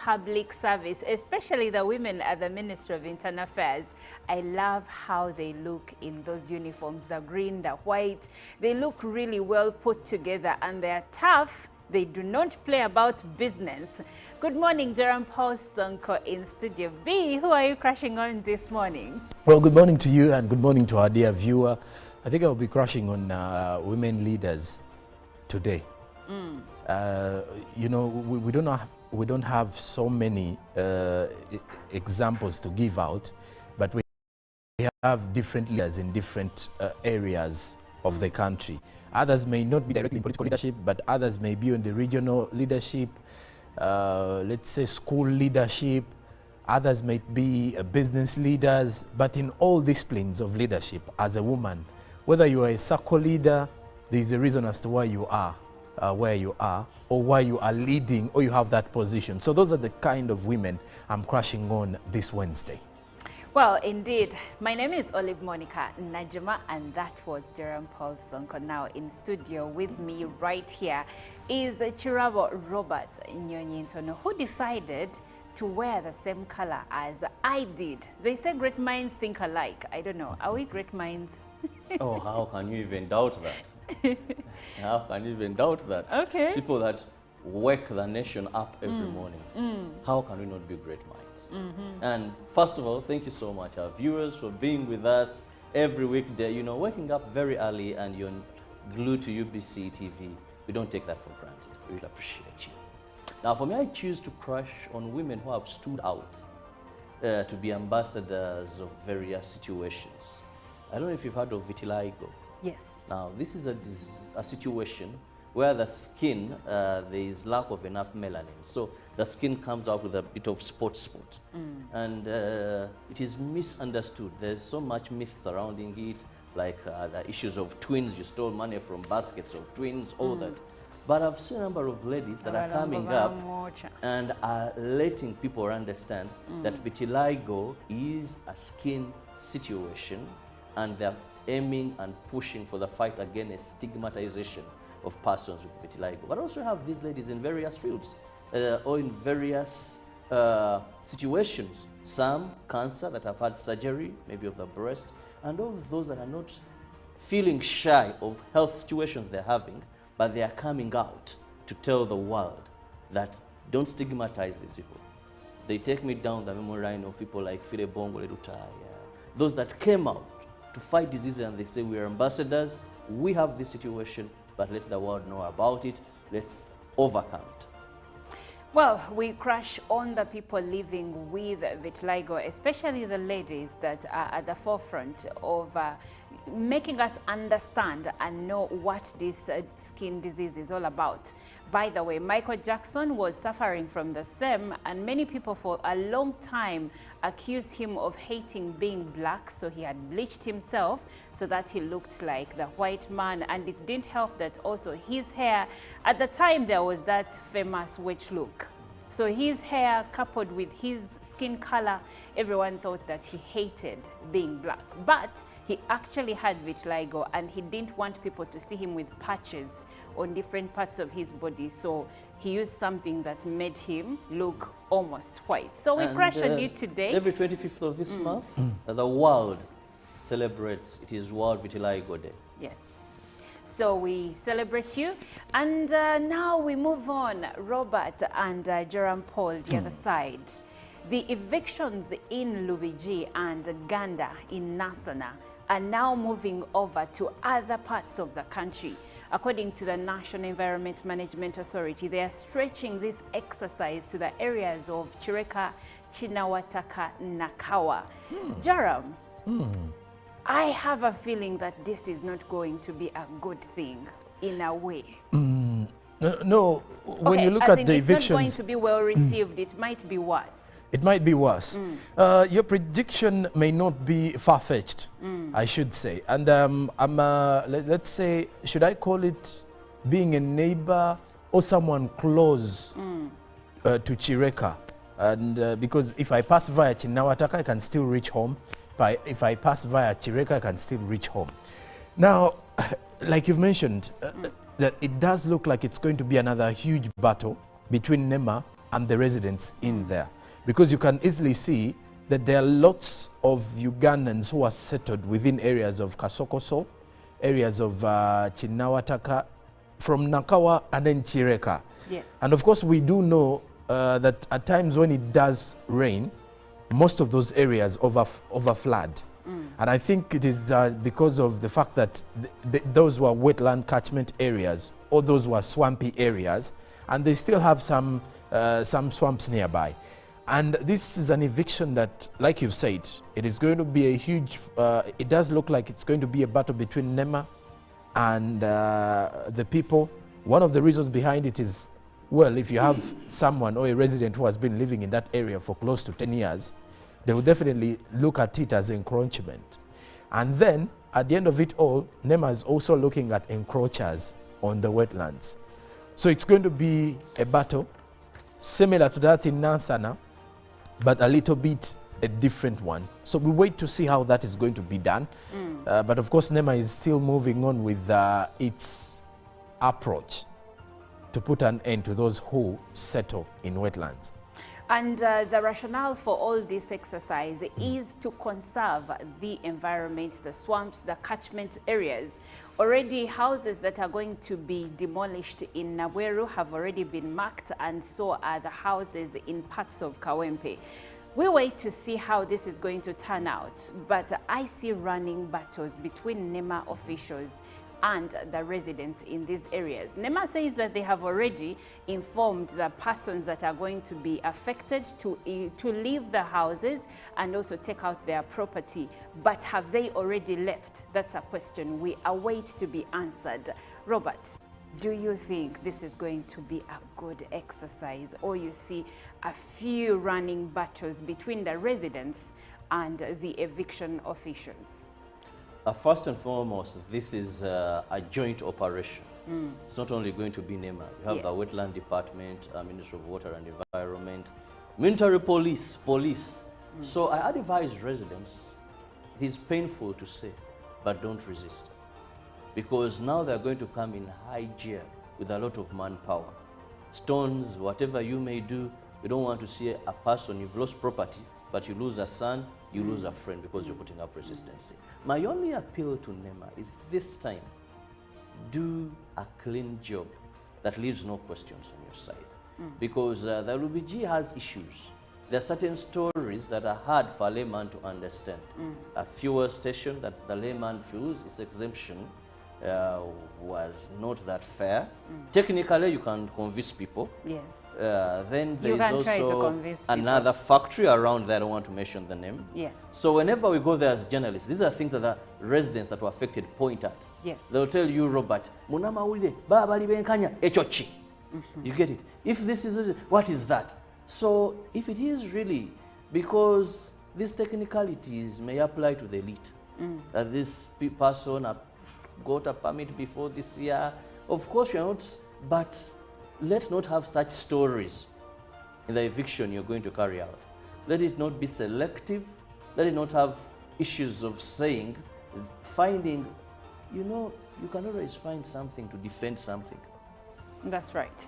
public service, especially the women at the Ministry of Internal Affairs. I love how they look in those uniforms, the green, the white. They look really well put together and they're tough. They do not play about business. Good morning, Jerome Paul Sonko in Studio B. Who are you crashing on this morning? Well, good morning to you and good morning to our dear viewer. I think I'll be crashing on women leaders today. You know, we don't have so many examples to give out, but we have different leaders in different areas of the country. Others may not be directly in political leadership, but others may be in the regional leadership, let's say school leadership. Others might be business leaders, but in all disciplines of leadership as a woman, whether you are a circle leader, there is a reason as to why you are where you are, or why you are leading, or you have that position. So those are the kind of women I'm crashing on this Wednesday. Well, indeed. My name is Olive Monica Najima, and that was Jerome Paul Sonko. Now in studio with me right here is Chirabo Robert Nyonyintono, who decided to wear the same color as I did. They say great minds think alike. I don't know. Are we great minds? Oh, how can you even doubt that? How can you even doubt that? Okay. People that wake the nation up every morning. How can we not be great minds? And first of all, thank you so much, our viewers, for being with us every weekday. You know, waking up very early and you're glued to UBC TV. We don't take that for granted. We really appreciate you. Now, for me, I choose to crush on women who have stood out to be ambassadors of various situations. I don't know if you've heard of vitiligo. Yes. Now, this is a situation where the skin, there is lack of enough melanin. So the skin comes out with a bit of spot. And it is misunderstood. There's so much myth surrounding it, like the issues of twins. You stole money from baskets of twins, all that. But I've seen a number of ladies that are coming up and are letting people understand that vitiligo is a skin situation, and they're aiming and pushing for the fight against stigmatization of persons with vitiligo. But also have these ladies in various fields or in various situations. Some cancer that have had surgery, maybe of the breast, and all of those that are not feeling shy of health situations they're having, but they are coming out to tell the world that don't stigmatize these people. They take me down the memory line of people like File Bongo Lerutaya, those that came out to fight disease, and they say we are ambassadors, we have this situation, but let the world know about it, let's overcome it. Well, we crush on the people living with vitiligo, especially the ladies that are at the forefront of making us understand and know what this skin disease is all about. By the way, Michael Jackson was suffering from the same, and many people for a long time accused him of hating being black, so he had bleached himself so that he looked like the white man. And it didn't help that also his hair, at the time there was that famous witch look. So his hair coupled with his skin color, everyone thought that he hated being black. But he actually had vitiligo, and he didn't want people to see him with patches on different parts of his body. So he used something that made him look almost white. So we crash on you today. Every 25th of this month, the world celebrates, it is World Vitiligo Day. Yes. So we celebrate you. And now we move on, Robert and Jerome Paul, the other side. The evictions in Lubigi and Uganda in Nasana are now moving over to other parts of the country. According to the National Environment Management Authority, they are stretching this exercise to the areas of Chireka, Chinawataka, Nakawa. Jerome, I have a feeling that this is not going to be a good thing in a way. No, when you look at the evictions, it's not going to be well received. It might be worse. It might be worse. Your prediction may not be far-fetched, I should say. And let's say, should I call it being a neighbor or someone close to Chireka? And because if I pass via Chinawataka, I can still reach home. If I pass via Chireka, I can still reach home. Now, like you've mentioned, that it does look like it's going to be another huge battle between NEMA and the residents in there. Because you can easily see that there are lots of Ugandans who are settled within areas of Kasokoso, areas of Chinawataka, from Nakawa and then Chireka. Yes. And of course we do know that at times when it does rain, most of those areas overflood. And I think it is because of the fact that those were wetland catchment areas, or those were swampy areas, and they still have some swamps nearby. And this is an eviction that, like you've said, it is going to be a huge, it does look like it's going to be a battle between NEMA and the people. One of the reasons behind it is, well, if you have someone or a resident who has been living in that area for close to 10 years, they will definitely look at it as encroachment. And then, at the end of it all, NEMA is also looking at encroachers on the wetlands. So it's going to be a battle similar to that in Nansana, but a little bit a different one. So we wait to see how that is going to be done. But of course, NEMA is still moving on with its approach to put an end to those who settle in wetlands. And the rationale for all this exercise is to conserve the environment, the swamps, the catchment areas. Already houses that are going to be demolished in Naweru have already been marked, and so are the houses in parts of Kawempe. We wait to see how this is going to turn out, but I see running battles between NEMA officials and the residents in these areas. NEMA says that they have already informed the persons that are going to be affected to leave the houses and also take out their property. But have they already left? That's a question we await to be answered. Robert, do you think this is going to be a good exercise, or you see a few running battles between the residents and the eviction officials? First and foremost, this is a joint operation. It's not only going to be NEMA. You have the Wetland Department, Ministry of Water and Environment, military police. So I advise residents, it is painful to say, but don't resist. Because now they're going to come in high gear with a lot of manpower. Stones, whatever you may do, we don't want to see a person, you've lost property, but you lose a son, you lose a friend because you're putting up resistance. My only appeal to NEMA is this time, do a clean job that leaves no questions on your side. Because the LBG has issues. There are certain stories that are hard for a layman to understand. A fuel station that the layman feels its exemption was not that fair. Technically, you can convince people. Yes. Then there is also another factory around there. I don't want to mention the name. Yes. So whenever we go there as journalists, these are things that the residents that were affected point at. Yes. They'll tell you, Robert, Munama ulide, baba libenkanya, echochi. You get it? If this is, what is that? So if it is really, because these technicalities may apply to the elite, that this person got a permit before this year. Of course you're not, but let's not have such stories in the eviction you're going to carry out. Let it not be selective. Let it not have issues of saying, finding, you know, you can always find something to defend something. That's right.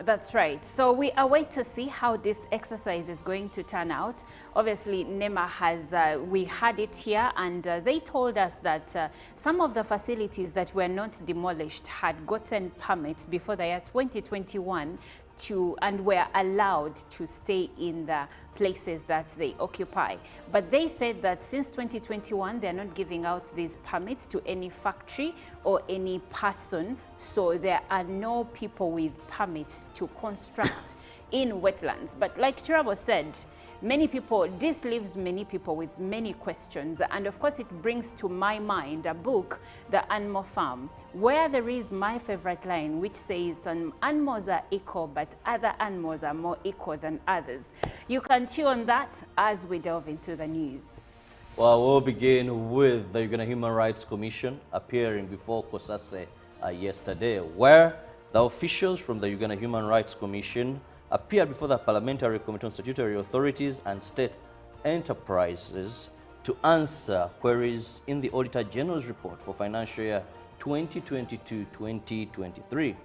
That's right. So we await to see how this exercise is going to turn out. Obviously, NEMA has, we had it here, and they told us that some of the facilities that were not demolished had gotten permits before the year 2021 and were allowed to stay in the places that they occupy. But they said that since 2021, they're not giving out these permits to any factory or any person. So there are no people with permits to construct in wetlands. But like Chirabo said, many people, this leaves many people with many questions. And of course, it brings to my mind a book, The Animal Farm, where there is my favorite line, which says some animals are equal, but other animals are more equal than others. You can chew on that as we delve into the news. Well, we'll begin with the Uganda Human Rights Commission appearing before Kosase yesterday, where the officials from the Uganda Human Rights Commission appeared before the Parliamentary Committee on Statutory Authorities and State Enterprises to answer queries in the Auditor General's report for financial year 2022-2023.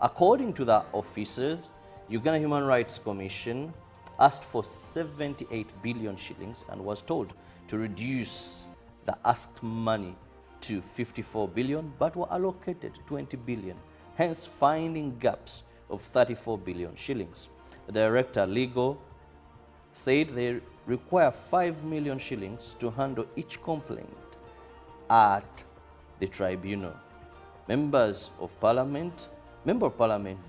According to the officers, Uganda Human Rights Commission asked for 78 billion shillings and was told to reduce the asked money to 54 billion, but were allocated 20 billion, hence finding gaps of 34 billion shillings. The director legal said they require 5 million shillings to handle each complaint at the tribunal. Member of Parliament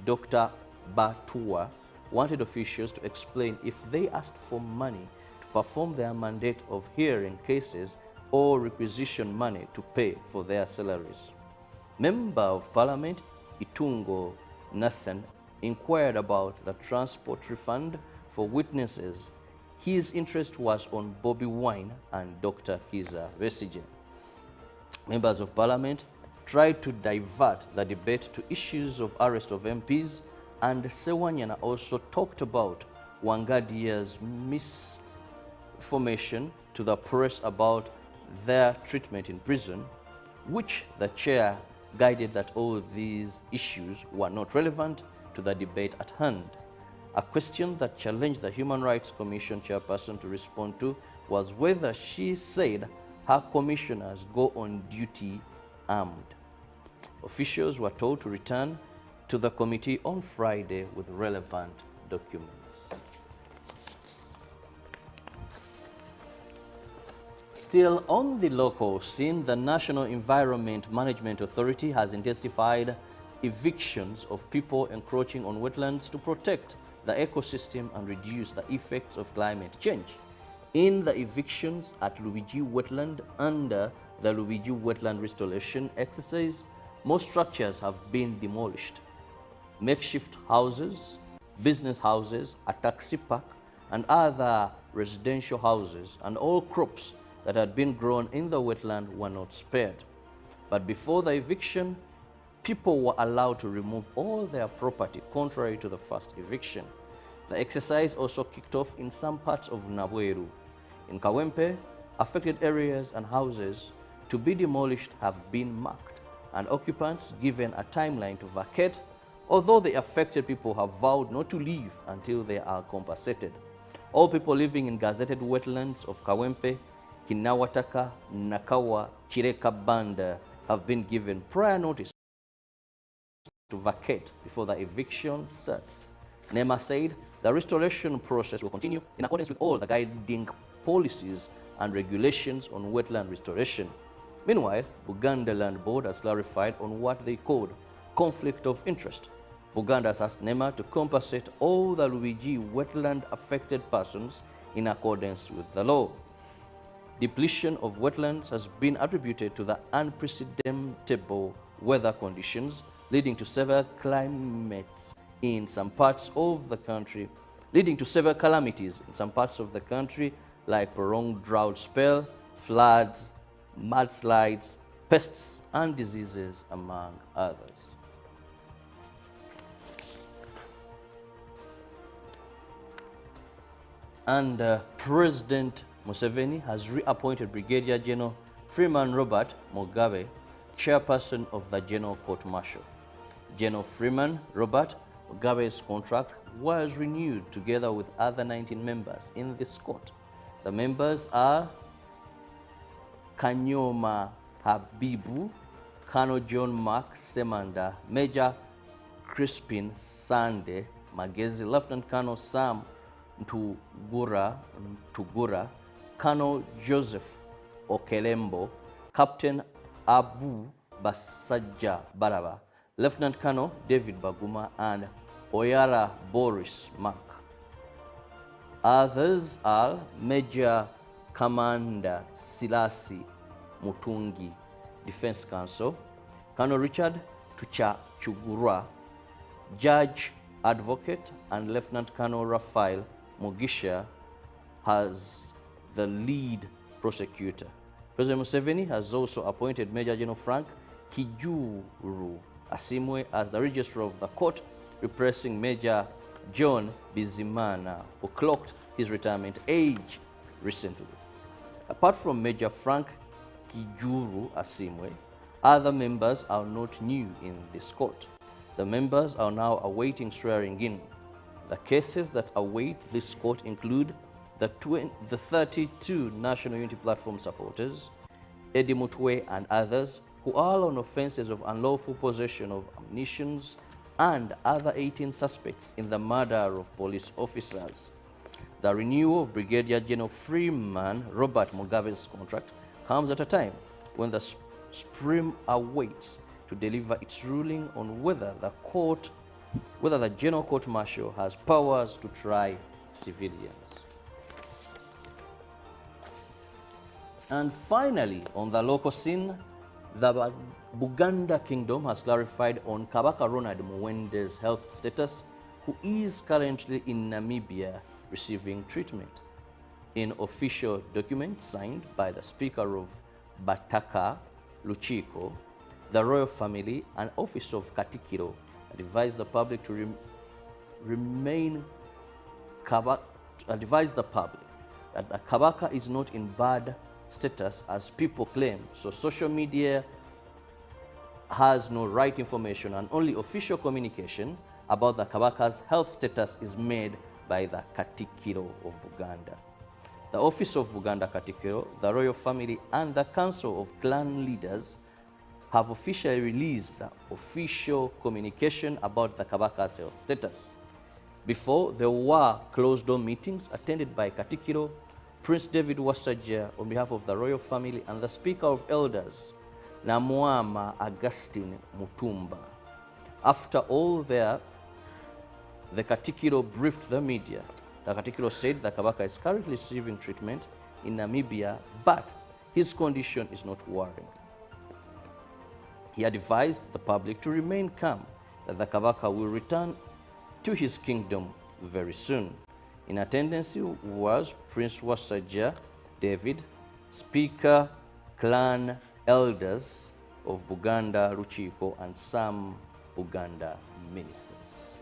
Dr. Batua wanted officials to explain if they asked for money to perform their mandate of hearing cases or requisition money to pay for their salaries. Member of Parliament Itungo Nathan inquired about the transport refund for witnesses. His interest was on Bobby Wine and Dr. Kiza Besigye. Members of Parliament tried to divert the debate to issues of arrest of MPs, and Sewanyana also talked about Wangadia's misinformation to the press about their treatment in prison, which the chair guided that all these issues were not relevant to the debate at hand. A question that challenged the Human Rights Commission chairperson to respond to was whether she said her commissioners go on duty armed. Officials were told to return to the committee on Friday with relevant documents. Still on the local scene, the National Environment Management Authority has intensified evictions of people encroaching on wetlands to protect the ecosystem and reduce the effects of climate change. In the evictions at Luigi Wetland under the Luigi Wetland Restoration exercise, most structures have been demolished. Makeshift houses, business houses, a taxi park, and other residential houses, and all crops that had been grown in the wetland were not spared. But before the eviction, people were allowed to remove all their property, contrary to the first eviction. The exercise also kicked off in some parts of Nabweru. In Kawempe, affected areas and houses to be demolished have been marked, and occupants given a timeline to vacate, although the affected people have vowed not to leave until they are compensated. All people living in gazetted wetlands of Kawempe, Kinawataka, Nakawa, Chireka Banda have been given prior notice to vacate before the eviction starts. NEMA said the restoration process will continue in accordance with all the guiding policies and regulations on wetland restoration. Meanwhile, Buganda Land Board has clarified on what they called conflict of interest. Buganda has asked NEMA to compensate all the Luigi wetland affected persons in accordance with the law. Depletion of wetlands has been attributed to the unprecedented weather conditions leading to severe calamities in some parts of the country, like prolonged drought spell, floods, mudslides, pests, and diseases, among others. And President Museveni has reappointed Brigadier General Freeman Robert Mugabe, chairperson of the General Court Martial. General Freeman Robert Mugabe's contract was renewed together with other 19 members in this court. The members are Kanyoma Habibu, Colonel John Mark Semanda, Major Crispin Sande Magezi, Lieutenant Colonel Sam Ntugura, Colonel Joseph Okelembo, Captain Abu Basajja Baraba, Lieutenant Colonel David Baguma, and Oyara Boris Mark. Others are Major Commander Silasi Mutungi, Defense Counsel, Colonel Richard Tuchachugura, Judge Advocate, and Lieutenant Colonel Raphael Mugisha as the lead prosecutor. President Museveni has also appointed Major General Frank Kijuru Asimwe as the registrar of the court, replacing Major John Bizimana, who clocked his retirement age recently. Apart from Major Frank Kijuru Asimwe, other members are not new in this court. The members are now awaiting swearing in. The cases that await this court include the 32 National Unity Platform supporters, Eddie Mutwe and others, who are on offenses of unlawful possession of ammunition, and other 18 suspects in the murder of police officers. The renewal of Brigadier General Freeman Robert Mugabe's contract comes at a time when the Supreme awaits to deliver its ruling on whether the General Court Martial has powers to try civilians. And finally, on the local scene, the Buganda Kingdom has clarified on Kabaka Ronald Muwende's health status, who is currently in Namibia receiving treatment. In official documents signed by the Speaker of Bataka, Luchiko, the royal family and office of Katikiro advised the public to advise the public that the Kabaka is not in bad status as people claim. So social media has no right information, and only official communication about the Kabaka's health status is made by the Katikiro of Buganda. The office of Buganda Katikiro, the royal family and the council of clan leaders have officially released the official communication about the Kabaka's health status. Before, there were closed-door meetings attended by Katikiro, Prince David Wasajja on behalf of the royal family, and the Speaker of Elders, Namwama Augustine Mutumba. After all there, the Katikiro briefed the media. The Katikiro said the Kabaka is currently receiving treatment in Namibia, but his condition is not worrying. He advised the public to remain calm, that the Kabaka will return to his kingdom very soon. In attendance was Prince Wasajja David, Speaker, clan elders of Buganda, Luchiko, and some Buganda ministers.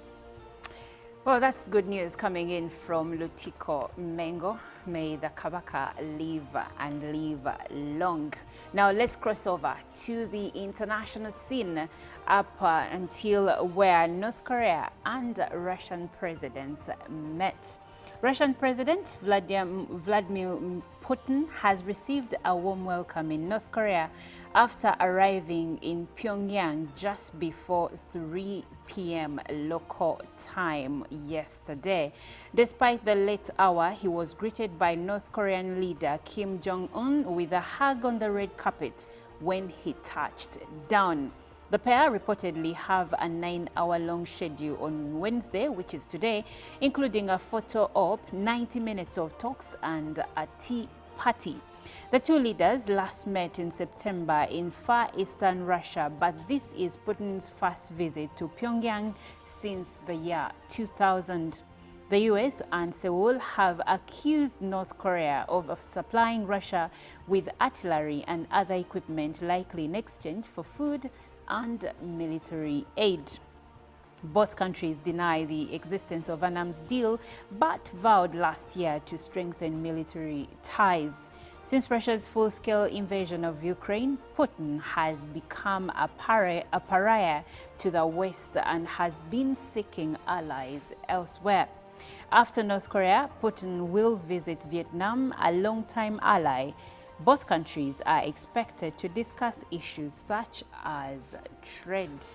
Well, that's good news coming in from Lutiko Mengo. May the Kabaka live and live long. Now let's cross over to the international scene up until where North Korea and Russian presidents met. Russian President Vladimir Putin has received a warm welcome in North Korea after arriving in Pyongyang just before 3 p.m. local time yesterday. Despite the late hour, he was greeted by North Korean leader Kim Jong-un with a hug on the red carpet when he touched down. The pair reportedly have a 9-hour-long schedule on Wednesday, which is today, including a photo op, 90 minutes of talks, and a tea party. The two leaders last met in September in far eastern Russia, but this is Putin's first visit to Pyongyang since the year 2000. The US and Seoul have accused North Korea of supplying Russia with artillery and other equipment, likely in exchange for food and military aid. Both countries deny the existence of an arms deal, but vowed last year to strengthen military ties. Since Russia's full-scale invasion of Ukraine, Putin has become a pariah to the West and has been seeking allies elsewhere. After North Korea, Putin will visit Vietnam, a longtime ally. Both countries are expected to discuss issues such as trade.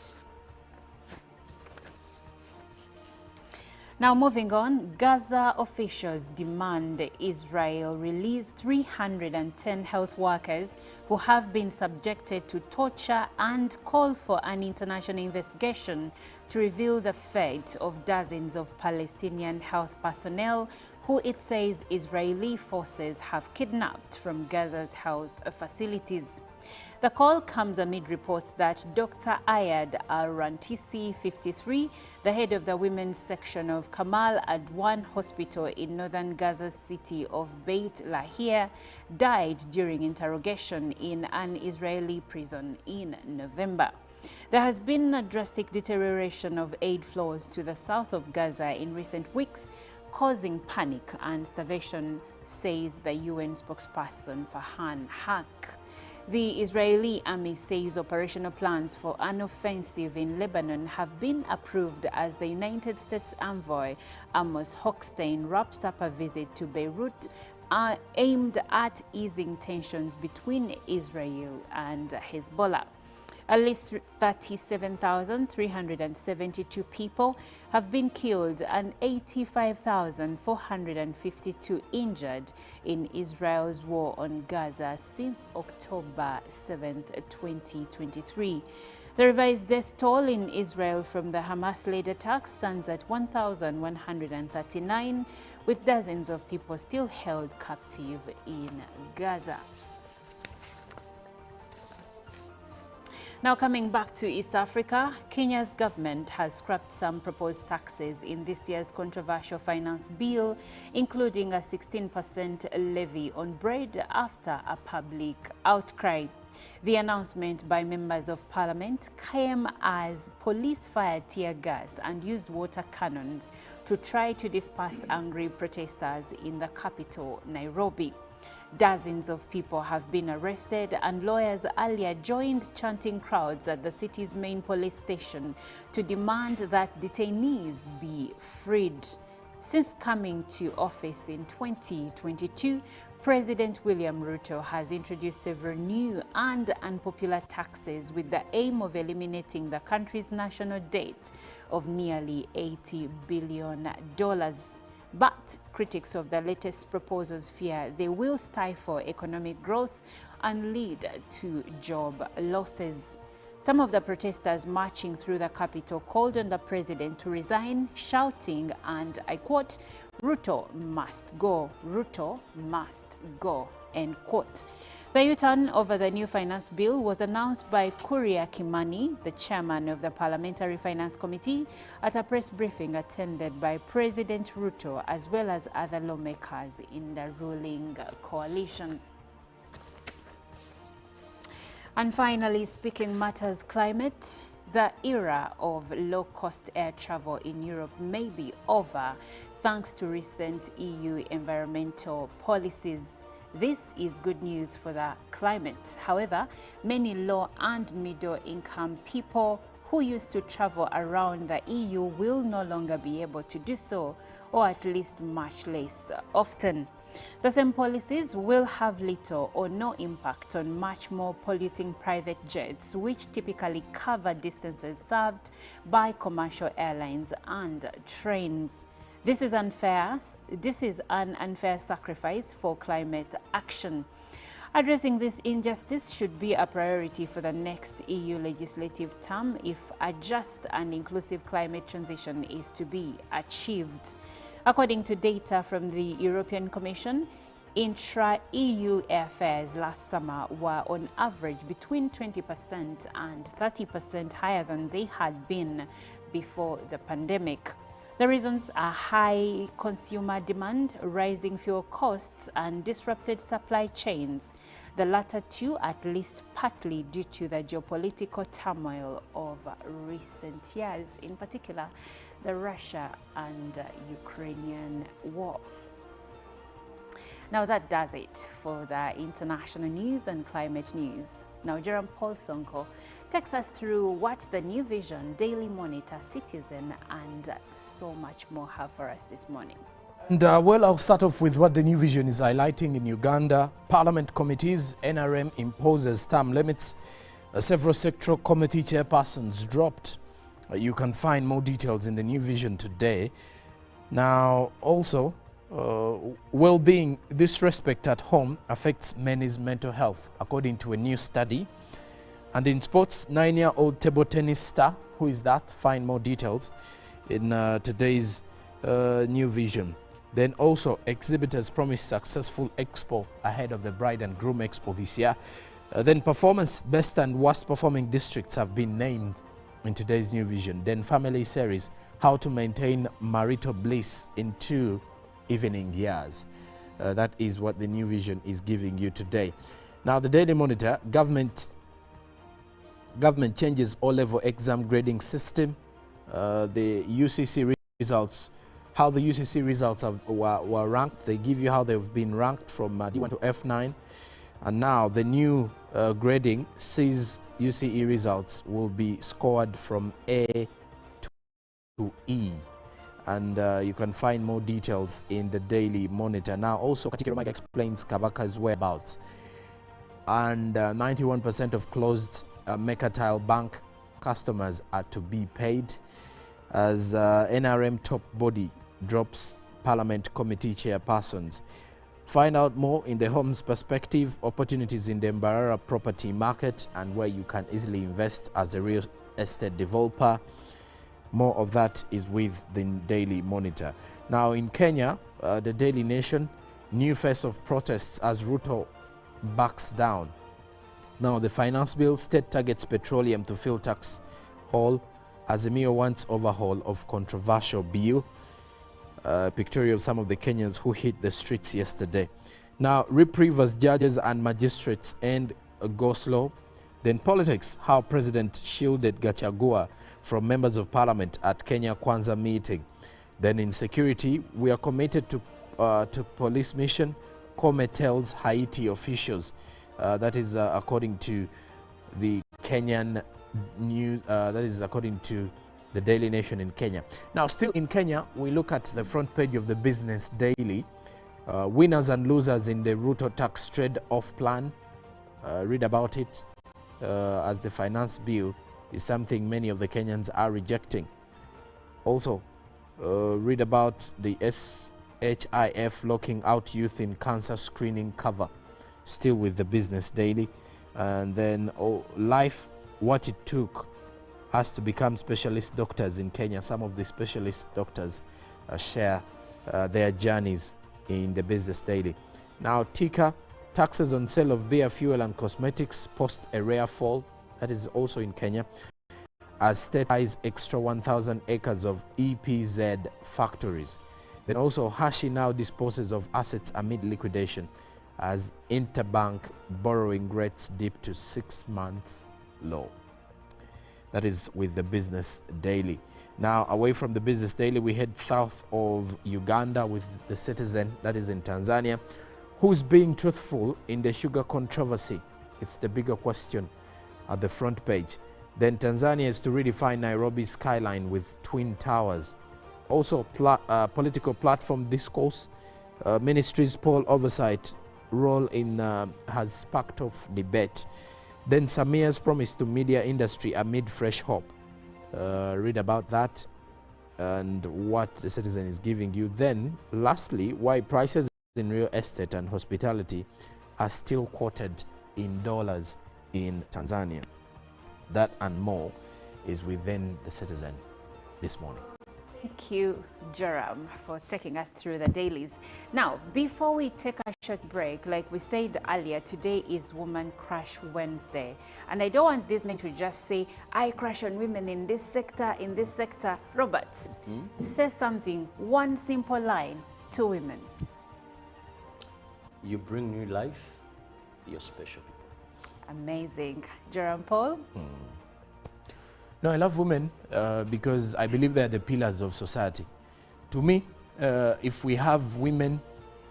Now moving on, Gaza officials demand Israel release 310 health workers who have been subjected to torture and call for an international investigation to reveal the fate of dozens of Palestinian health personnel who it says Israeli forces have kidnapped from Gaza's health facilities. The call comes amid reports that Dr. Ayad Al-Rantisi, 53, the head of the women's section of Kamal Adwan Hospital in northern Gaza's city of Beit Lahia, died during interrogation in an Israeli prison in November. There has been a drastic deterioration of aid flows to the south of Gaza in recent weeks, causing panic and starvation, says the UN spokesperson Farhan Haq. The Israeli army says operational plans for an offensive in Lebanon have been approved as the United States envoy Amos Hochstein wraps up a visit to Beirut aimed at easing tensions between Israel and Hezbollah. At least 37,372 people have been killed and 85,452 injured in Israel's war on Gaza since October 7, 2023. The revised death toll in Israel from the Hamas-led attacks stands at 1,139, with dozens of people still held captive in Gaza. Now coming back to East Africa, Kenya's government has scrapped some proposed taxes in this year's controversial finance bill, including a 16% levy on bread after a public outcry. The announcement by members of parliament came as police fired tear gas and used water cannons to try to disperse angry protesters in the capital, Nairobi. Dozens of people have been arrested, and lawyers earlier joined chanting crowds at the city's main police station to demand that detainees be freed. Since coming to office in 2022, President William Ruto has introduced several new and unpopular taxes with the aim of eliminating the country's national debt of nearly $80 billion. But critics of the latest proposals fear they will stifle economic growth and lead to job losses. Some of the protesters marching through the capital called on the president to resign, shouting, and I quote, "Ruto must go, Ruto must go," end quote. The U-turn over the new finance bill was announced by Kuria Kimani, the chairman of the Parliamentary Finance Committee, at a press briefing attended by President Ruto as well as other lawmakers in the ruling coalition. And finally, speaking matters climate, the era of low-cost air travel in Europe may be over thanks to recent EU environmental policies. This is good news for the climate. However, many low and middle-income people who used to travel around the EU will no longer be able to do so, or at least much less often. The same policies will have little or no impact on much more polluting private jets, which typically cover distances served by commercial airlines and trains. This is unfair. This is an unfair sacrifice for climate action. Addressing this injustice should be a priority for the next EU legislative term if a just and inclusive climate transition is to be achieved. According to data from the European Commission, intra-EU airfares last summer were on average between 20% and 30% higher than they had been before the pandemic. The reasons are high consumer demand, rising fuel costs, and disrupted supply chains. The latter two, at least partly due to the geopolitical turmoil of recent years, in particular the Russia and Ukrainian war. Now that does it for the international news and climate news. Now Jerome Paul Sonko takes us through what the New Vision, Daily Monitor, Citizen, and so much more have for us this morning. And well, I'll start off with what the New Vision is highlighting in Uganda. Parliament committees, NRM imposes term limits. Several sectoral committee chairpersons dropped. You can find more details in the New Vision today. Now, also, well-being, disrespect at home affects many's mental health, according to a new study. And in sports, 9-year-old table tennis star, who is that? Find more details in today's New Vision. Then also, exhibitors promise successful expo ahead of the Bride and Groom Expo this year. Then performance, best and worst performing districts have been named in today's New Vision. Then family series, how to maintain marital bliss in 2 evening years. That is what the New Vision is giving you today. Now, the Daily Monitor, government changes O-level exam grading system. The UCC results, how the UCC results were ranked. They give you how they've been ranked from D1 to F9. And now the new grading sees UCE results will be scored from A to E. And you can find more details in the Daily Monitor. Now, also, Katike Romaga explains Kabaka's whereabouts. And 91% of closed Mercantile Bank customers are to be paid, as NRM top body drops Parliament Committee chairpersons. Find out more in the Homes Perspective, opportunities in the Mbarara property market and where you can easily invest as a real estate developer. More of that is with the Daily Monitor. Now in Kenya, the Daily Nation, new face of protests as Ruto backs down. Now the finance bill, state targets petroleum to fill tax hole. Azimio wants overhaul of controversial bill. Pictorial of some of the Kenyans who hit the streets yesterday. Now reprieve as judges and magistrates end go slow. Then politics, how President shielded Gachagua from members of parliament at Kenya Kwanza meeting. Then in security, we are committed to police mission, Kome tells Haiti officials. That is according to the Kenyan news, that is according to the Daily Nation in Kenya. Now still in Kenya, we look at the front page of the Business Daily. Winners and losers in the Ruto tax trade-off plan. Read about it, as the finance bill is something many of the Kenyans are rejecting. Also, read about the SHIF locking out youth in cancer screening cover, still with the Business Daily. And then life, what it took has to become specialist doctors in Kenya. Some of the specialist doctors share their journeys in the Business Daily. Now Tika, taxes on sale of beer, fuel and cosmetics post a rare fall. That is also in Kenya, as state buys extra 1,000 acres of EPZ factories. Then also Hashi now disposes of assets amid liquidation, as interbank borrowing rates dip to 6 months low. That is with the Business Daily. Now away from the Business Daily, we head south of Uganda with the Citizen, that is in Tanzania. Who's being truthful in the sugar controversy? It's the bigger question at the front page. Then Tanzania is to redefine Nairobi's skyline with twin towers. Also political platform discourse, ministries poll oversight role in has sparked off debate. Then Samia's promise to media industry amid fresh hope. Read about that and what the Citizen is giving you. Then lastly, why prices in real estate and hospitality are still quoted in dollars in Tanzania. That and more is within the Citizen this morning. Thank you, Joram, for taking us through the dailies. Now, before we take a short break, like we said earlier, today is Woman Crush Wednesday. And I don't want these men to just say, I crush on women in this sector, in this sector. Robert, say something, one simple line to women. You bring new life, you're special people. Amazing. Joram Paul? No, I love women because I believe they're the pillars of society. To me, if we have women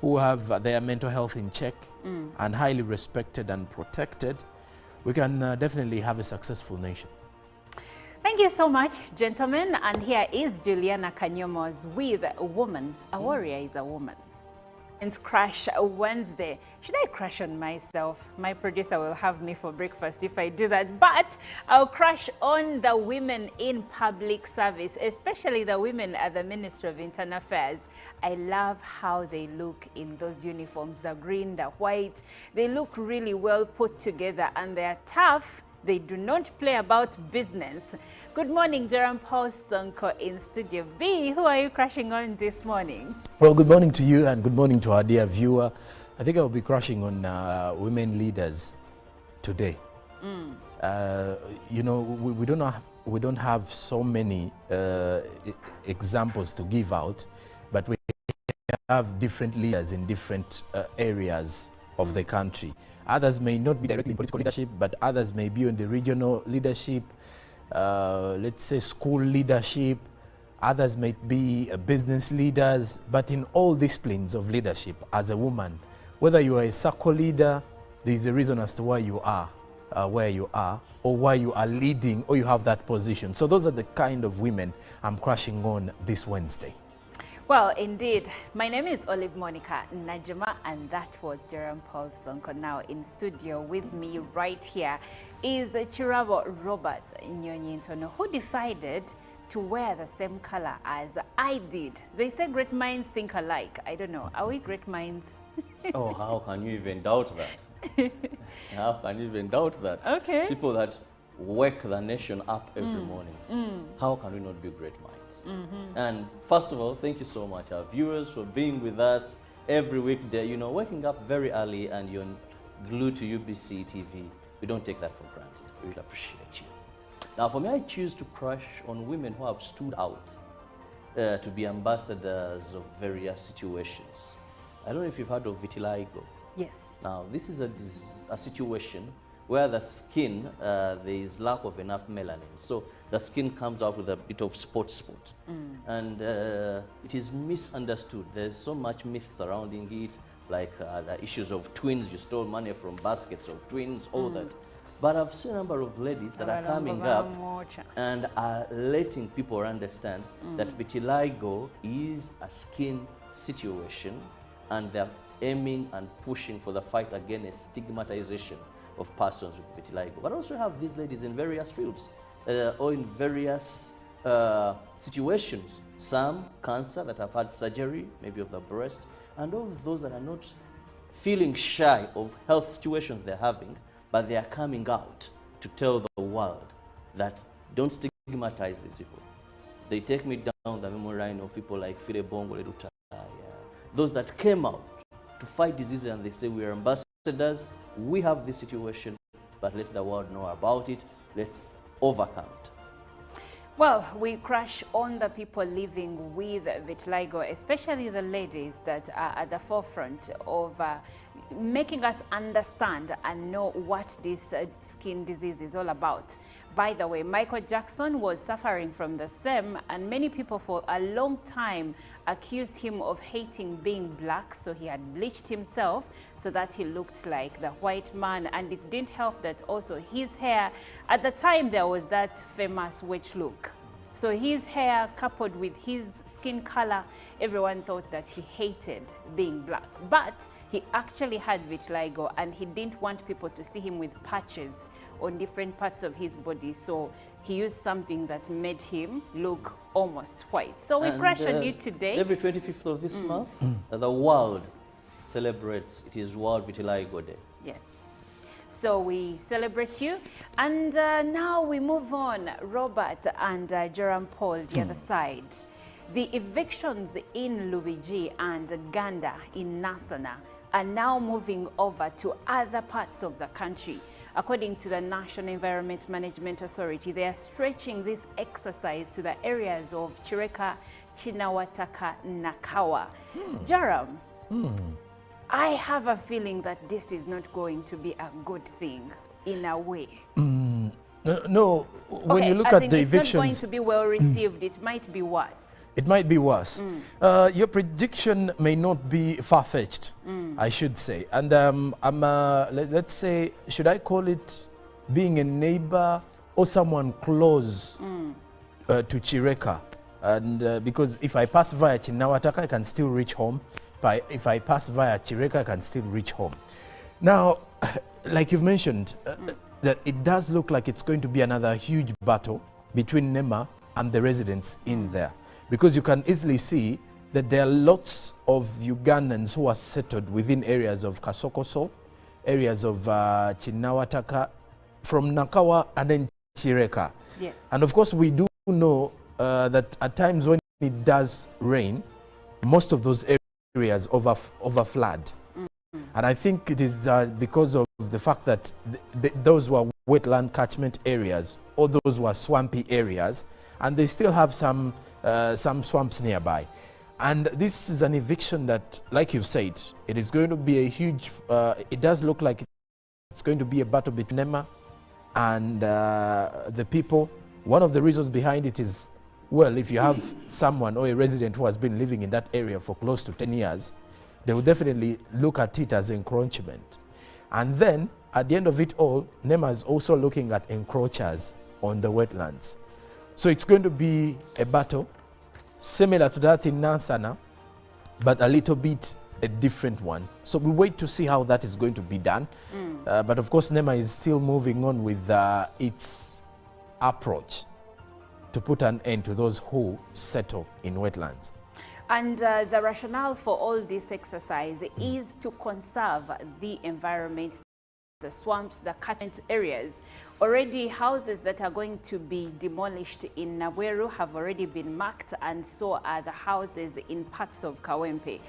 who have their mental health in check and highly respected and protected, we can definitely have a successful nation. Thank you so much, gentlemen. And here is Juliana Kanyomos with a woman. A warrior is a woman. It's Crush Wednesday. Should I crush on myself? My producer will have me for breakfast if I do that. But I'll crush on the women in public service, especially the women at the Ministry of Internal Affairs. I love how they look in those uniforms, the green, the white. They look really well put together and they're tough. They do not play about business. Good morning, Joram Paul Sonko in Studio B. Who are you crushing on this morning? Well, good morning to you and good morning to our dear viewer. I think I'll be crushing on women leaders today. You know, we don't have so many examples to give out, but we have different leaders in different areas of the country. Others may not be directly in political leadership, but others may be in the regional leadership, let's say school leadership. Others might be business leaders, but in all disciplines of leadership as a woman, whether you are a circle leader, there's a reason as to why you are where you are, or why you are leading, or you have that position. So those are the kind of women I'm crushing on this Wednesday. Well, indeed. My name is Olive Monica Najima, and that was Jerome Paul Sonko. Now in studio with me right here is Chirabo Robert Nyonyintono, who decided to wear the same color as I did. They say great minds think alike. I don't know. Are we great minds? Oh, how can you even doubt that? How can you even doubt that? Okay. People that wake the nation up every morning. How can we not be great minds? And first of all, thank you so much, our viewers, for being with us every weekday. You know, waking up very early and you're glued to UBC TV. We don't take that for granted. We really appreciate you. Now, for me, I choose to crush on women who have stood out to be ambassadors of various situations. I don't know if you've heard of vitiligo. Yes. Now, this is a situation where the skin, there is lack of enough melanin. So the skin comes out with a bit of spot. And it is misunderstood. There's so much myth surrounding it, like the issues of twins. You stole money from baskets of twins, all that. But I've seen a number of ladies that are coming up and are letting people understand that vitiligo is a skin situation, and they're aiming and pushing for the fight against stigmatization of persons with vitiligo. But also have these ladies in various fields or in various situations. Some cancer that have had surgery, maybe of the breast, and all of those that are not feeling shy of health situations they're having, but they are coming out to tell the world that don't stigmatize these people. They take me down the memory line of people like File Bongo Leduta, those that came out to fight disease, and they say we are ambassadors, we have this situation, but let the world know about it, let's overcome it. Well, we crush on the people living with vitiligo, especially the ladies that are at the forefront of making us understand and know what this skin disease is all about. By the way, Michael Jackson was suffering from the same, and many people for a long time accused him of hating being black, so he had bleached himself so that he looked like the white man. And it didn't help that also his hair, at the time there was that famous witch look. So his hair coupled with his skin color, everyone thought that he hated being black. But he actually had vitiligo, and he didn't want people to see him with patches on different parts of his body. So he used something that made him look almost white. So we crush on you today. Every 25th of this month, the world celebrates, it is World Vitiligo Day. Yes. So we celebrate you. And now we move on, Robert and Jerome Paul, the other side. The evictions in Luigi and Uganda in Nasana are now moving over to other parts of the country. According to the National Environment Management Authority, they are stretching this exercise to the areas of Chireka, Chinawataka, Nakawa. Jerome, I have a feeling that this is not going to be a good thing in a way. No, when you look at the evictions, it's not going to be well received. It might be worse. It might be worse. Your prediction may not be far-fetched, I should say. And let's say, should I call it being a neighbor or someone close to Chireka? And because if I pass via Chinawataka, I can still reach home. If I pass via Chireka, I can still reach home. Now, like you've mentioned, that it does look like it's going to be another huge battle between NEMA and the residents in there. Because you can easily see that there are lots of Ugandans who are settled within areas of Kasokoso, areas of Chinawataka, from Nakawa and then Chireka. Yes. And of course, we do know that at times when it does rain, most of those areas overflood. And I think it is because of the fact that those were wetland catchment areas, or those were swampy areas, and they still have some swamps nearby. And this is an eviction that, like you've said, it is going to be a huge, it does look like it's going to be a battle between NEMA and the people. One of the reasons behind it is, well, if you have someone or a resident who has been living in that area for close to 10 years, they will definitely look at it as encroachment. And then, at the end of it all, NEMA is also looking at encroachers on the wetlands. So it's going to be a battle, similar to that in Nansana, but a little bit a different one. So we wait to see how that is going to be done. But of course, NEMA is still moving on with its approach to put an end to those who settle in wetlands. And the rationale for all this exercise is to conserve the environment, the swamps, the catchment areas. Already houses that are going to be demolished in Naweru have already been marked, and so are the houses in parts of Kawempe.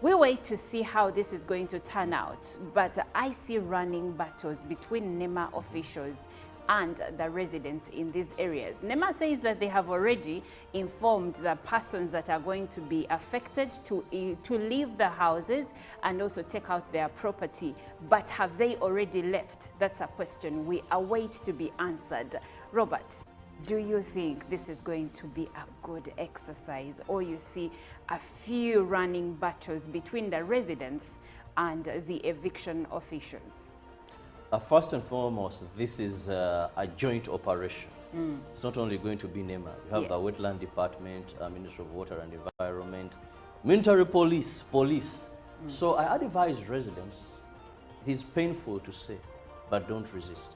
We wait to see how this is going to turn out, but I see running battles between NEMA officials and the residents in these areas. NEMA says that they have already informed the persons that are going to be affected to leave the houses and also take out their property. But have they already left? That's a question we await to be answered. Robert, do you think this is going to be a good exercise, or you see a few running battles between the residents and the eviction officials? First and foremost, this is a joint operation. It's not only going to be NEMA. We have the Wetland Department, Ministry of Water and Environment, military police. So I advise residents, it is painful to say, but don't resist.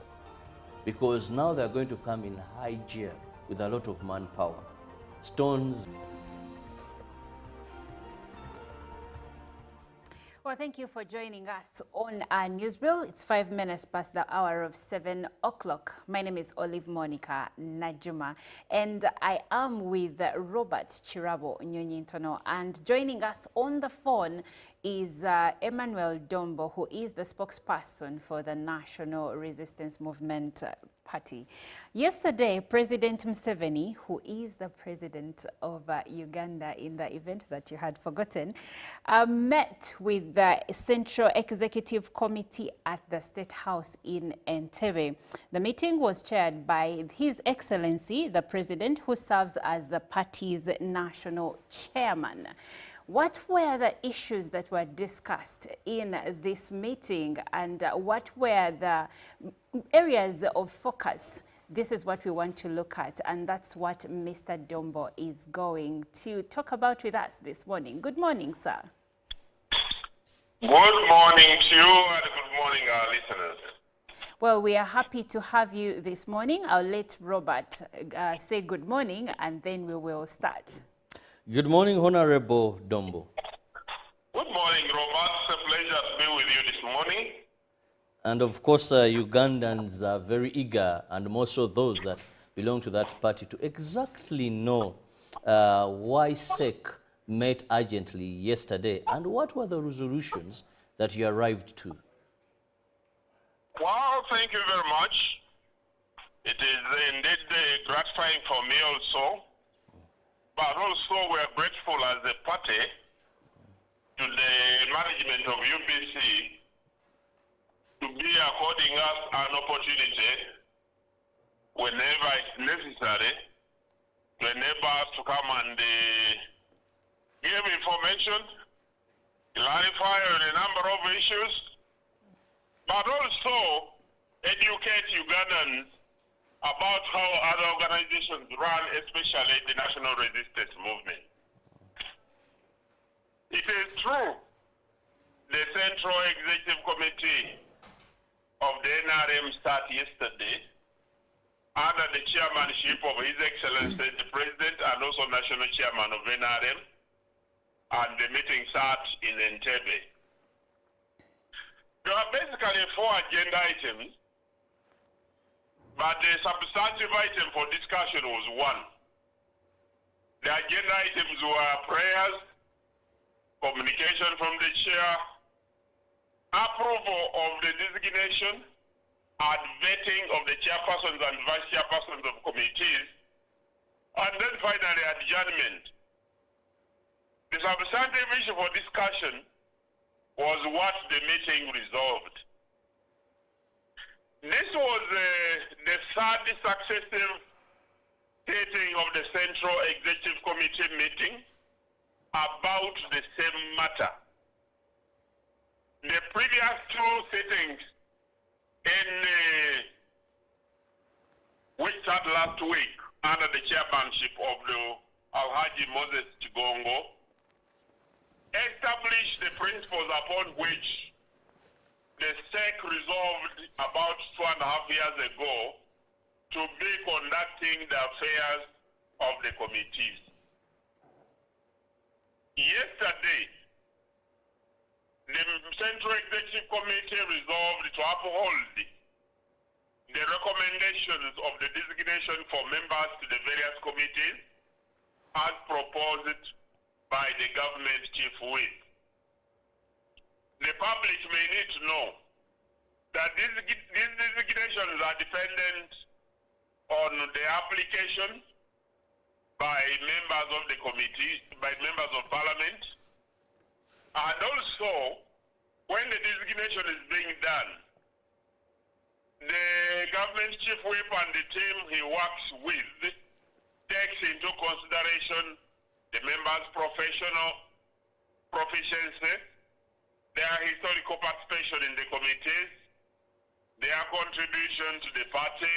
Because now they're going to come in high gear with a lot of manpower. Stones. Well, thank you for joining us on our newsreel. It's 5 minutes past the hour of 7 o'clock. My name is Olive Monica Najuma, and I am with Robert Chirabo Nyonyintono. And joining us on the phone is Emmanuel Dombo, who is the spokesperson for the National Resistance Movement Party. Yesterday, President Museveni, who is the president of Uganda in the event that you had forgotten, met with the Central Executive Committee at the State House in Entebbe. The meeting was chaired by His Excellency, the President, who serves as the party's national chairman. What were the issues that were discussed in this meeting, and what were the areas of focus? This is what we want to look at, and that's what Mr. Dombo is going to talk about with us this morning. Good morning, sir. Good morning to you, and good morning, our listeners. Well, we are happy to have you this morning. I'll let Robert say good morning, and then we will start. Good morning, Honorable Dombo. Good morning, Robert. It's a pleasure to be with you this morning. And of course, Ugandans are very eager, and more so those that belong to that party, to exactly know why SEC met urgently yesterday, and what were the resolutions that you arrived to? Well, thank you very much. It is indeed gratifying for me also. But also we are grateful as a party to the management of UBC to be according us an opportunity whenever it's necessary to enable us to come and give information, clarify on a number of issues, but also educate Ugandans about how other organizations run, especially the National Resistance Movement. It is true, the Central Executive Committee of the NRM started yesterday under the chairmanship of His Excellency the President and also National Chairman of NRM, and the meeting started in Entebbe. There are basically 4 agenda items, but the substantive item for discussion was 1. The agenda items were prayers, communication from the chair, approval of the designation, and vetting of the chairpersons and vice chairpersons of committees, and then finally adjournment. The substantive issue for discussion was what the meeting resolved. This was the 3rd successive sitting of the Central Executive Committee meeting about the same matter. the previous two sittings which started last week under the chairmanship of the Alhaji Moses Chigongo, established the principles upon which the SEC resolved about 2.5 years ago to be conducting the affairs of the committees. Yesterday, the Central Executive Committee resolved to uphold the recommendations of the designation for members to the various committees as proposed by the government chief whip. The public may need to know that these designations are dependent on the application by members of the committee, by members of parliament, and also when the designation is being done, the government chief whip and the team he works with takes into consideration the members' professional proficiency, their historical participation in the committees, their contribution to the party,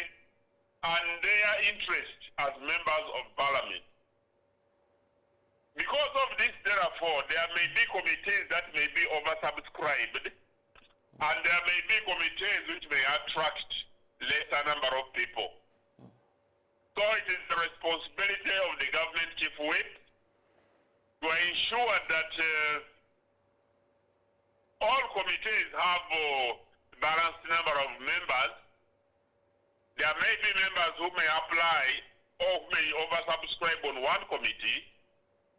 and their interest as members of parliament. Because of this, therefore, there may be committees that may be oversubscribed, and there may be committees which may attract lesser number of people. So it is the responsibility of the government chief whip to ensure that all committees have a balanced number of members. There may be members who may apply or may oversubscribe on one committee,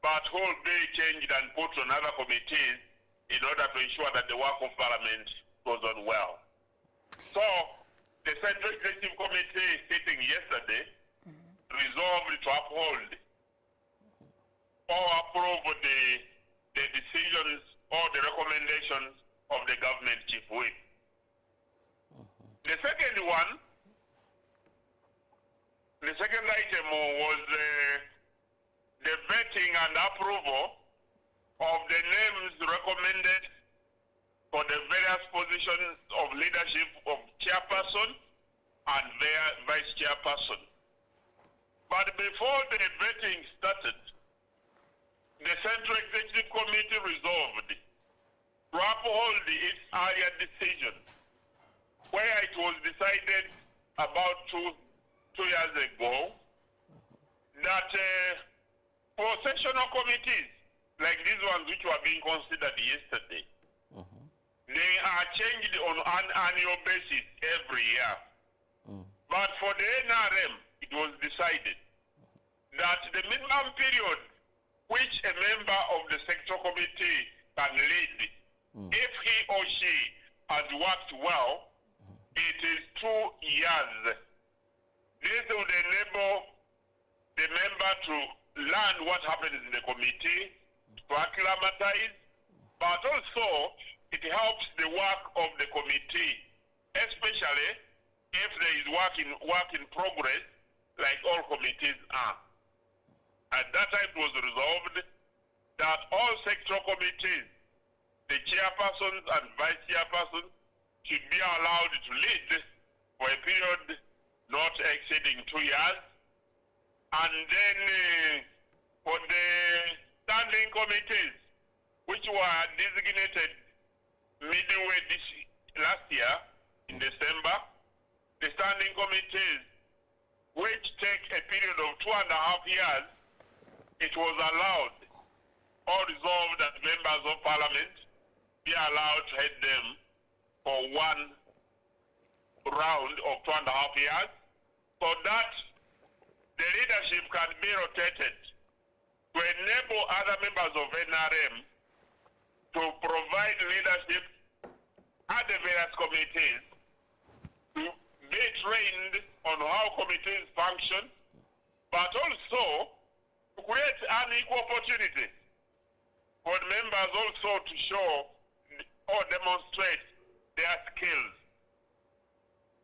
but who will be changed and put on other committees in order to ensure that the work of Parliament goes on well. So, the Central Executive Committee sitting yesterday resolved to uphold or approve the decisions or the recommendations of the government chief whip. The second one, the second item was the vetting and approval of the names recommended for the various positions of leadership of chairperson and their vice chairperson. But before the vetting started, the Central Executive Committee resolved to uphold its earlier decision, where it was decided about two years ago that for sessional committees, like these ones which were being considered yesterday, they are changed on an annual basis every year. But for the NRM, it was decided that the minimum period which a member of the sector committee can lead, if he or she has worked well, it is 2 years. This would enable the member to learn what happens in the committee, to acclimatize, but also it helps the work of the committee, especially if there is work in progress, like all committees are. At that time, it was resolved that all sectoral committees, the chairpersons and vice chairpersons, should be allowed to lead for a period not exceeding 2 years. And then for the standing committees, which were designated midway last year in December, the standing committees, which take a period of 2.5 years, it was allowed or resolved that members of parliament be allowed to head them for one round of 2.5 years, so that the leadership can be rotated to enable other members of NRM to provide leadership at the various committees, to be trained on how committees function, but also to create an equal opportunity for members also to show or demonstrate their skills.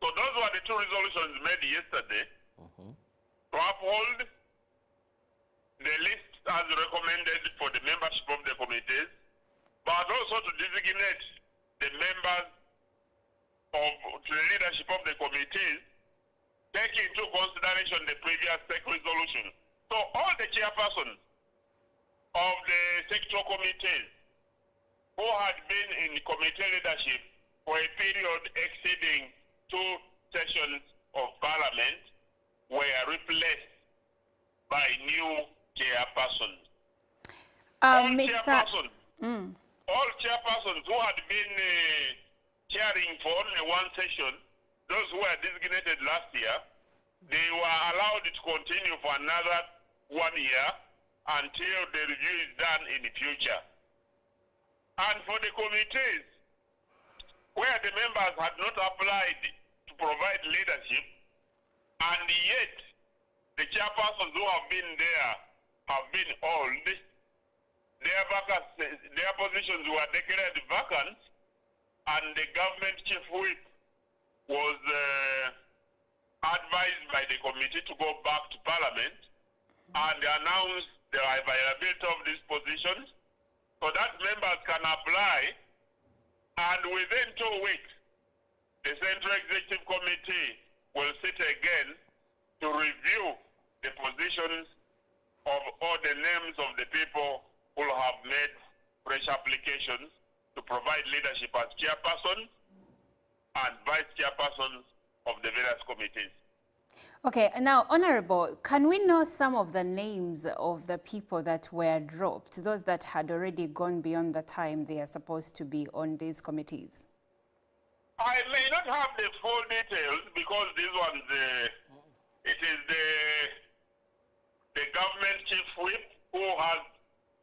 So those were the two resolutions made yesterday to uphold the list as recommended for the membership of the committees, but also to designate the members to the leadership of the committees take into consideration the previous SEC resolution. So all the chairpersons of the sectoral committees who had been in committee leadership for a period exceeding 2 sessions of parliament were replaced by new chairpersons. All chairpersons who had been chairing for only 1 session, those who were designated last year, they were allowed to continue for another 1 year until the review is done in the future. And for the committees, where the members had not applied to provide leadership, and yet the chairpersons who have been there have been old, their positions were declared vacant, and the government chief whip was advised by the committee to go back to parliament and announce the availability of these positions so that members can apply, and within 2 weeks, the Central Executive Committee will sit again to review the positions of all the names of the people who have made fresh applications to provide leadership as chairpersons and vice chairpersons of the various committees. Okay, now, Honorable, can we know some of the names of the people that were dropped, those that had already gone beyond the time they are supposed to be on these committees? I may not have the full details because these ones, it is the government chief whip who has,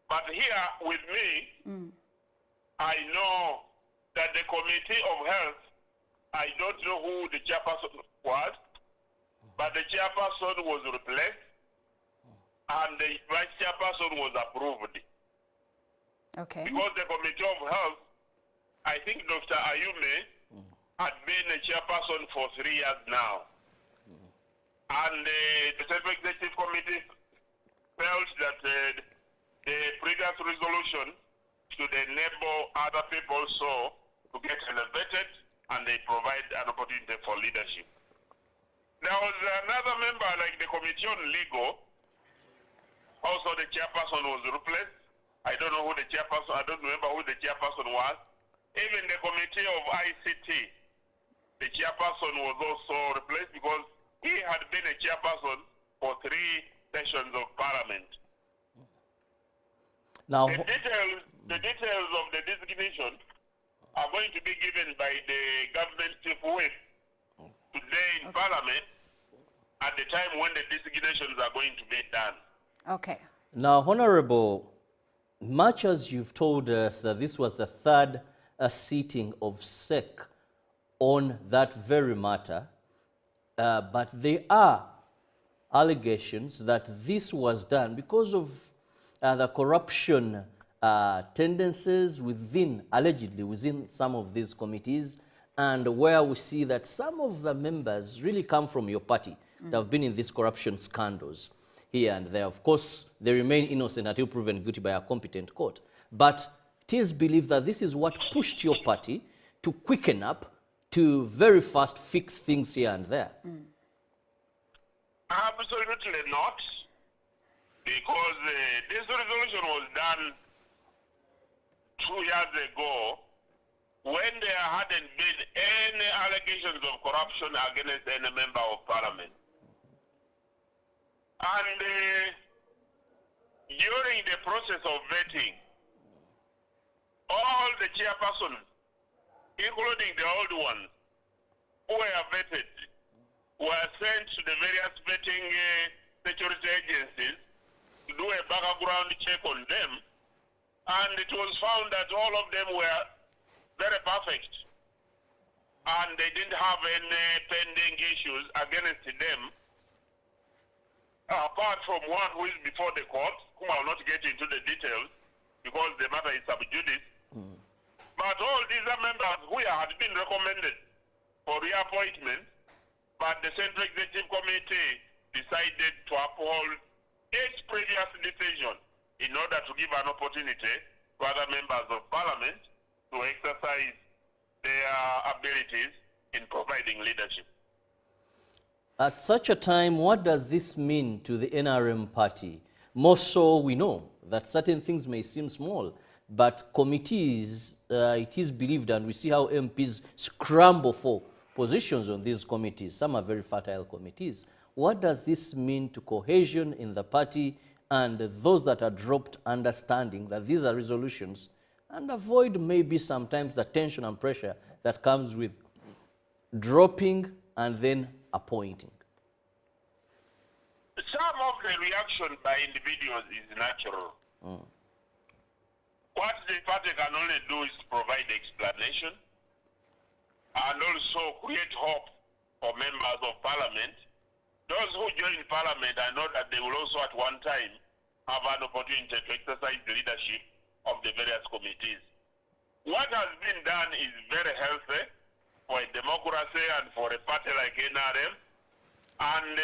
but here with me, I know that the Committee of Health, I don't know who the chairperson was, but the chairperson was replaced and the vice chairperson was approved. Okay. Because the Committee of Health, I think Dr. Ayume had been a chairperson for 3 years now. And the Central Executive Committee felt that the previous resolution should enable other people so to get elevated, and they provide an opportunity for leadership. There was another member like the Committee on Legal. Also the chairperson was replaced. I don't know who the chairperson, I don't remember who the chairperson was. Even the Committee of ICT, the chairperson was also replaced because he had been a chairperson for 3 sessions of parliament. Now, the details of the designation are going to be given by the government chief whip today in parliament at the time when the designations are going to be done. Okay. Now, Honorable, much as you've told us that this was the 3rd sitting of SEC on that very matter, but there are allegations that this was done because of the corruption tendencies allegedly within some of these committees, and where we see that some of the members really come from your party that have been in these corruption scandals here and there. Of course, they remain innocent until proven guilty by a competent court. But it is believed that this is what pushed your party to quicken up, to very fast fix things here and there. Absolutely not, because this resolution was done 2 years ago when there hadn't been any allegations of corruption against any member of parliament. And during the process of vetting, all the chairpersons, including the old ones who were vetted, were sent to the various vetting security agencies to do a background check on them, and it was found that all of them were very perfect, and they didn't have any pending issues against them, apart from one who is before the court, whom I will not get into the details because the matter is sub judice. But all these are members who had been recommended for reappointment, but the Central Executive Committee decided to uphold its previous decision in order to give an opportunity to other members of parliament to exercise their abilities in providing leadership. At such a time, what does this mean to the NRM party? More so, we know that certain things may seem small, but committees, it is believed, and we see how MPs scramble for positions on these committees. Some are very fertile committees. What does this mean to cohesion in the party and those that are dropped understanding that these are resolutions, and avoid maybe sometimes the tension and pressure that comes with dropping and then appointing? Some of the reaction by individuals is natural. What the party can only do is provide explanation and also create hope for members of parliament. Those who join parliament, I know that they will also at one time have an opportunity to exercise the leadership of the various committees. What has been done is very healthy for a democracy and for a party like NRM, and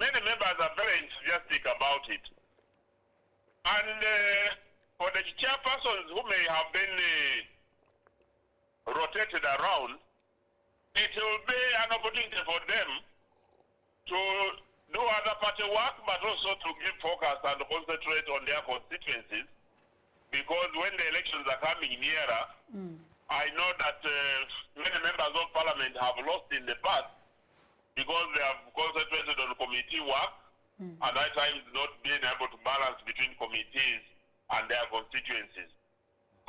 many members are very enthusiastic about it. And for the chairpersons who may have been rotated around, it will be an opportunity for them to do other party work, but also to give focus and concentrate on their constituencies. Because when the elections are coming nearer, I know that many members of parliament have lost in the past because they have concentrated on committee work and at times not being able to balance between committees and their constituencies.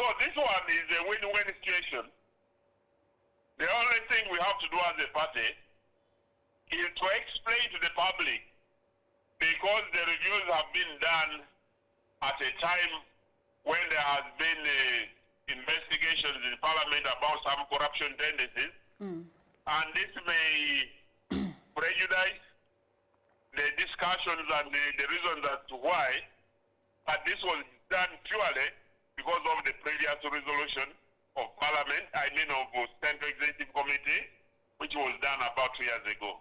So this one is a win-win situation. The only thing we have to do as a party is to explain to the public, because the reviews have been done at a time when there has been investigations in parliament about some corruption tendencies, and this may prejudice the discussions and the reasons as to why, but this was done purely because of the previous resolution of parliament, I mean of the Central Executive Committee, which was done about 2 years ago.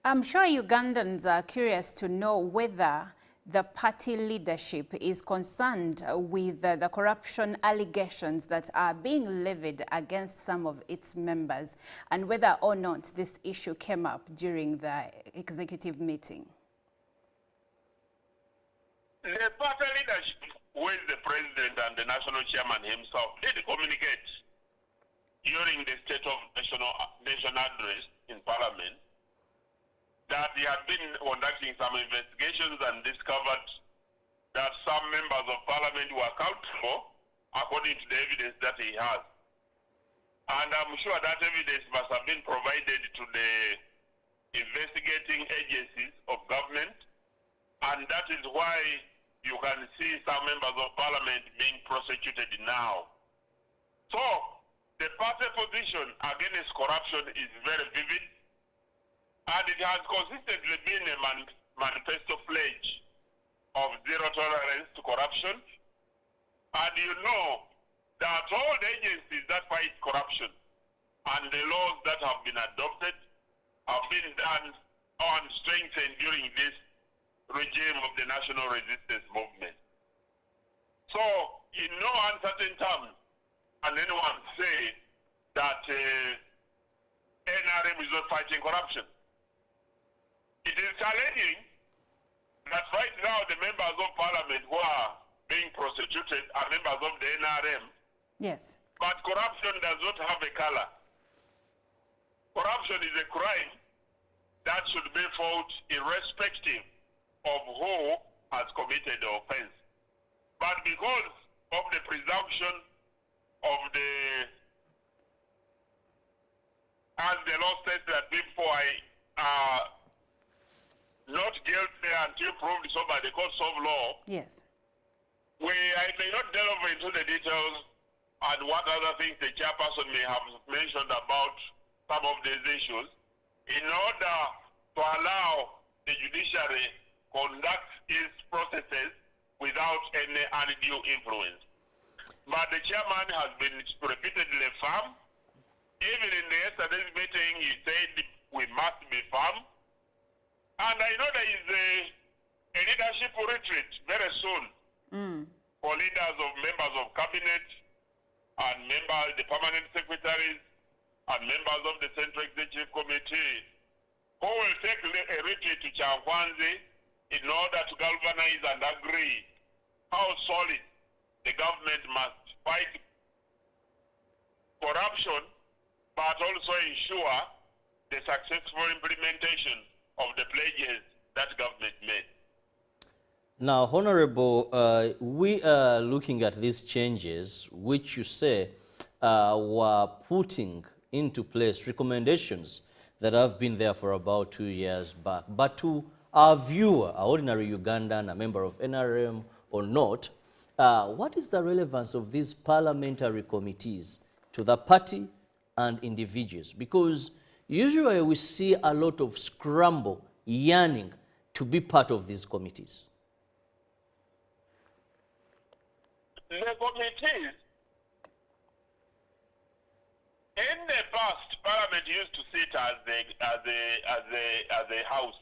I'm sure Ugandans are curious to know whether the party leadership is concerned with the corruption allegations that are being levied against some of its members, and whether or not this issue came up during the executive meeting. The party leadership, with the president and the national chairman himself, did communicate during the State of Nation address in Parliament that he had been conducting some investigations and discovered that some members of Parliament were accountable according to the evidence that he has. And I'm sure that evidence must have been provided to the investigating agencies of government, and that is why you can see some members of Parliament being prosecuted now. So, the party position against corruption is very vivid, and it has consistently been a manifesto pledge of zero tolerance to corruption. And you know that all the agencies that fight corruption and the laws that have been adopted have been done and strengthened during this regime of the national resistance movement. So, in no uncertain terms can anyone say that NRM is not fighting corruption. It is challenging that right now the members of parliament who are being prosecuted are members of the NRM. Yes. But corruption does not have a color. Corruption is a crime that should be fought irrespective of who has committed the offense. But because of the presumption of as the law says that people are not guilty until proved so by the courts of law. Yes. I may not delve into the details and what other things the chairperson may have mentioned about some of these issues, in order to allow the judiciary conduct its processes without any undue influence. But the chairman has been repeatedly firm. Even in yesterday's meeting, he said we must be firm. And I know there is a leadership retreat very soon for leaders of members of cabinet and members, the permanent secretaries, and members of the Central Executive Committee, who will take a retreat to Chankwanzi in order to galvanize and agree how solid the government must fight corruption, but also ensure the successful implementation of the pledges that government made. Now, Honorable, we are looking at these changes, which you say were putting into place recommendations that have been there for about 2 years back. But to our viewer, an ordinary Ugandan, a member of NRM or not, what is the relevance of these parliamentary committees to the party and individuals? Because usually we see a lot of scramble, yearning to be part of these committees. The committees, in the past, Parliament used to sit as a house.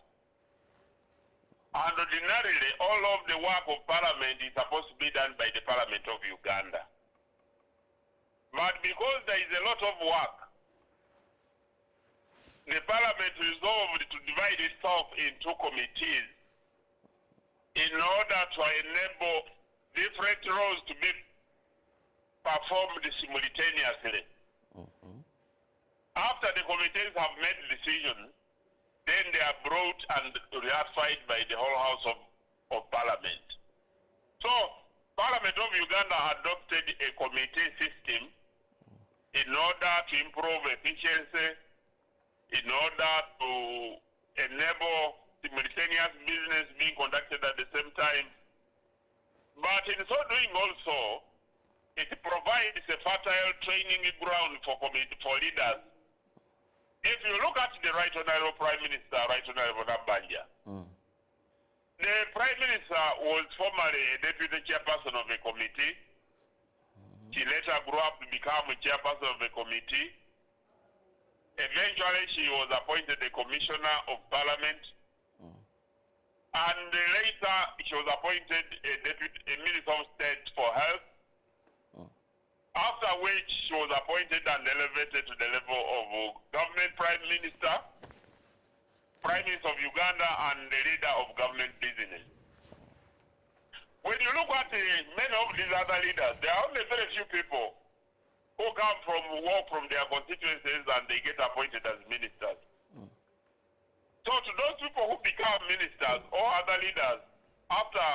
And ordinarily, all of the work of Parliament is supposed to be done by the Parliament of Uganda. But because there is a lot of work, the Parliament resolved to divide itself into committees in order to enable different roles to be performed simultaneously. After the committees have made decisions, then they are brought and ratified by the whole House of Parliament. So, Parliament of Uganda adopted a committee system in order to improve efficiency, in order to enable simultaneous business being conducted at the same time. But in so doing also, it provides a fertile training ground for leaders. If you look at the Right Honorable Prime Minister, Right Honorable Nabanja, the Prime Minister was formerly a deputy chairperson of a committee. She later grew up to become a chairperson of a committee. Eventually, she was appointed a commissioner of parliament. And later, she was appointed a Minister of State for Health. After which, she was appointed and elevated to the level of Government Prime Minister, Prime Minister of Uganda, and the leader of government business. When you look at many of these other leaders, there are only very few people who come from work from their constituencies and they get appointed as ministers. So to those people who become ministers or other leaders after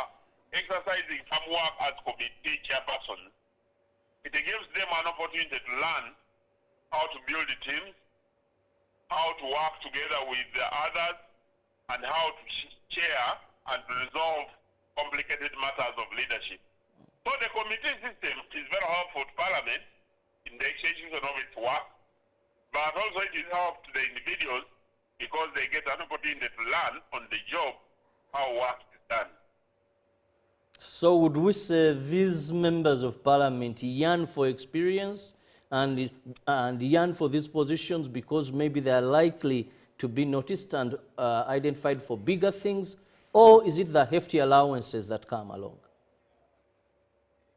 exercising some work as committee chairperson, it gives them an opportunity to learn how to build teams, how to work together with the others, and how to chair and resolve complicated matters of leadership. So the committee system is very helpful to Parliament in the execution of its work, but also it is helpful to the individuals because they get an opportunity to learn on the job how work is done. So would we say these members of Parliament yearn for experience and yearn for these positions because maybe they are likely to be noticed and identified for bigger things, or is it the hefty allowances that come along?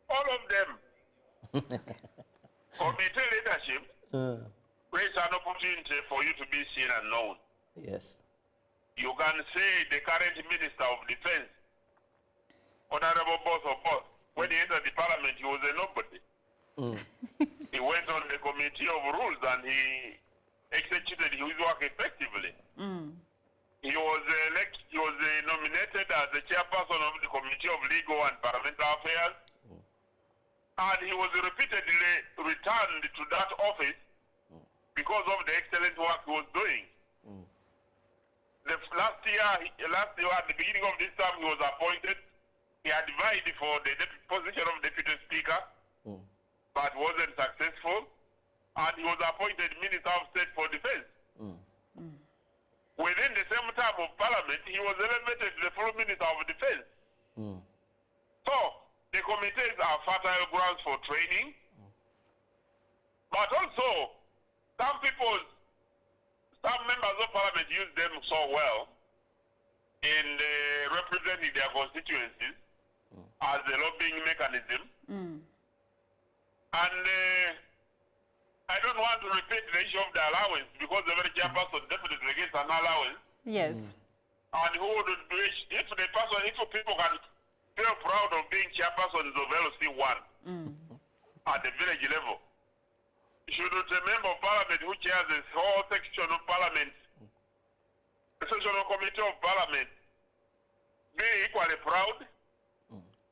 All of them. Committee leadership creates an opportunity for you to be seen and known. Yes. You can say the current Minister of Defense, Honorable Boss of Boss, when he entered the Parliament, he was a nobody. He went on the Committee of Rules and he executed his work effectively. He was nominated as the chairperson of the Committee of Legal and Parliamentary Affairs, and he was repeatedly returned to that office because of the excellent work he was doing. Last year, at the beginning of this term, he was appointed. He had vied for the position of Deputy Speaker, but wasn't successful. And he was appointed Minister of State for Defense. Within the same term of Parliament, he was elevated to the full Minister of Defense. So, the committees are fertile grounds for training, but also, some members of Parliament use them so well in representing their constituencies as a lobbying mechanism. And don't want to repeat the issue of the allowance because the very chairperson definitely gets an allowance. Yes. And who would wish, if people can feel proud of being chairpersons of LC1 at the village level, should a member of parliament who chairs this whole section of parliament, the sectional committee of parliament, be equally proud?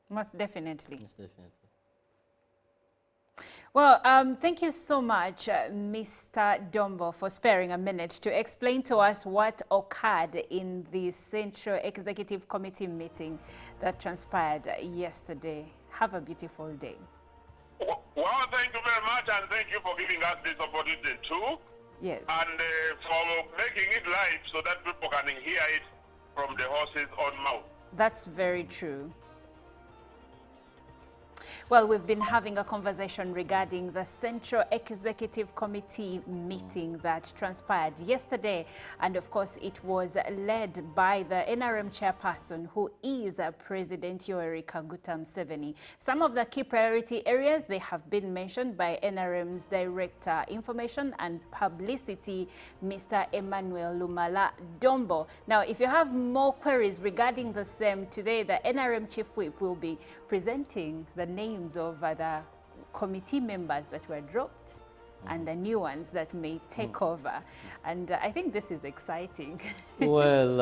Most definitely. Yes, definitely. Well, thank you so much, Mr. Dombo, for sparing a minute to explain to us what occurred in the Central Executive Committee meeting that transpired yesterday. Have a beautiful day. Well, thank you very much, and thank you for giving us this opportunity too. Yes. And for making it live so that people can hear it from the horse's own mouth. That's very true. Well, we've been having a conversation regarding the Central Executive Committee meeting that transpired yesterday. And of course, it was led by the NRM chairperson, who is President Yoweri Kaguta Museveni. Some of the key priority areas, they have been mentioned by NRM's Director Information and Publicity, Mr. Emmanuel Lumala Dombo. Now, if you have more queries regarding the same, today the NRM Chief Whip will be presenting the names of the committee members that were dropped and the new ones that may take over. And I think this is exciting. Well,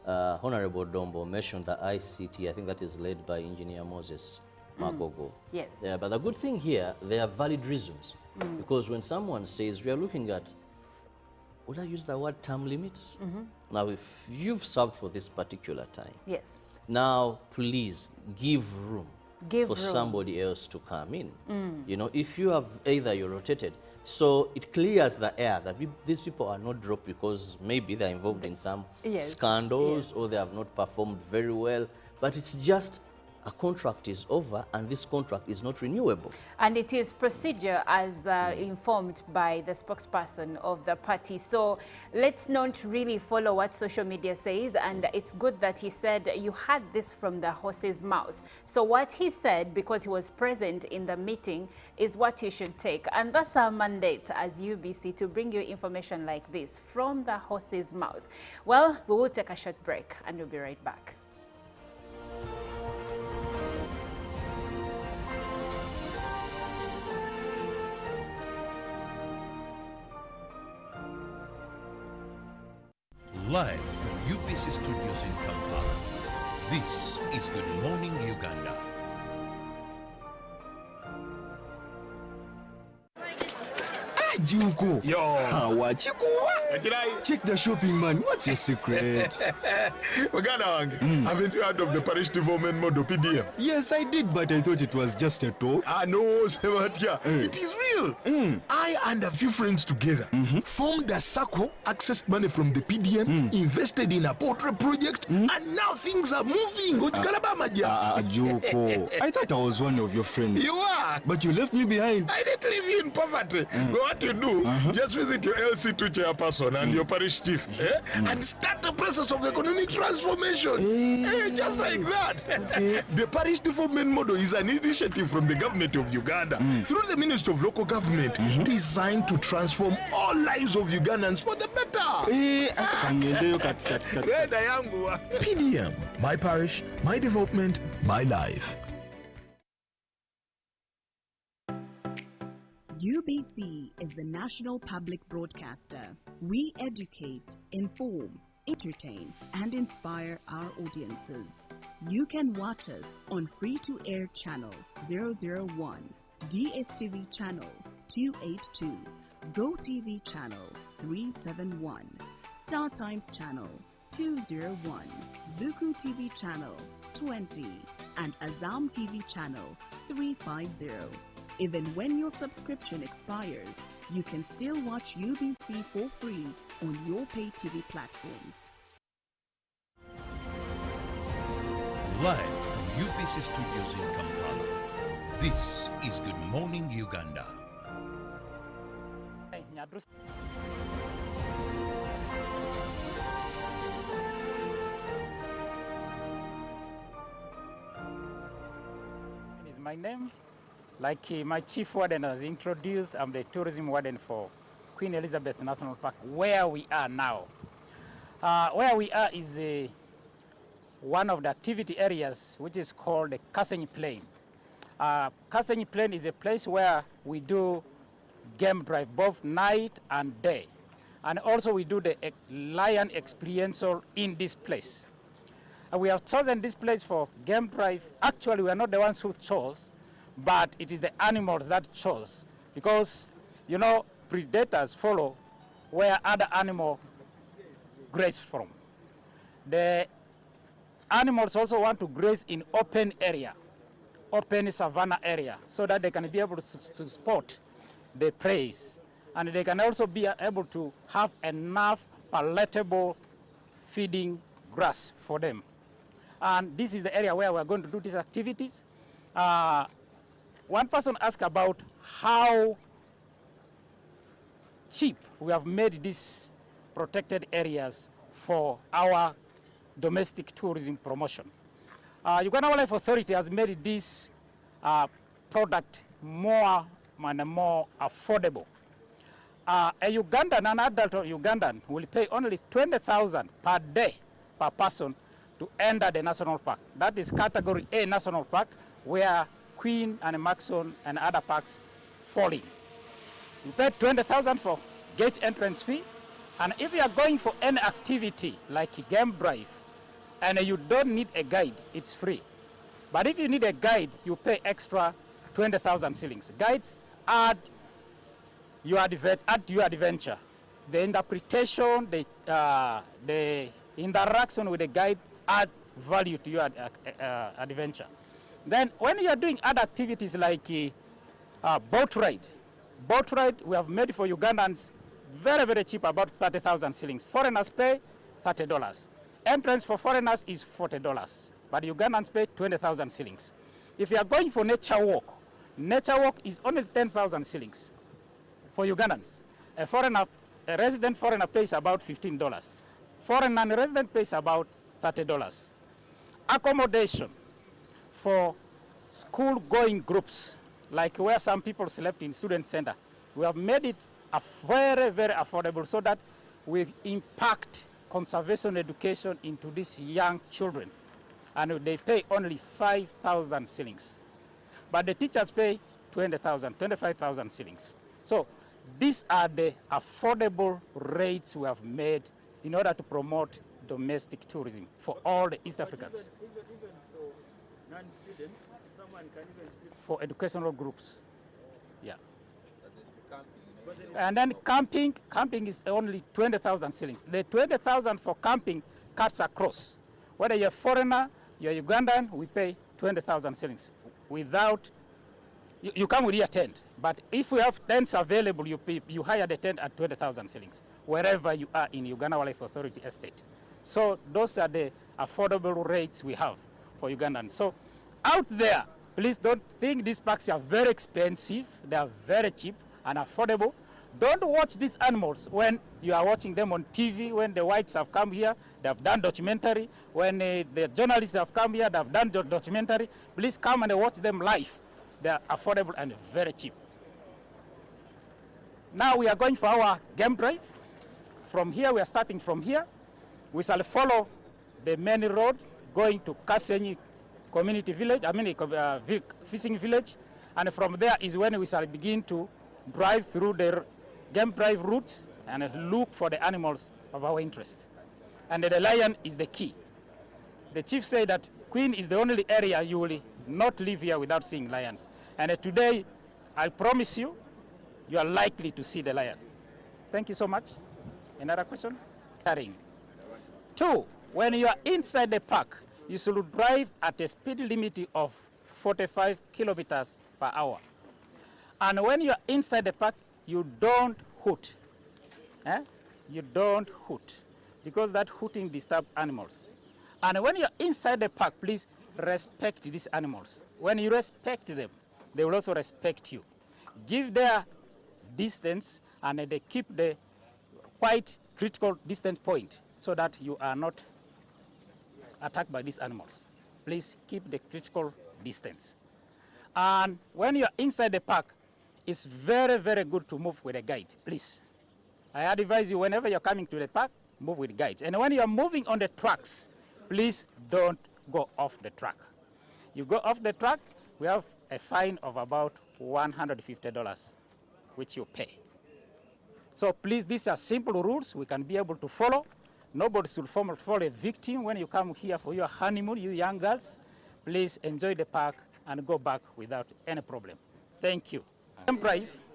Honorable Dombo mentioned the ICT. I think that is led by Engineer Moses Magogo. Yes. Yeah, but the good thing here, there are valid reasons. Because when someone says, we are looking at, would I use the word term limits? Now, if you've served for this particular time, Yes. now please give room for room. somebody else to come in. You know, if you have either you're rotated, so it clears the air that these people are not dropped because maybe they're involved in some scandals or they have not performed very well, but it's just a contract is over and this contract is not renewable. And it is procedure as informed by the spokesperson of the party. So let's not really follow what social media says. And it's good that he said you had this from the horse's mouth. So what he said, because he was present in the meeting, is what you should take. And that's our mandate as UBC, to bring you information like this from the horse's mouth. Well, we will take a short break and we'll be right back. Live from UBC Studios in Kampala, this is Good Morning Uganda. Juko. Yo. Check the shopping, man. What's your secret? Uganda, haven't you heard of the Parish development model PDM? Yes, I did, but I thought it was just a talk. No, Sebatia. It is real. I and a few friends together formed a circle, accessed money from the PDM, invested in a portrait project, and now things are moving. Juko. I thought I was one of your friends. You are. But you left me behind. I didn't leave you in poverty. What you do, just visit your LC2 chairperson and your parish chief and start the process of economic transformation. Just like that. Okay. The parish development model is an initiative from the government of Uganda through the Ministry of Local Government designed to transform all lives of Ugandans for the better. PDM, my parish, my development, my life. UBC is the national public broadcaster. We educate, inform, entertain, and inspire our audiences. You can watch us on free-to-air channel 001, DSTV channel 282, GoTV channel 371, Star Times channel 201, Zuku TV channel 20, and Azam TV channel 350. Even when your subscription expires, you can still watch UBC for free on your pay TV platforms. Live from UBC Studios in Kampala, this is Good Morning Uganda. Is my name Like my chief warden has introduced, I'm the tourism warden for Queen Elizabeth National Park, where we are now. Where we are is one of the activity areas which is called the Kasenyi Plain. Kasenyi Plain is a place where we do game drive both night and day. And also we do the lion experiential in this place. And we have chosen this place for game drive. Actually, we are not the ones who chose, but it is the animals that chose. Because, you know, predators follow where other animals graze from. The animals also want to graze in open area, open savanna area, so that they can be able to spot the prey. And they can also be able to have enough palatable feeding grass for them. And this is the area where we're going to do these activities. One person asked about how cheap we have made these protected areas for our domestic tourism promotion. Uganda Wildlife Authority has made this product more and more affordable. A Ugandan, an adult Ugandan, will pay only 20,000 per day per person to enter the national park. That is category A national park, where Queen and Maxon and other parks fall in. You pay 20,000 for gate entrance fee, and if you are going for any activity like game drive, and you don't need a guide, it's free. But if you need a guide, you pay extra 20,000 shillings. Guides add your adventure. The interpretation, the interaction with the guide add value to your adventure. Then when you are doing other activities like boat ride, we have made for Ugandans very, very cheap, about 30,000 shillings. Foreigners pay $30. Entrance for foreigners is $40, but Ugandans pay 20,000 shillings. If you are going for nature walk is only 10,000 shillings for Ugandans. A resident foreigner pays about $15. Foreign non-resident pays about $30. Accommodation for school-going groups, like where some people slept in student center, we have made it very, very affordable so that we impact conservation education into these young children. And they pay only 5,000 shillings. But the teachers pay 20,000, 25,000 shillings. So these are the affordable rates we have made in order to promote domestic tourism for all the East Africans. Even for non-students, someone can even sleep. For educational groups, yeah. Camping. And then camping is only 20,000 shillings. The 20,000 for camping cuts across. Whether you're a foreigner, you're Ugandan, we pay 20,000 shillings. Without, you come with your tent. But if we have tents available, you hire the tent at 20,000 shillings, wherever you are in Uganda Wildlife Authority estate. So those are the affordable rates we have for Ugandans. So out there, please don't think these parks are very expensive. They are very cheap and affordable. Don't watch these animals when you are watching them on TV. When the whites have come here, they have done documentary. When the journalists have come here, they have done documentary. Please come and watch them live. They are affordable and very cheap. Now we are going for our game drive. From here, we are starting from here. We shall follow the main road going to Kasenyi Community Village, fishing village. And from there is when we shall begin to drive through the game drive routes and look for the animals of our interest. And the lion is the key. The chief said that Queen is the only area you will not live here without seeing lions. And today, I promise you, you are likely to see the lion. Thank you so much. Another question? Carrying. 2, when you are inside the park, you should drive at a speed limit of 45 kilometers per hour. And when you are inside the park, you don't hoot. You don't hoot, because that hooting disturbs animals. And when you are inside the park, please respect these animals. When you respect them, they will also respect you. Give their distance, and they keep the quite critical distance point so that you are not attacked by these animals. Please keep the critical distance. And when you're inside the park, it's very, very good to move with a guide, please. I advise you whenever you're coming to the park, move with guides. And when you're moving on the tracks, please don't go off the track. You go off the track, we have a fine of about $150, which you pay. So please, these are simple rules we can be able to follow. Nobody should fall a victim when you come here for your honeymoon, you young girls. Please enjoy the park and go back without any problem. Thank you.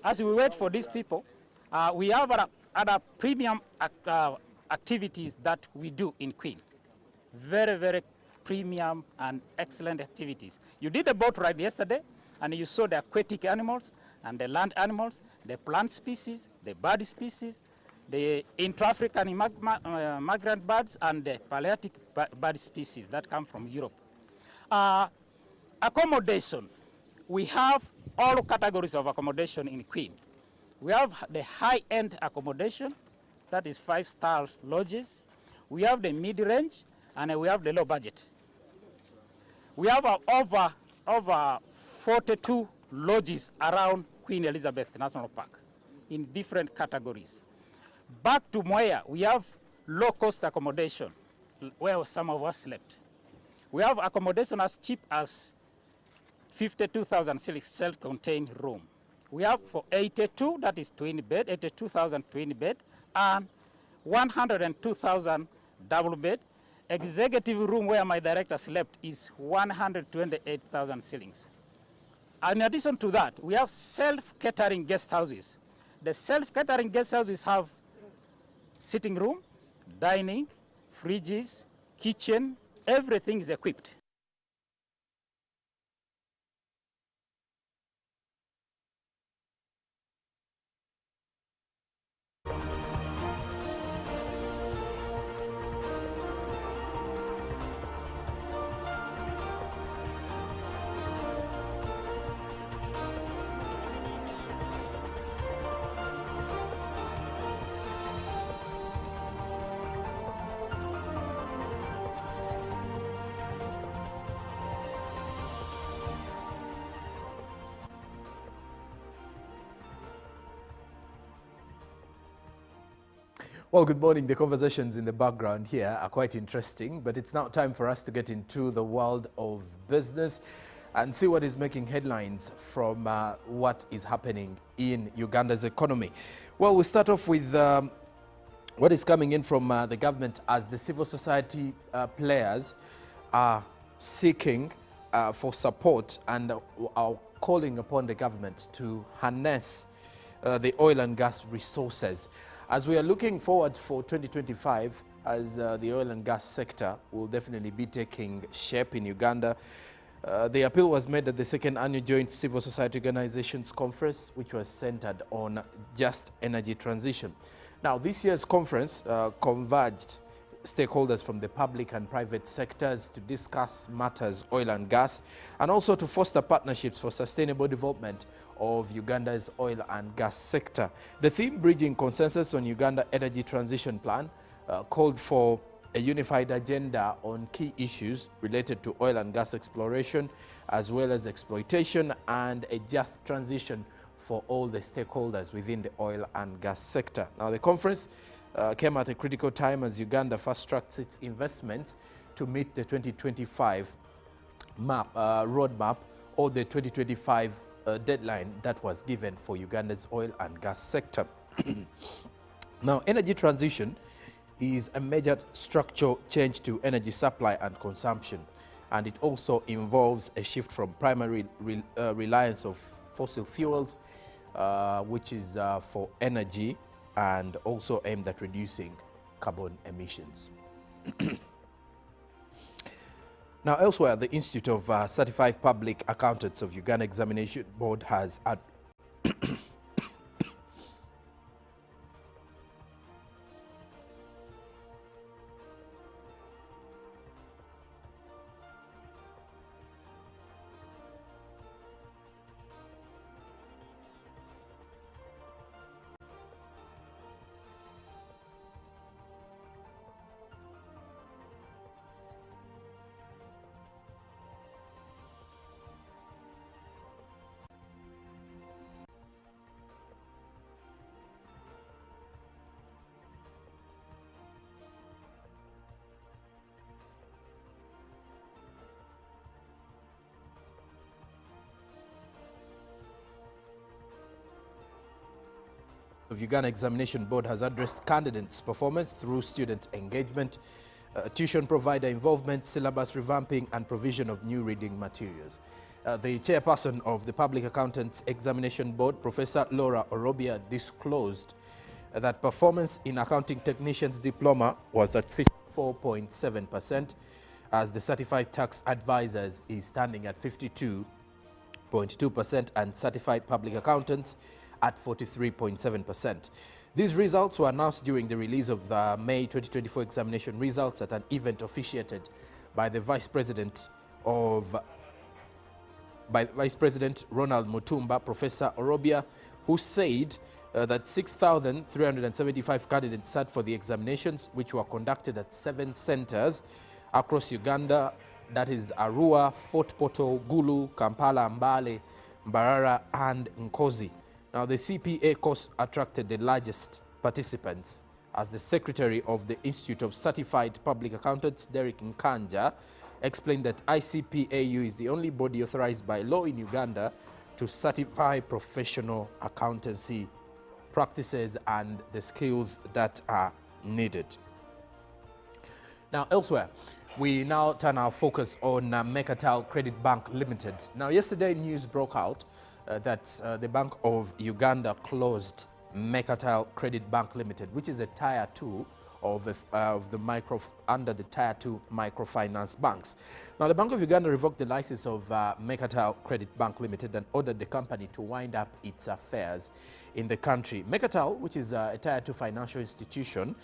As we wait for these people, we have other premium activities that we do in Queen. Very, very premium and excellent activities. You did a boat ride yesterday, and you saw the aquatic animals and the land animals, the plant species, the bird species, the intra-African migrant birds, and the Palearctic bird species that come from Europe. Accommodation. We have all categories of accommodation in Queen. We have the high-end accommodation, that is 5-star lodges. We have the mid-range, and we have the low budget. We have over 42 lodges around Queen Elizabeth National Park in different categories. Back to Moya, we have low-cost accommodation where some of us slept. We have accommodation as cheap as 52,000 self-contained room. We have for 82, that is twin bed, 82,000 twin bed, and 102,000 double bed. Executive room where my director slept is 128,000 shillings. In addition to that, we have self-catering guest houses. The self-catering guest houses have sitting room, dining, fridges, kitchen, everything is equipped. Well, good morning. The conversations in the background here are quite interesting, but it's now time for us to get into the world of business and see what is making headlines from what is happening in Uganda's economy. Well, we start off with what is coming in from the government as the civil society players are seeking for support and are calling upon the government to harness the oil and gas resources. As we are looking forward for 2025, as the oil and gas sector will definitely be taking shape in Uganda, the appeal was made at the second annual Joint Civil Society Organizations Conference, which was centered on just energy transition. Now, this year's conference converged stakeholders from the public and private sectors to discuss matters oil and gas, and also to foster partnerships for sustainable development of Uganda's oil and gas sector. The theme, Bridging Consensus on Uganda Energy Transition Plan, called for a unified agenda on key issues related to oil and gas exploration, as well as exploitation, and a just transition for all the stakeholders within the oil and gas sector. Now, the conference came at a critical time as Uganda fast-tracks its investments to meet the 2025 roadmap, or the 2025 deadline that was given for Uganda's oil and gas sector. Now, energy transition is a major structural change to energy supply and consumption, and it also involves a shift from primary reliance of fossil fuels, which is for energy, and also aimed at reducing carbon emissions. Now, elsewhere, the Institute of Certified Public Accountants of Uganda Examination Board has of Uganda Examination Board has addressed candidates' performance through student engagement, tuition provider involvement, syllabus revamping, and provision of new reading materials. The chairperson of the Public Accountants Examination Board, Professor Laura Orobia, disclosed that performance in accounting technician's diploma was at 54.7%, as the certified tax advisors is standing at 52.2% and certified public accountants at 43.7%. These results were announced during the release of the May 2024 examination results at an event officiated by the Vice President Ronald Mutumba, Professor Orobia, who said that 6,375 candidates sat for the examinations, which were conducted at 7 centers across Uganda, that is Arua, Fort Portal, Gulu, Kampala, Mbale, Mbarara, and Nkozi. Now, the CPA course attracted the largest participants, as the Secretary of the Institute of Certified Public Accountants, Derek Nkanja, explained that ICPAU is the only body authorized by law in Uganda to certify professional accountancy practices and the skills that are needed. Now, elsewhere, we now turn our focus on Mercantile Credit Bank Limited. Now, yesterday news broke out that the Bank of Uganda closed Mercantile Credit Bank Limited, which is a Tier 2 under the Tier 2 microfinance banks. Now, the Bank of Uganda revoked the license of Mercantile Credit Bank Limited and ordered the company to wind up its affairs in the country. Mercantile, which is a Tier 2 financial institution,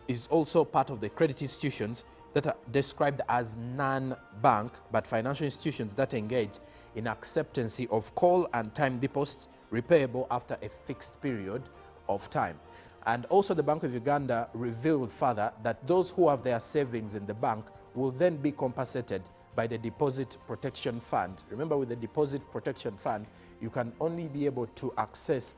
is also part of the credit institutions that are described as non-bank, but financial institutions that engage in acceptance of call and time deposits repayable after a fixed period of time. And also the Bank of Uganda revealed further that those who have their savings in the bank will then be compensated by the Deposit Protection Fund. Remember, with the Deposit Protection Fund, you can only be able to access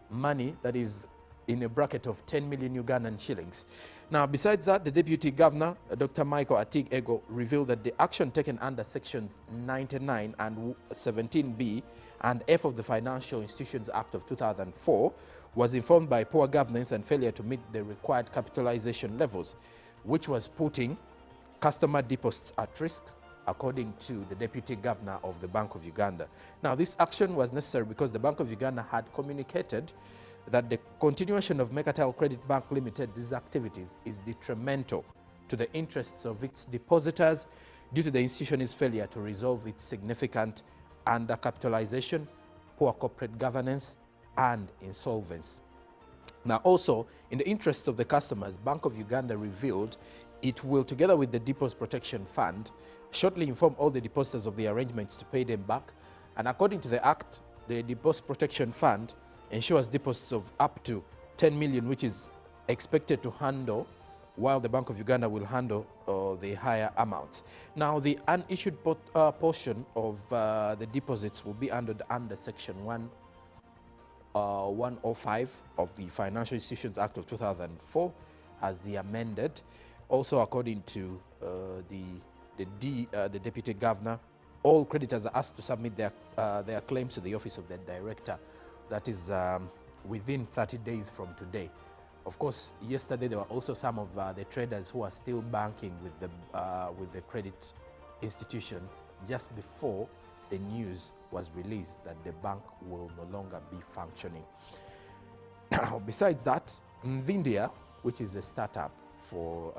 money that is in a bracket of 10 million Ugandan shillings. Now, besides that, the Deputy Governor, Dr. Michael Atig Ego, revealed that the action taken under Sections 99 and 17B and F of the Financial Institutions Act of 2004 was informed by poor governance and failure to meet the required capitalization levels, which was putting customer deposits at risk, according to the Deputy Governor of the Bank of Uganda. Now, this action was necessary because the Bank of Uganda had communicated that the continuation of Mercantile Credit Bank Limited's activities is detrimental to the interests of its depositors due to the institution's failure to resolve its significant undercapitalization, poor corporate governance, and insolvency. Now, also, in the interests of the customers, Bank of Uganda revealed it will, together with the Deposit Protection Fund, shortly inform all the depositors of the arrangements to pay them back. And according to the Act, the Deposit Protection Fund ensures deposits of up to 10 million, which is expected to handle, while the Bank of Uganda will handle the higher amounts. Now, the unissued portion of the deposits will be under Section 105 of the Financial Institutions Act of 2004 as the amended. Also, according to the Deputy Governor, all creditors are asked to submit their claims to the Office of the Director. That is within 30 days from today. Of course, yesterday there were also some of the traders who are still banking with the credit institution just before the news was released that the bank will no longer be functioning. Besides that, Nvidia, which is a startup for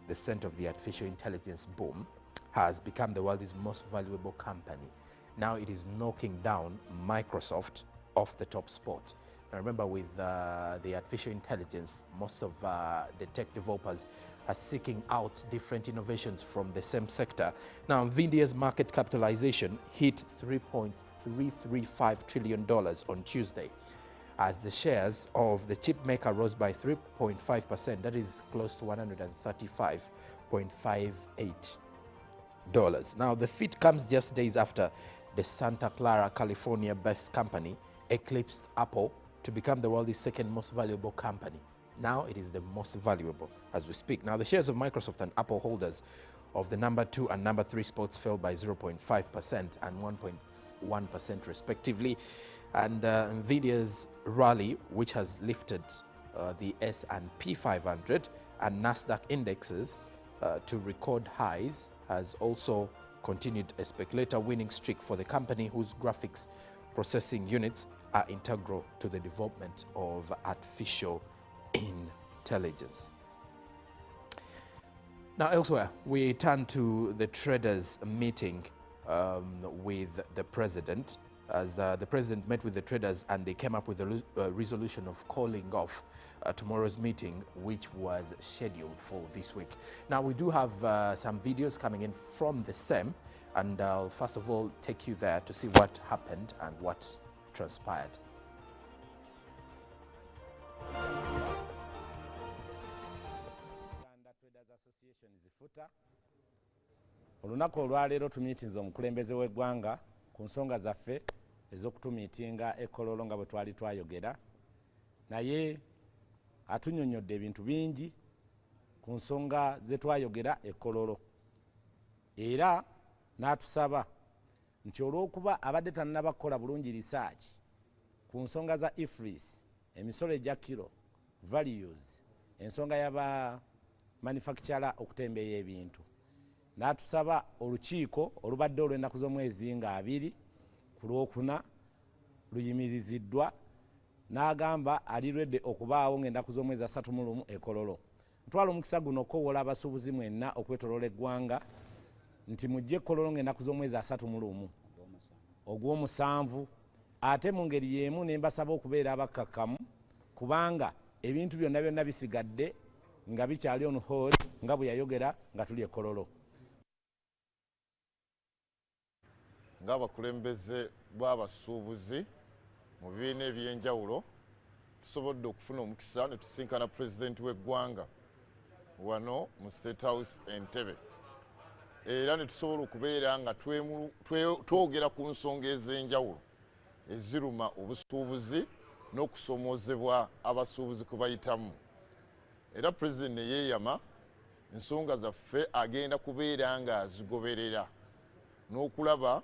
the center of the artificial intelligence boom, has become the world's most valuable company. Now it is knocking down Microsoft off the top spot. Now remember, with the artificial intelligence, most of the tech developers are seeking out different innovations from the same sector. Now, Nvidia's market capitalization hit $3.335 trillion on Tuesday, as the shares of the chip maker rose by 3.5%, that is close to $135.58. Now, the feat comes just days after the Santa Clara, California-based company eclipsed Apple to become the world's second most valuable company. Now it is the most valuable as we speak. Now, the shares of Microsoft and Apple holders of the number 2 and number 3 spots fell by 0.5% and 1.1% respectively, And NVIDIA's rally, which has lifted the S&P 500 and Nasdaq indexes to record highs, has also continued a speculator winning streak for the company whose graphics processing units are integral to the development of artificial intelligence. Now elsewhere, we turn to the traders meeting with the president, as the president met with the traders and they came up with a resolution of calling off tomorrow's meeting, which was scheduled for this week. Now we do have some videos coming in from the same, and I'll first of all take you there to see what happened and what transpired. Olunaku olwaleero tumiitinze omukulembeze w'eggwanga ku nsonga zaffe ez'okutumiitinga Kololo nga bwe twali twayogera, naye atunnyonnyodde ebintu bingi ku nsonga ze twayogera Kololo, era n'atusaba nti olw'okuba abadde tannaba kukola bulungi research ku nsonga za IFRIS, emisolo egya kilo, values, ensonga y'aba manufacturer okutembeeya ebintu, n'atusaba olukiiko olubadde olw'ennaku z'omwezi nga 2 ku Lwokuna luyimiriziddwa, n'agamba alirwedde okubaawo ng'ennaku z'omwezi 31 Kololo. Ntwala omukisa guno okuwola abasuubuzi mwenna okwetoloola eggwanga nti mujje Kololo ng'ennaku z'omwezi 31 Ogw'omusanvu, ate mu ngeri y'emu ne mbasaba okubeera abakkakkamu kubanga ebintu byonna byonna bisigadde nga bikyali on hold nga bwe yayogera nga tuli Kololo. Ng'abakulembeze bw'abasuubuzi mu bibiina eby'enjawulo tusobodde okufuna omukisa ne tusinkana pulezidenti w'eggwanga wano mu State House Entebbe, era ne tusobola okubeera nga twogera ku nsonga ez'enjawulo eziruma obusuubuzi n'okusomoozebwa abasuubuzi kwe bayitamu, era pulezidenti ne yeeyama ensonga zaffe agenda kubeera nga azigoberera n'okulaba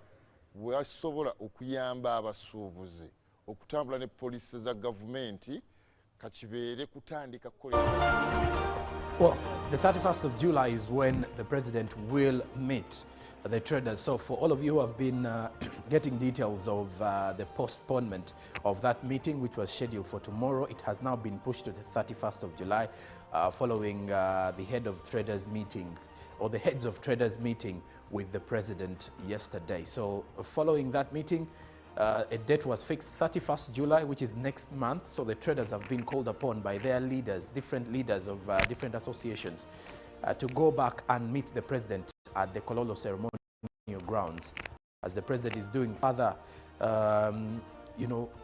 bw'asobola okuyamba abasuubuzi okutambula ne poliisi za gavumenti kakibeere kutandika kukolera. Well, the 31st of July is when the president will meet the traders. So for all of you who have been getting details of the postponement of that meeting, which was scheduled for tomorrow, it has now been pushed to the 31st of July following the head of traders meetings, or the heads of traders meeting with the president yesterday. So following that meeting, a date was fixed, 31st July, which is next month. So the traders have been called upon by their leaders, different leaders of different associations, to go back and meet the president at the Kololo ceremonial grounds, as the president is doing further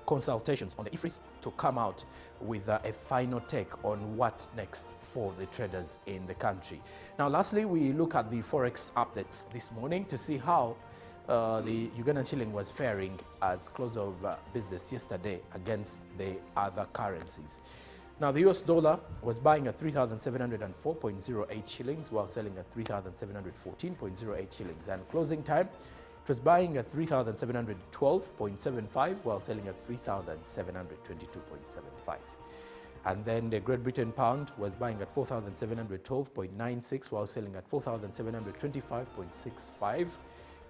consultations on the IFRIS to come out with a final take on what next for the traders in the country. Now, lastly, we look at the Forex updates this morning to see how the Ugandan shilling was faring as close of business yesterday against the other currencies. Now, the US dollar was buying at 3,704.08 shillings while selling at 3,714.08 shillings. And closing time, it was buying at 3,712.75 while selling at 3,722.75. And then the Great Britain pound was buying at 4,712.96 while selling at 4,725.65.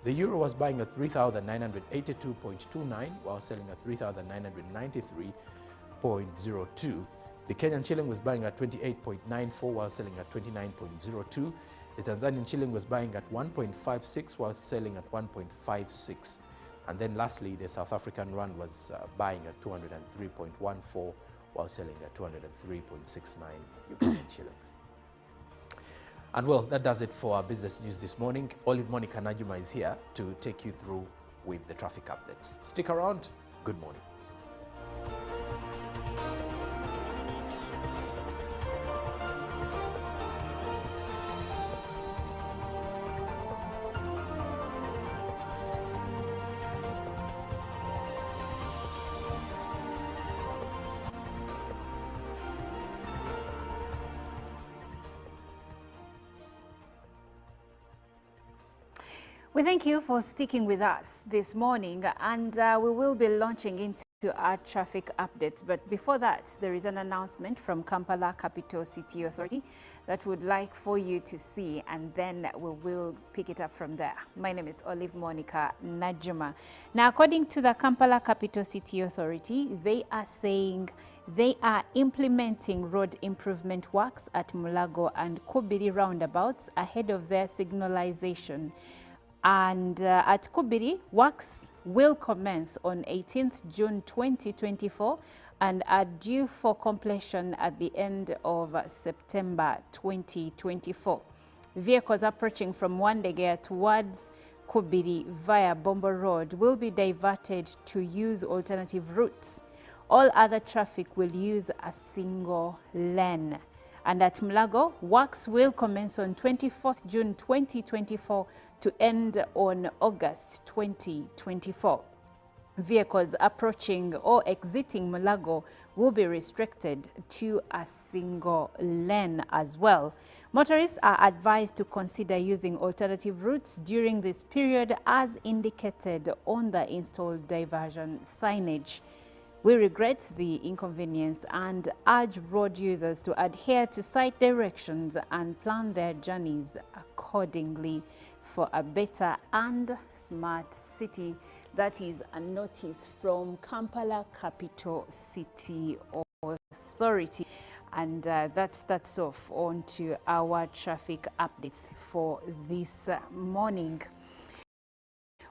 The euro was buying at 3,982.29 while selling at 3,993.02. The Kenyan shilling was buying at 28.94 while selling at 29.02. The Tanzanian shilling was buying at 1.56 while selling at 1.56. And then lastly, the South African rand was buying at 203.14 while selling at 203.69 Ugandan shillings. And well, that does it for our business news this morning. Olive Monica Najuma is here to take you through with the traffic updates. Stick around. Good morning. We thank you for sticking with us this morning, and we will be launching into to our traffic updates. But before that, there is an announcement from Kampala Capital City Authority that would like for you to see, and then we will pick it up from there. My name is Olive Monica Najuma. Now, according to the Kampala Capital City Authority, they are saying they are implementing road improvement works at Mulago and Kubiri roundabouts ahead of their signalization. And at Kubiri, works will commence on 18th June 2024 and are due for completion at the end of September 2024. Vehicles approaching from Wandegea towards Kubiri via Bombo Road will be diverted to use alternative routes. All other traffic will use a single lane. And at Mulago, works will commence on 24th June 2024 to end on August 2024. Vehicles approaching or exiting Mulago will be restricted to a single lane as well. Motorists are advised to consider using alternative routes during this period as indicated on the installed diversion signage. We regret the inconvenience and urge road users to adhere to site directions and plan their journeys accordingly for a better and smart city. That is a notice from Kampala Capital City Authority. And that starts off on to our traffic updates for this morning.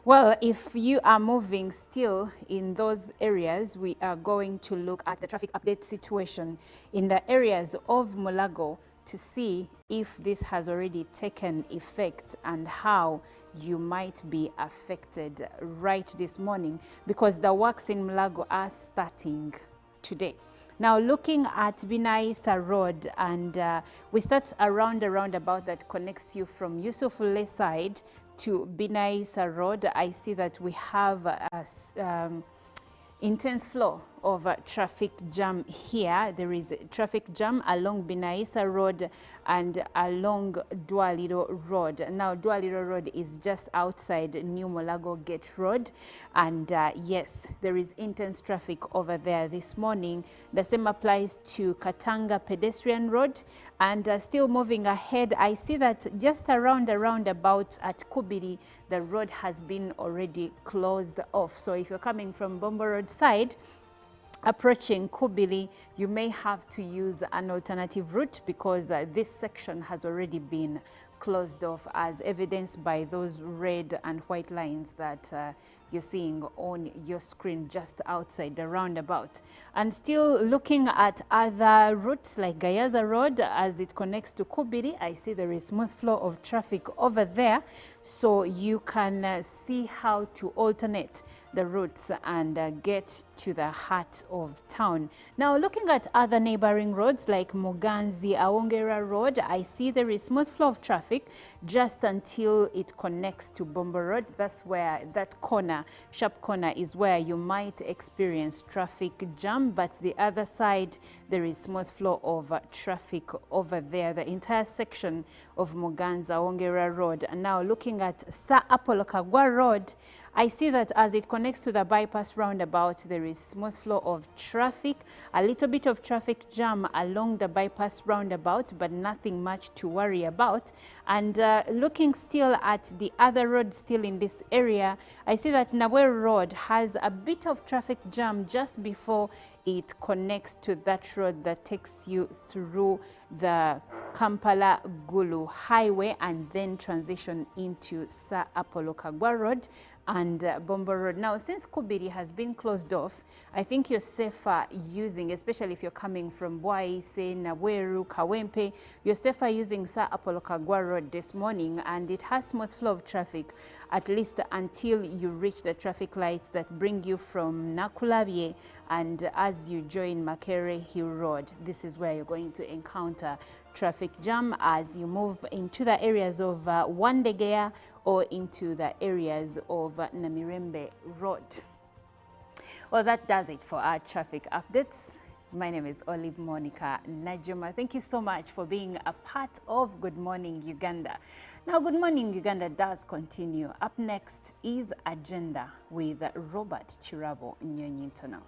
Well, if you are moving still in those areas, we are going to look at the traffic update situation in the areas of Mulago to see if this has already taken effect and how you might be affected right this morning, because the works in Mulago are starting today. Now, looking at Binaisa Road, and we start around a roundabout that connects you from Yusufule side to Binaisa Road. I see that we have a intense flow of traffic jam here. There is a traffic jam along Binaisa Road and along Dwaliro Road. Now, Dwaliro Road is just outside New Mulago Gate Road. And yes, there is intense traffic over there this morning. The same applies to Katanga Pedestrian Road. And still moving ahead, I see that just around a roundabout at Kubiri, the road has been already closed off. So if you're coming from Bombo Road side, approaching Kubiri, you may have to use an alternative route because this section has already been closed off, as evidenced by those red and white lines that you're seeing on your screen just outside the roundabout. And still looking at other routes like Gaza Road as it connects to Kubiri, I see there is smooth flow of traffic over there, so you can see how to alternate the routes and get to the heart of town. Now, looking at other neighboring roads like Muganzi Awongera Road, I see there is smooth flow of traffic just until it connects to Bombo Road. That's where that corner, sharp corner, is where you might experience traffic jam, but the other side there is smooth flow of traffic over there, the entire section of Muganzi Awongera Road. And now looking at Sir Apollo Kagwa Road, I see that as it connects to the bypass roundabout, there is smooth flow of traffic, a little bit of traffic jam along the bypass roundabout, but nothing much to worry about. And looking still at the other roads still in this area, I see that Nawe Road has a bit of traffic jam just before it connects to that road that takes you through the Kampala Gulu Highway and then transition into Sir Apollo Kagwa Road and Bombo Road. Now, since Kubiri has been closed off, I think you're safer using, especially if you're coming from Bwaise, Naweru, Kawempe, you're safer using Sir Apollo Kagwa Road this morning, and it has smooth flow of traffic at least until you reach the traffic lights that bring you from Nakulabye, and as you join Makere Hill Road, this is where you're going to encounter traffic jam as you move into the areas of Wandegea or into the areas of Namirembe Road. Well, that does it for our traffic updates. My name is Olive Monica Najuma. Thank you so much for being a part of Good Morning Uganda. Now, Good Morning Uganda does continue. Up next is Agenda with Robert Chirabo Nyonyintono.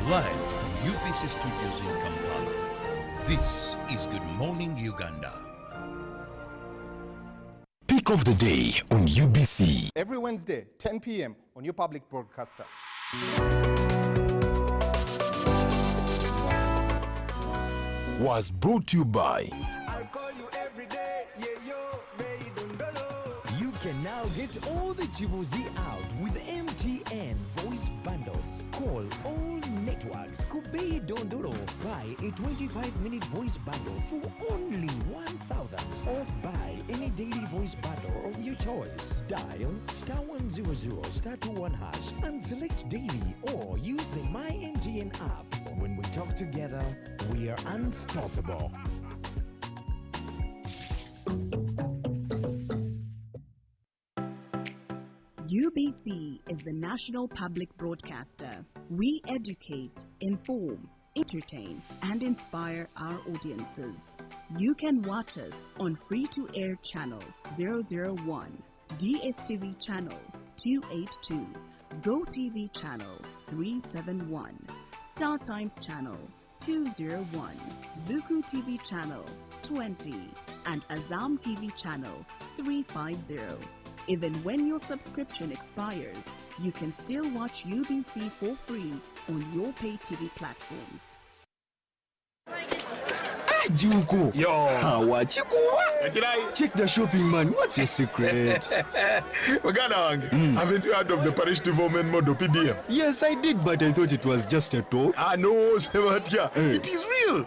Live from UBC Studios in Kampala, this is Good Morning Uganda. Pick of the day on UBC. Every Wednesday, 10 p.m. on your public broadcaster. Was brought to you by. You can now get all the Chibuzi out with MTN voice bundles. Call all networks. Kubei Dondoro. Buy a 25-minute voice bundle for only 1,000. Or buy any daily voice bundle of your choice. Dial *100 *21 hash and select daily or use the My MTN app. When we talk together, we are unstoppable. UBC is the national public broadcaster. We educate, inform, entertain, and inspire our audiences. You can watch us on free-to-air channel 001, DSTV channel 282, GoTV channel 371, Star Times channel 201, Zuku TV channel 20, and Azam TV channel 350. Even when your subscription expires, you can still watch UBC for free on your pay TV platforms. Juko. Yo. What you check the shopping, man. What's your secret? Haven't you heard of the Parish development model PDM? Yes, I did, but I thought it was just a talk. No, Sebatia. It is real.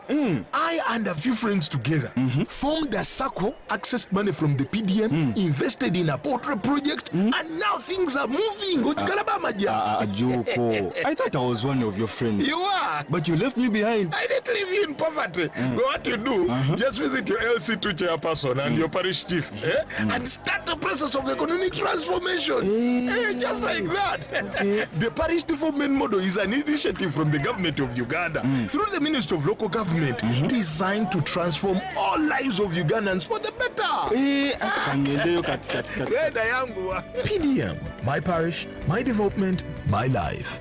I and a few friends together formed a circle, accessed money from the PDM, invested in a portrait project, and now things are moving. Juko. I thought I was one of your friends. You are. But you left me behind. I didn't leave you in poverty. What you do, just visit your LC2 chairperson and your parish chief and start the process of economic transformation. Just like that. The parish development model is an initiative from the government of Uganda through the Ministry of Local Government designed to transform all lives of Ugandans for the better. PDM, my parish, my development, my life.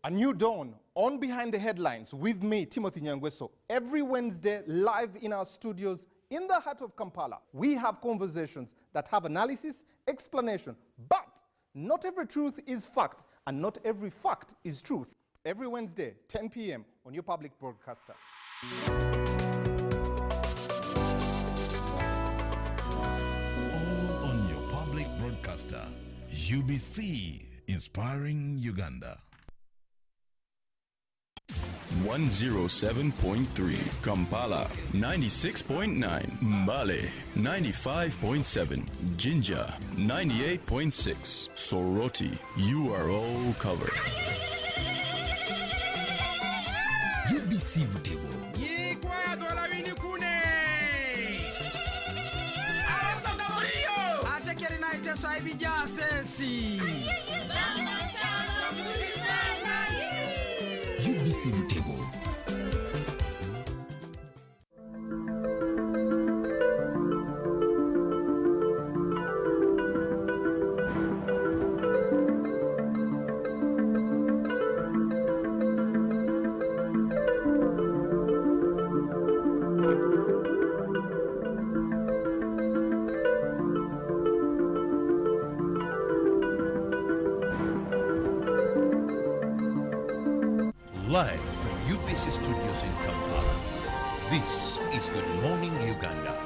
A new dawn on Behind the Headlines with me, Timothy Nyangweso. Every Wednesday, live in our studios in the heart of Kampala, we have conversations that have analysis, explanation, but not every truth is fact, and not every fact is truth. Every Wednesday, 10 p.m. on your public broadcaster. All on your public broadcaster, UBC, inspiring Uganda. 107.3 Kampala, 96.9 Mbale, 95.7 Jinja, 98.6 Soroti. You are all covered. UBC Butego. UBC Butego. Live from UBC Studios in Kampala, this is Good Morning Uganda.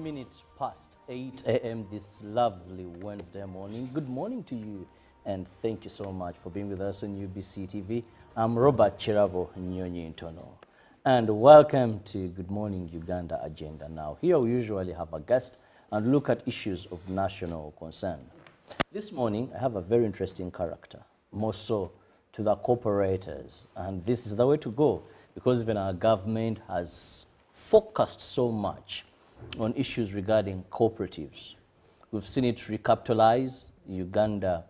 Minutes past 8 a.m. this lovely Wednesday morning. Good morning to you, and thank you so much for being with us on UBC TV. I'm Robert Chirabo Nyonyi Ntono, and welcome to Good Morning Uganda Agenda. Now, here we usually have a guest and look at issues of national concern. This morning, I have a very interesting character, more so to the cooperators, and this is the way to go, because even our government has focused so much on issues regarding cooperatives. We've seen it recapitalize Uganda,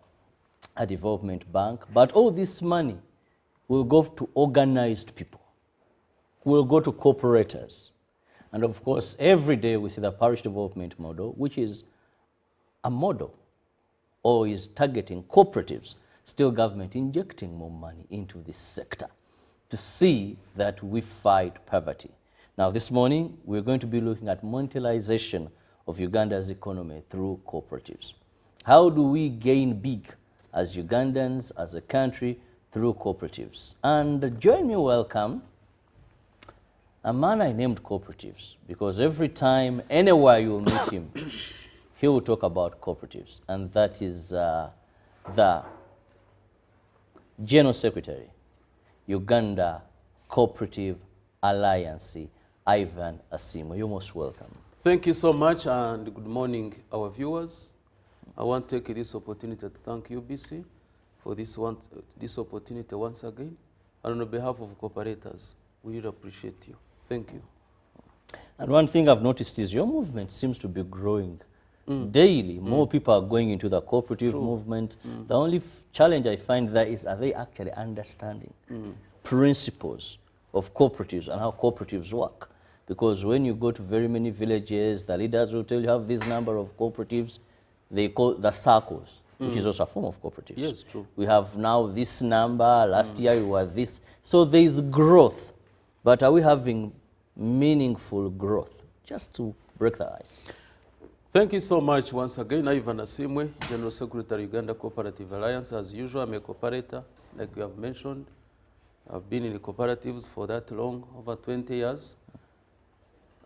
a development bank, but all this money will go to organized people, will go to cooperators. And of course, every day we see the parish development model, which is a model or is targeting cooperatives, still government injecting more money into this sector to see that we fight poverty. Now this morning, we're going to be looking at monetization of Uganda's economy through cooperatives. How do we gain big as Ugandans, as a country, through cooperatives? And join me welcome a man I named Cooperatives, because every time, anywhere you'll meet him, he will talk about cooperatives, and that is the General Secretary, Uganda Cooperative Alliance, Ivan Asimo. You're most welcome. Thank you so much, and good morning, our viewers. I want to take this opportunity to thank UBC for this opportunity once again. And on behalf of cooperators, we really appreciate you. Thank you. And one thing I've noticed is your movement seems to be growing daily. More people are going into the cooperative movement. The only challenge I find there is, are they actually understanding principles of cooperatives and how cooperatives work? Because when you go to very many villages, the leaders will tell you have this number of cooperatives. They call the circles, which is also a form of cooperatives. Yes, true. We have now this number, last year we were this. So there is growth, but are we having meaningful growth? Just to break the ice. Thank you so much once again. Ivan Asimwe, General Secretary, Uganda Cooperative Alliance. As usual, I'm a cooperator, like you have mentioned. I've been in the cooperatives for that long, over 20 years.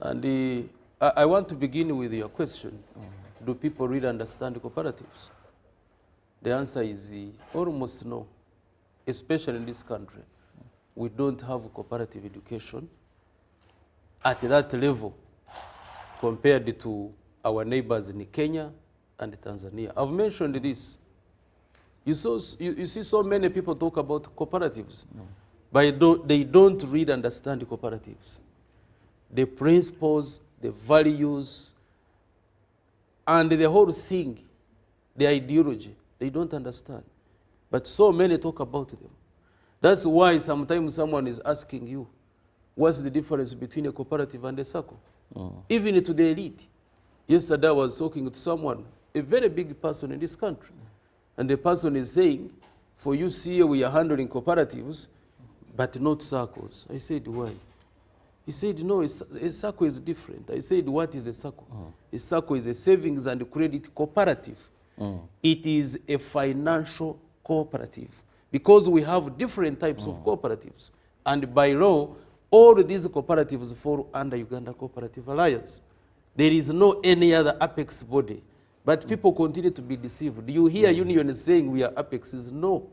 And I want to begin with your question. Do people really understand cooperatives? The answer is almost no, especially in this country. We don't have cooperative education at that level compared to our neighbors in Kenya and Tanzania. I've mentioned this. You see so many people talk about cooperatives, but they don't really understand the cooperatives. The principles, the values, and the whole thing, the ideology, they don't understand. But so many talk about them. That's why sometimes someone is asking you, what's the difference between a cooperative and a circle? Even to the elite. Yesterday I was talking to someone, a very big person in this country, and the person is saying, for you see, we are handling cooperatives, but not circles. I said, why? He said, no, a circle is different. I said, what is a circle? A circle is a savings and credit cooperative. It is a financial cooperative, because we have different types of cooperatives. And by law, all these cooperatives fall under Uganda Cooperative Alliance. There is no any other apex body. But people continue to be deceived. You hear unions saying we are apexes. No.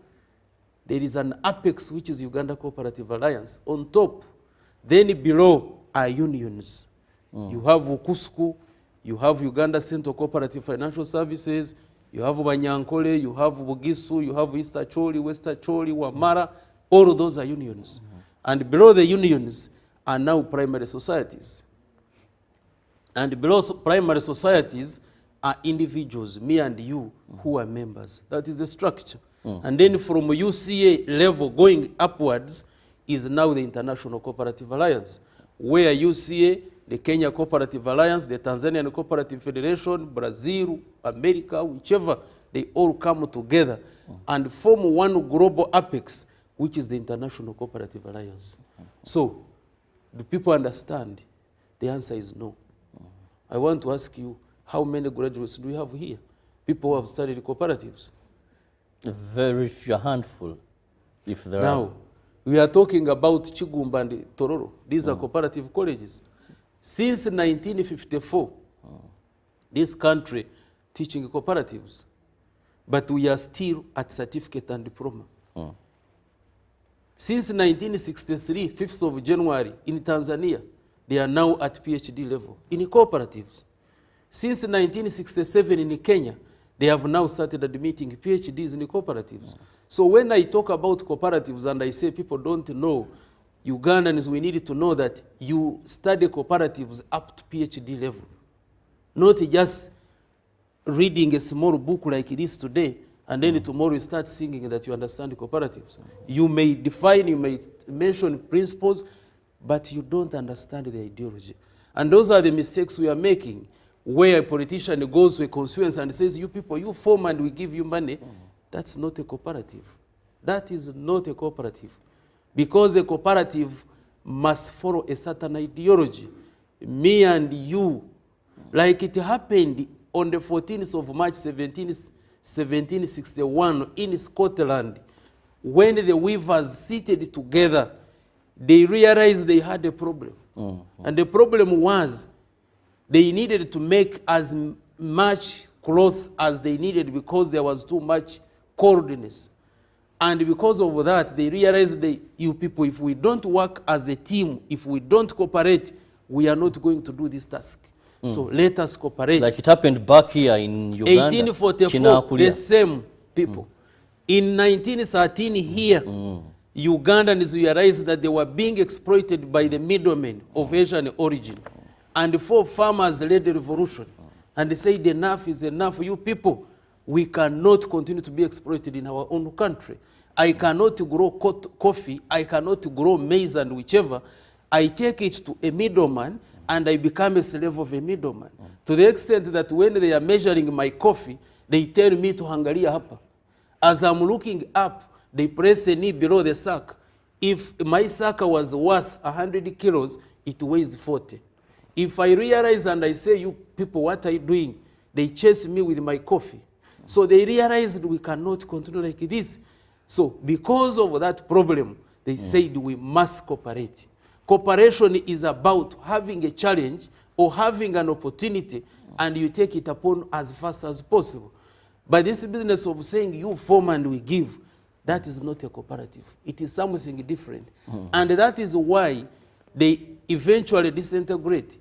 There is an apex, which is Uganda Cooperative Alliance. On top, then below are unions. You have Ukusku, you have Uganda Central Cooperative Financial Services, you have Banyankole, you have Bugisu, you have East Acholi, West Acholi, Wamara. All of those are unions. And below the unions are now primary societies. And below primary societies are individuals, me and you, who are members. That is the structure. And then from UCA level going upwards is now the International Cooperative Alliance, where UCA, the Kenya Cooperative Alliance, the Tanzanian Cooperative Federation, Brazil, America, whichever, they all come together and form one global apex, which is the International Cooperative Alliance. So, do people understand? The answer is no. I want to ask you, how many graduates do we have here? People who have studied cooperatives? Very few, a handful, if there are. Now, we are talking about Chigumba and Tororo. These are cooperative colleges. Since 1954, this country teaching cooperatives, but we are still at certificate and diploma. Since 1963, 5th of January, in Tanzania, they are now at PhD level in cooperatives. Since 1967 in Kenya, they have now started admitting PhDs in cooperatives. So when I talk about cooperatives and I say people don't know Ugandans, we need to know that you study cooperatives up to PhD level. Not just reading a small book like this today, and then tomorrow you start singing that you understand cooperatives. You may define, you may mention principles, but you don't understand the ideology. And those are the mistakes we are making, where a politician goes to a constituency and says, you people, you form and we give you money. That's not a cooperative. That is not a cooperative. Because a cooperative must follow a certain ideology. Me and you, like it happened on the 14th of March 1761 in Scotland, when the weavers seated together, they realized they had a problem. And the problem was they needed to make as much cloth as they needed because there was too much coldness. And because of that, they realized that, you people, if we don't work as a team, if we don't cooperate, we are not going to do this task. So let us cooperate. Like it happened back here in Uganda. 1844, the same people. In 1913 here, Ugandans realized that they were being exploited by the middlemen of Asian origin. And 4 farmers led the revolution. And they said, enough is enough. You people, we cannot continue to be exploited in our own country. I cannot grow coffee, I cannot grow maize and whichever. I take it to a middleman and I become a slave of a middleman. To the extent that when they are measuring my coffee, they tell me to hangalia hapa. As I'm looking up, they press a knee below the sack. If my sack was worth 100 kilos, it weighs 40. If I realize and I say, you people, what are you doing? They chase me with my coffee. So they realized we cannot continue like this. So because of that problem, they said we must cooperate. Cooperation is about having a challenge or having an opportunity and you take it upon as fast as possible. But this business of saying you form and we give, that is not a cooperative. It is something different. And that is why they eventually disintegrate.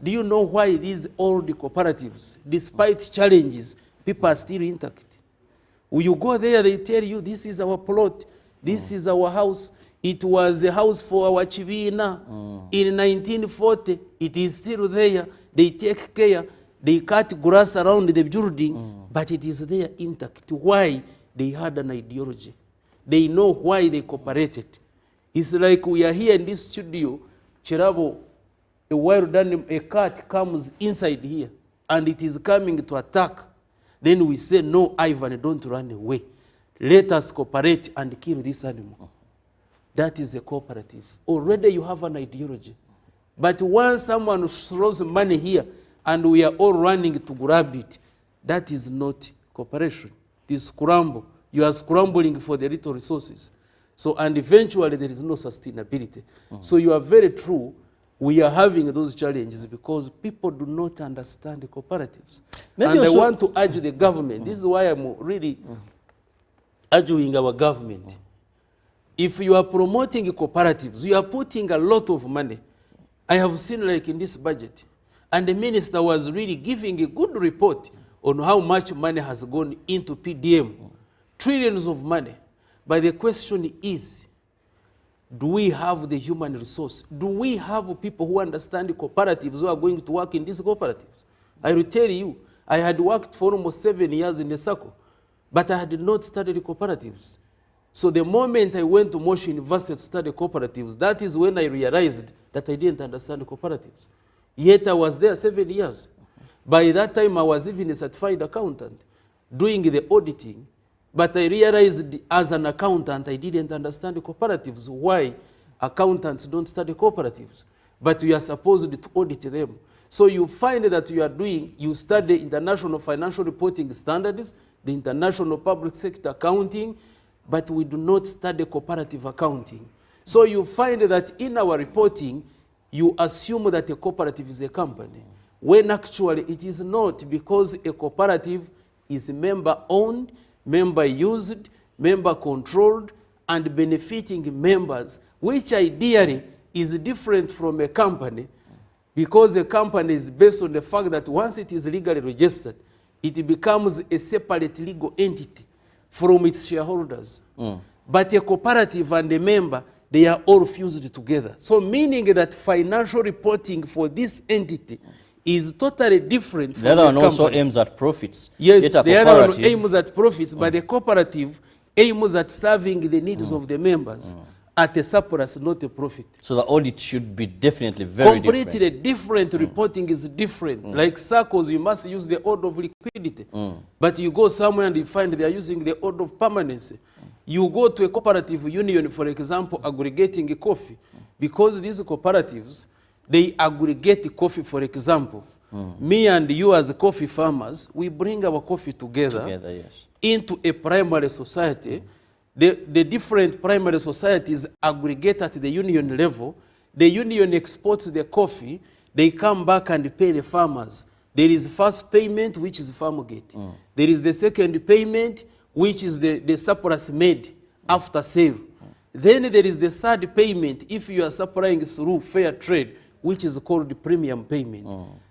Do you know why these old cooperatives, despite challenges, people are still intact? When you go there, they tell you, this is our plot, this is our house. It was a house for our Chibina. In 1940, it is still there. They take care. They cut grass around the building, but it is there intact. Why? They had an ideology. They know why they cooperated. It's like we are here in this studio, Cherabo, a wild animal, a cat comes inside here, and it is coming to attack. Then we say, no, Ivan, don't run away. Let us cooperate and kill this animal. That is a cooperative. Already you have an ideology. But once someone throws money here and we are all running to grab it, that is not cooperation. It is scramble. You are scrambling for the little resources. So, and eventually there is no sustainability. So you are very true. We are having those challenges because people do not understand the cooperatives. Maybe and I want to urge the government. This is why I'm really urging our government. If you are promoting cooperatives, you are putting a lot of money. I have seen like in this budget, and the minister was really giving a good report on how much money has gone into PDM. Trillions of money. But the question is, do we have the human resource? Do we have people who understand the cooperatives who are going to work in these cooperatives? I will tell you, I had worked for almost 7 years in the circle, but I had not studied the cooperatives. So the moment I went to Moshi University to study cooperatives, that is when I realized that I didn't understand the cooperatives. Yet I was there 7 years. By that time, I was even a certified accountant doing the auditing. But I realized as an accountant, I didn't understand the cooperatives. Why accountants don't study cooperatives? But we are supposed to audit them. So you find that you study international financial reporting standards, the international public sector accounting, but we do not study cooperative accounting. So you find that in our reporting, you assume that a cooperative is a company, when actually it is not, because a cooperative is member-owned, member-used, member-controlled, and benefiting members, which ideally is different from a company, because a company is based on the fact that once it is legally registered, it becomes a separate legal entity from its shareholders. But a cooperative and a member they are all fused together. So meaning that financial reporting for this entity is totally different from the other one also company. aims at profits. Yes, the other one aims at profits, but the cooperative aims at serving the needs of the members at a surplus, not a profit. So the audit should be definitely very completely different. Reporting is different. Like circles, you must use the order of liquidity. But you go somewhere and you find they are using the order of permanency. You go to a cooperative union, for example, aggregating a coffee. Because these cooperatives, they aggregate coffee, for example. Me and you as coffee farmers, we bring our coffee together into a primary society. The different primary societies aggregate at the union level. The union exports the coffee. They come back and pay the farmers. There is first payment, which is farm gate. There is the second payment, which is the surplus made after sale. Then there is the third payment if you are supplying through fair trade, which is called the premium payment.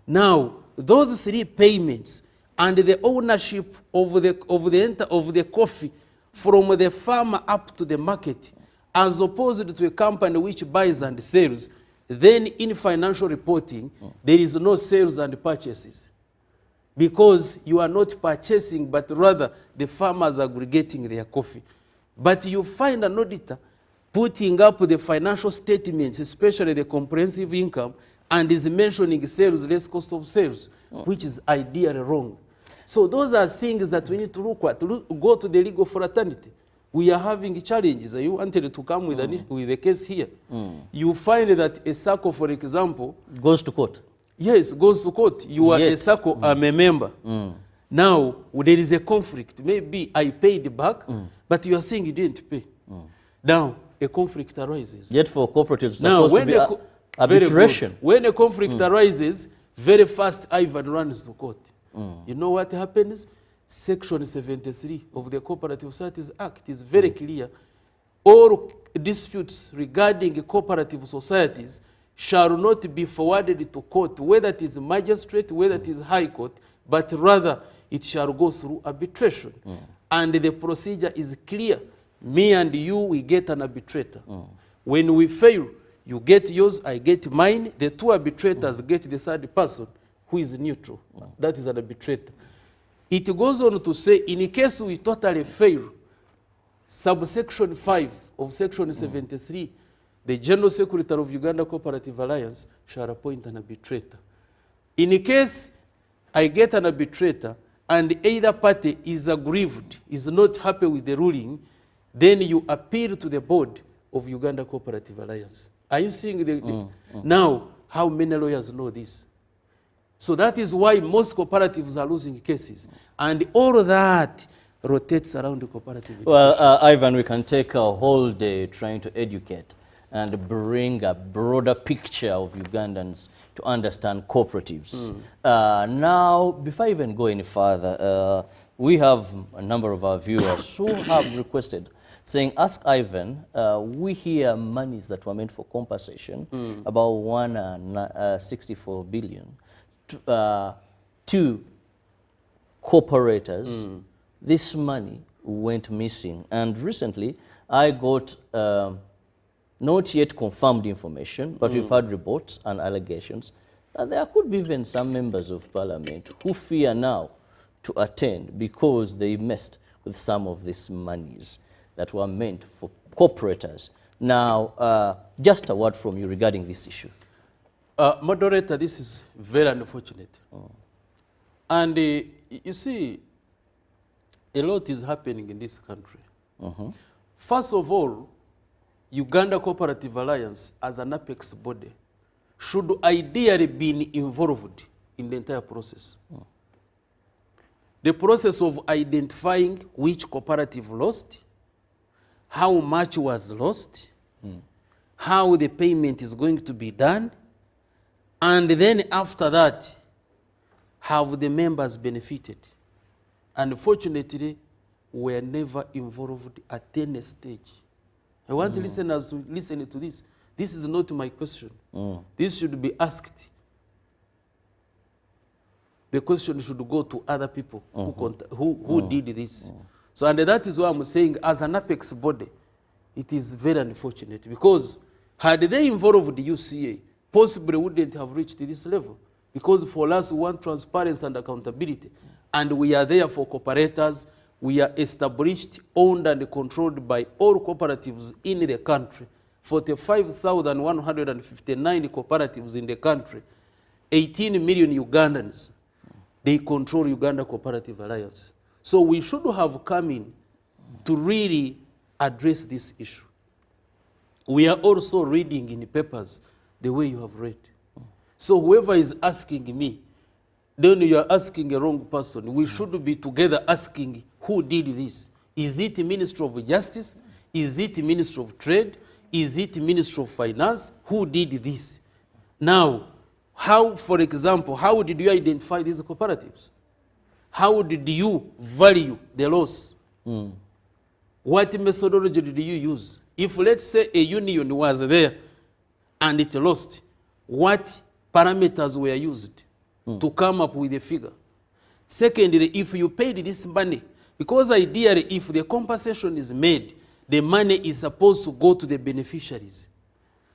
Now, those three payments and the ownership of the coffee from the farmer up to the market, as opposed to a company which buys and sells, then in financial reporting, there is no sales and purchases. Because you are not purchasing, but rather the farmers are aggregating their coffee. But you find an auditor putting up the financial statements, especially the comprehensive income, and is mentioning sales less cost of sales, which is ideally wrong. So those are things that we need to look at. Go to the legal fraternity. We are having challenges. You wanted to come with a case here. You find that a SACCO, for example, goes to court. Yes, goes to court. You are a SACCO, I'm a member. Now, there is a conflict. Maybe I paid back, but you are saying you didn't pay. Now, a conflict arises. Yet for cooperatives, it's supposed to be arbitration. When a conflict arises, very fast Ivan runs to court. You know what happens? Section 73 of the Cooperative Societies Act is very clear. All disputes regarding cooperative societies shall not be forwarded to court, whether it is magistrate, whether it is high court, but rather it shall go through arbitration. And the procedure is clear. Me and you, we get an arbitrator. When we fail, you get yours, I get mine. The two arbitrators get the third person, who is neutral. That is an arbitrator. It goes on to say, in case we totally fail, subsection 5 of section 73, the General Secretary of Uganda Cooperative Alliance shall appoint an arbitrator. In case I get an arbitrator and either party is aggrieved, is not happy with the ruling, then you appeal to the board of Uganda Cooperative Alliance. Are you seeing now how many lawyers know this? So that is why most cooperatives are losing cases. And all of that rotates around the cooperative. Well, Ivan, we can take a whole day trying to educate and bring a broader picture of Ugandans to understand cooperatives. Now, before I even go any further, we have a number of our viewers who have requested, saying, ask Ivan, we hear monies that were meant for compensation, about 164 billion, to cooperators. This money went missing. And recently, I got not yet confirmed information, but we've had reports and allegations that there could be even some members of parliament who fear now to attend because they messed with some of these monies that were meant for cooperators. Now, just a word from you regarding this issue. Moderator, this is very unfortunate. And you see, a lot is happening in this country. First of all, Uganda Cooperative Alliance, as an apex body, should ideally be involved in the entire process. The process of identifying which cooperative lost, how much was lost, how the payment is going to be done, and then after that, have the members benefited. Unfortunately, we are never involved at any stage. I want listeners to listen to this. This is not my question. This should be asked. The question should go to other people who did this. So, and that is why I'm saying, as an apex body, it is very unfortunate, because had they involved the UCA, possibly wouldn't have reached this level. Because for us, we want transparency and accountability. And we are there for cooperators. We are established, owned and controlled by all cooperatives in the country. 45,159 cooperatives in the country. 18 million Ugandans, they control Uganda Cooperative Alliance. So we should have come in to really address this issue. We are also reading in the papers the way you have read. So whoever is asking me, then you are asking a wrong person. We should be together asking who did this. Is it Ministry of Justice? Is it Ministry of Trade? Is it Ministry of Finance? Who did this? Now, how, for example, how did you identify these cooperatives? How did you value the loss? What methodology did you use? If, let's say, a union was there and it lost, what parameters were used to come up with a figure? Secondly, if you paid this money, because ideally, if the compensation is made, the money is supposed to go to the beneficiaries.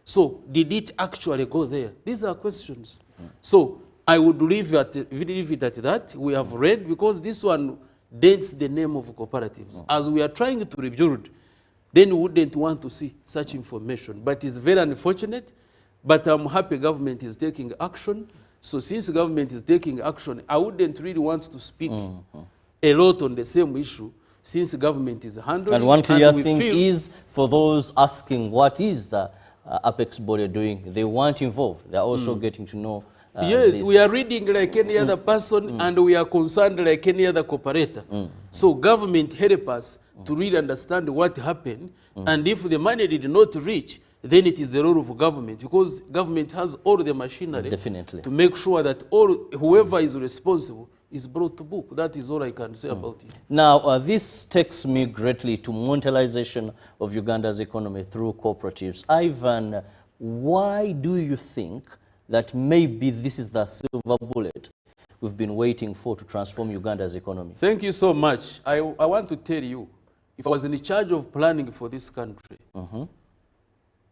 So, did it actually go there? These are questions. So, I would leave it at that. We have read, because this one dents the name of cooperatives. As we are trying to rebuild, then we wouldn't want to see such information. But it's very unfortunate. But I'm happy government is taking action. So since government is taking action, I wouldn't really want to speak a lot on the same issue, since government is handling. And one clear thing is, for those asking what is the Apex body doing, they weren't involved. They're also getting to know yes, this. we are reading like any other person, and we are concerned like any other cooperator. So government help us to really understand what happened, and if the money did not reach, then it is the role of government, because government has all the machinery to make sure that whoever is responsible is brought to book. That is all I can say about it. Now, this takes me greatly to monetization of Uganda's economy through cooperatives. Ivan, why do you think that maybe this is the silver bullet we've been waiting for to transform Uganda's economy? Thank you so much. I want to tell you, if I was in charge of planning for this country,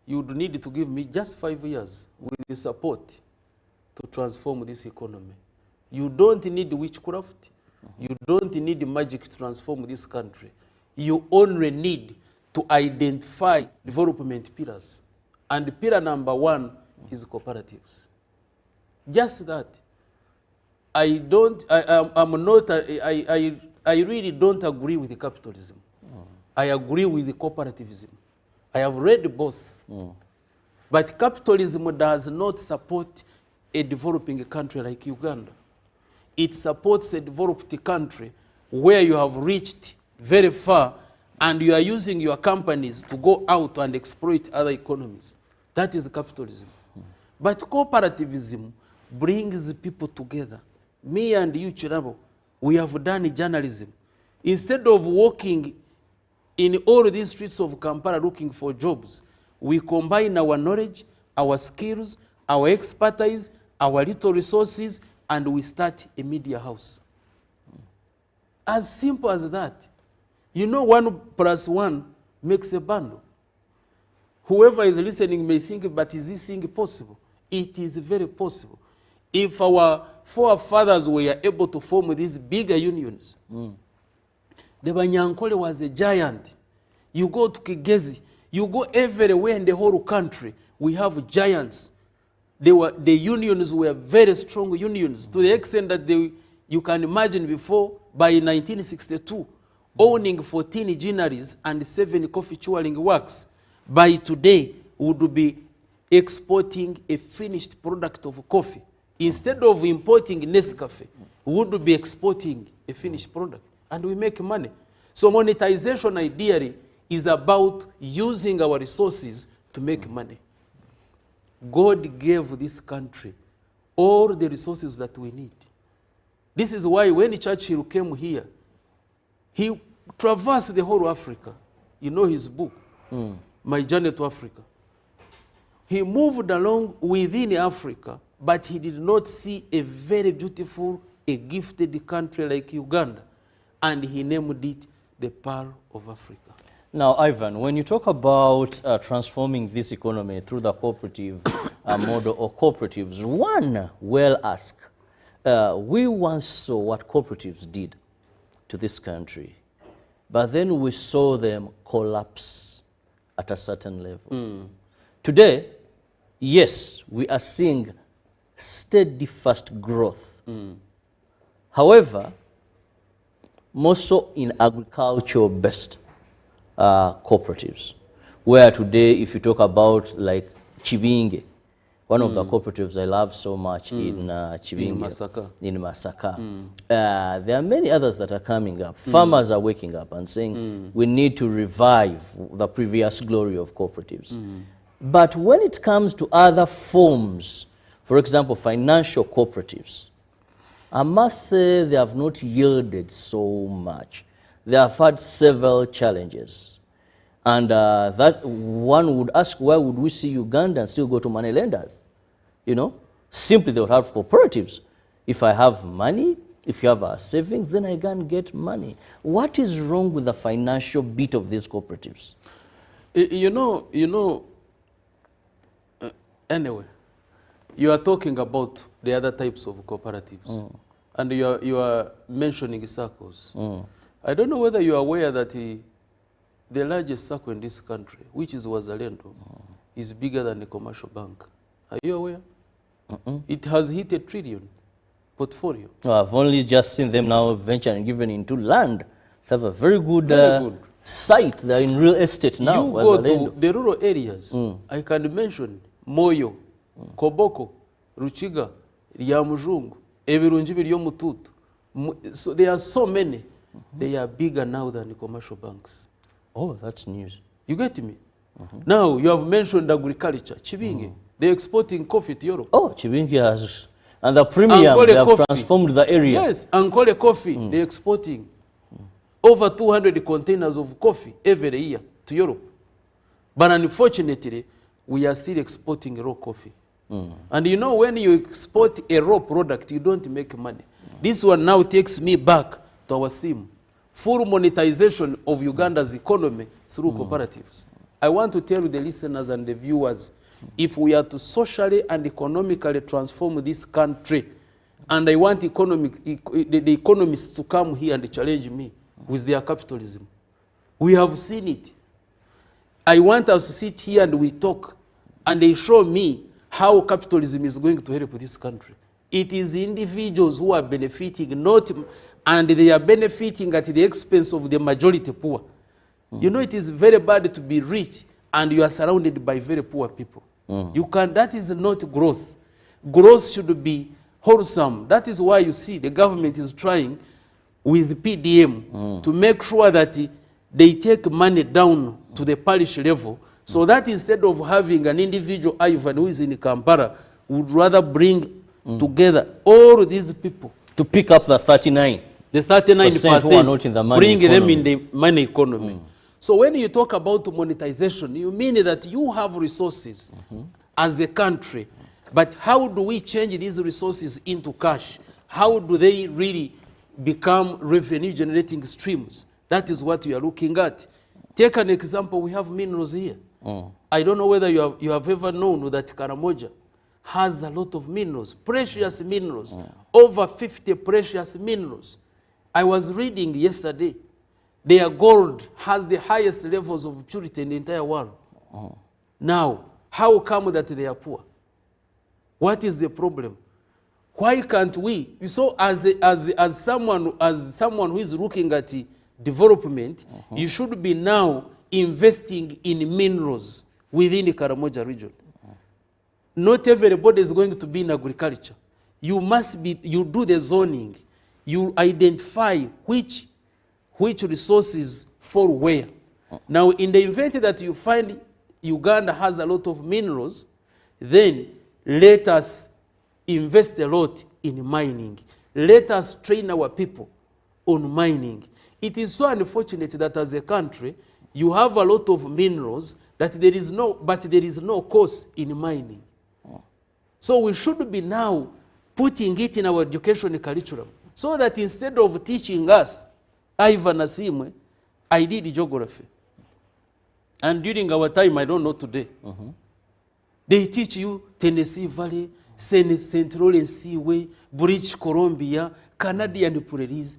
you would need to give me just 5 years with the support to transform this economy. You don't need witchcraft. You don't need magic to transform this country. You only need to identify development pillars. And pillar number 1 is cooperatives. Just that. I really don't agree with the capitalism. I agree with the cooperativism. I have read both. But capitalism does not support a developing country like Uganda. It supports a developed country where you have reached very far and you are using your companies to go out and exploit other economies. That is capitalism. But cooperativism brings people together. Me and you, Chirabo, we have done journalism. Instead of walking in all these streets of Kampala looking for jobs, we combine our knowledge, our skills, our expertise, our little resources, and we start a media house. As simple as that. You know, 1 + 1 makes a bundle. Whoever is listening may think, but is this thing possible? It is very possible. If our forefathers were able to form these bigger unions, the Banyankole was a giant. You go to Kigezi, you go everywhere in the whole country, we have giants. The unions were very strong unions, to the extent that you can imagine before, by 1962, owning 14 gineries and 7 coffee chewing works, by today would be exporting a finished product of coffee. Instead of importing Nescafe, we would be exporting a finished product, and we make money. So monetization ideally is about using our resources to make money. God gave this country all the resources that we need. This is why when Churchill came here, he traversed the whole of Africa. You know his book, My Journey to Africa. He moved along within Africa, but he did not see a very beautiful, a gifted country like Uganda, and he named it the Pearl of Africa. Now, Ivan, when you talk about transforming this economy through the cooperative model or cooperatives, one will ask, we once saw what cooperatives did to this country, but then we saw them collapse at a certain level. Today, yes, we are seeing steady, fast growth. However, more so in agricultural-based cooperatives, where today, if you talk about like Chibinge, one of the cooperatives I love so much in Chibinge, in Masaka. There are many others that are coming up. Farmers are waking up and saying we need to revive the previous glory of cooperatives. But when it comes to other forms, for example, financial cooperatives, I must say they have not yielded so much. They have had several challenges. And that one would ask, why would we see Uganda and still go to money lenders? You know, simply they would have cooperatives. If I have money, if you have savings, then I can get money. What is wrong with the financial bit of these cooperatives? Anyway, you are talking about the other types of cooperatives. And you are mentioning circles. I don't know whether you are aware that the largest circle in this country, which is Wazalendo, is bigger than a commercial bank. Are you aware? It has hit $1 trillion portfolio. I've only just seen them now venturing even into land. They have a very good, site. They're in real estate now. You go to the rural areas. I can mention Moyo, Koboko, Ruchiga, Ryamujungu, Ebirungi biri Mututu. So there are so many. They are bigger now than the commercial banks. Oh, that's news. You get me? Now, you have mentioned agriculture. Chibinge, they're exporting coffee to Europe. Oh, Chibinge has. And the premium, they have transformed the area. Yes, Ankole coffee, they're exporting over 200 containers of coffee every year to Europe. But unfortunately, we are still exporting raw coffee. And you know, when you export a raw product, you don't make money. This one now takes me back to our theme, full monetization of Uganda's economy through cooperatives. I want to tell the listeners and the viewers, if we are to socially and economically transform this country, and I want the economists to come here and challenge me with their capitalism. We have seen it. I want us to sit here and we talk, and they show me how capitalism is going to help this country. It is individuals who are benefiting, and they are benefiting at the expense of the majority poor. You know, it is very bad to be rich and you are surrounded by very poor people. That is not growth. Growth should be wholesome. That is why you see the government is trying with PDM to make sure that they take money down to the parish level, so that instead of having an individual Ivan who is in Kampala, would rather bring together all these people to pick up the 39%. The 39% who are not in the money bring economy. them in the money economy. So when you talk about monetization, you mean that you have resources as a country, but how do we change these resources into cash? How do they really become revenue generating streams? That is what we are looking at. Take an example, we have minerals here. I don't know whether you have ever known that Karamoja has a lot of minerals, precious minerals, over 50 precious minerals. I was reading yesterday, their gold has the highest levels of purity in the entire world. Now, how come that they are poor? What is the problem? Why can't we? So as someone who is looking at development, you should be now investing in minerals within the Karamoja region. Not everybody is going to be in agriculture. You do the zoning. You identify which resources fall where. Now, in the event that you find Uganda has a lot of minerals, then let us invest a lot in mining. Let us train our people on mining. It is so unfortunate that as a country, you have a lot of minerals but there is no course in mining. So we should be now putting it in our education curriculum, so that instead of teaching us, Ivan Asimwe, I did geography. And during our time, I don't know today, they teach you Tennessee Valley, Central and Seaway, British Columbia, Canadian Prairies.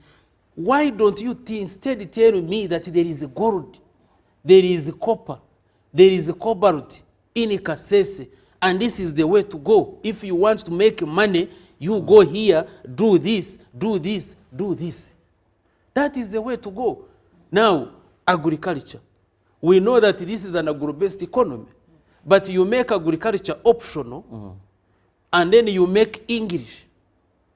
Why don't you instead tell me that there is gold, there is copper, there is cobalt in Kasese, and this is the way to go? If you want to make money, you go here, do this, do this, do this. That is the way to go. Now, agriculture. We know that this is an agro-based economy, but you make agriculture optional, and then you make English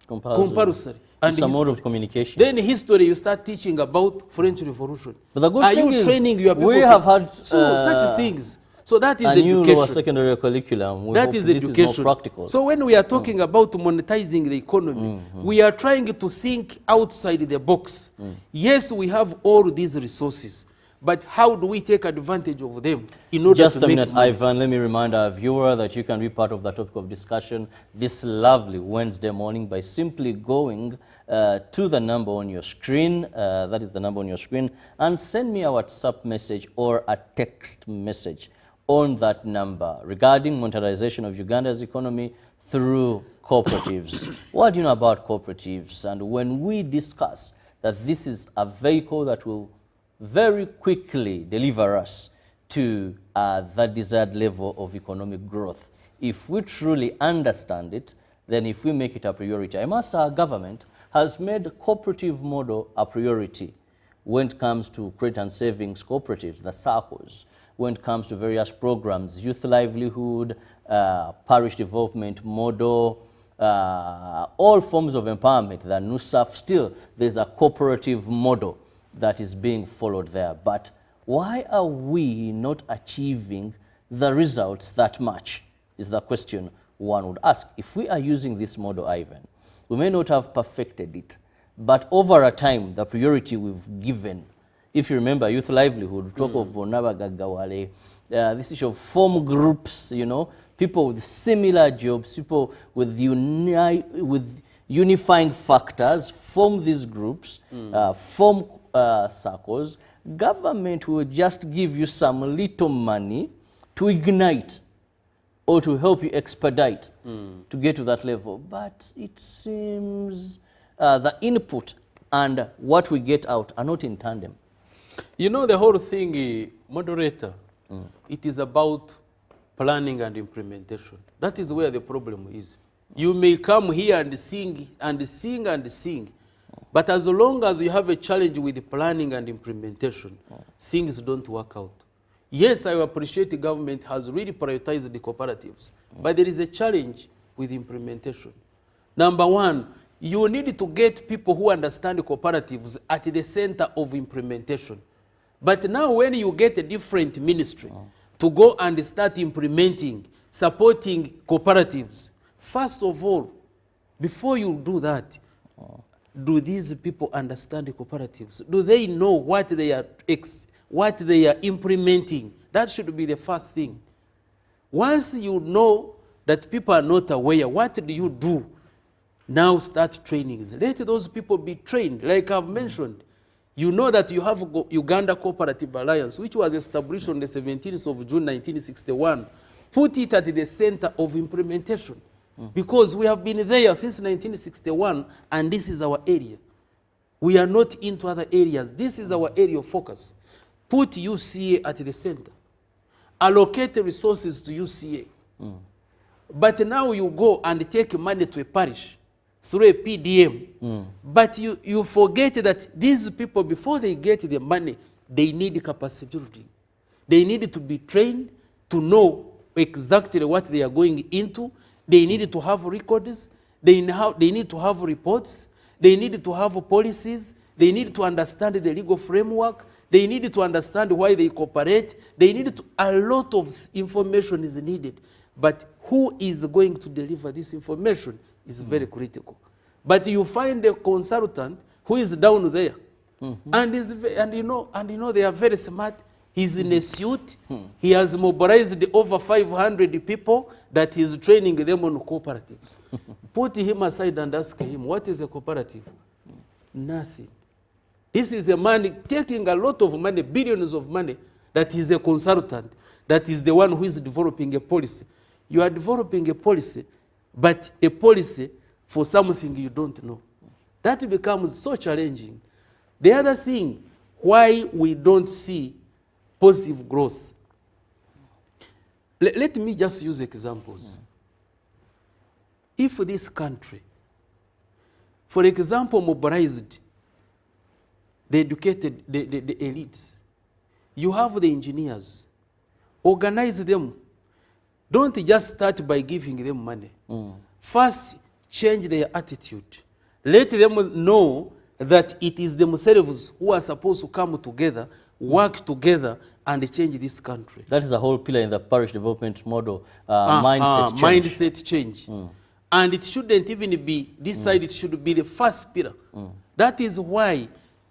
compulsory. And it's a mode of communication. Then history, you start teaching about French Revolution. But the good Are thing you is training your people? we have had such things. So that is a education. new lower secondary curriculum. That is education. Is more practical. So when we are talking about monetizing the economy, we are trying to think outside the box. Yes, we have all these resources, but how do we take advantage of them in order Just to a make minute, money? Ivan, let me remind our viewer that you can be part of the topic of discussion this lovely Wednesday morning by simply going to the number on your screen, that is the number on your screen, and send me a WhatsApp message or a text message on that number regarding monetization of Uganda's economy through cooperatives. What do you know about cooperatives? And when we discuss that this is a vehicle that will very quickly deliver us to the desired level of economic growth, if we truly understand it, then if we make it a priority, I must say our government has made the cooperative model a priority when it comes to credit and savings cooperatives, the SACCOs, when it comes to various programs, youth livelihood, parish development model, all forms of empowerment, the NUSAF, still there's a cooperative model that is being followed there. But why are we not achieving the results that much is the question one would ask. If we are using this model, Ivan, we may not have perfected it, but over a time, the priority we've given, if you remember youth livelihood, talk of Bonaba Gagawale, this issue of form groups, you know, people with similar jobs, people with unifying factors, form these groups, form circles. Government will just give you some little money to ignite or to help you expedite to get to that level. But it seems the input and what we get out are not in tandem. You know, the whole thing, moderator, it is about planning and implementation. That is where the problem is. You may come here and sing and sing and sing, but as long as you have a challenge with the planning and implementation, things don't work out. Yes, I appreciate the government has really prioritized the cooperatives, but there is a challenge with implementation. Number one, you need to get people who understand the cooperatives at the center of implementation. But now when you get a different ministry to go and start implementing, supporting cooperatives, first of all, before you do that, do these people understand the cooperatives? Do they know what they are implementing? That should be the first thing. Once you know that people are not aware, what do you do? Now start trainings. Let those people be trained. Like I've mentioned, you know that you have Uganda Cooperative Alliance, which was established on the 17th of June 1961. Put it at the center of implementation. Because we have been there since 1961, and this is our area. We are not into other areas. This is our area of focus. Put UCA at the center. Allocate resources to UCA. But now you go and take money to a parish through a PDM. But you forget that these people, before they get the money, they need capacity building. They need to be trained to know exactly what they are going into. They need to have records. They need to have reports. They need to have policies. They need to understand the legal framework. They need to understand why they cooperate. They need to, a lot of information is needed. But who is going to deliver this information is very critical. But you find a consultant who is down there, and you know they are very smart. He's in a suit. He has mobilized over 500 people that he's training them on cooperatives. Put him aside and ask him, what is a cooperative? Nothing. This is a man taking a lot of money, billions of money, that is a consultant, that is the one who is developing a policy. You are developing a policy, but a policy for something you don't know. That becomes so challenging. The other thing, why we don't see positive growth. Let me just use examples. If this country, for example, mobilized the educated, the elites, you have the engineers, organize them. Don't just start by giving them money. First, change their attitude. Let them know that it is themselves who are supposed to come together, work together, and change this country. That is a whole pillar in the parish development model, mindset change. Mindset change. And it shouldn't even be this side, it should be the first pillar. That is why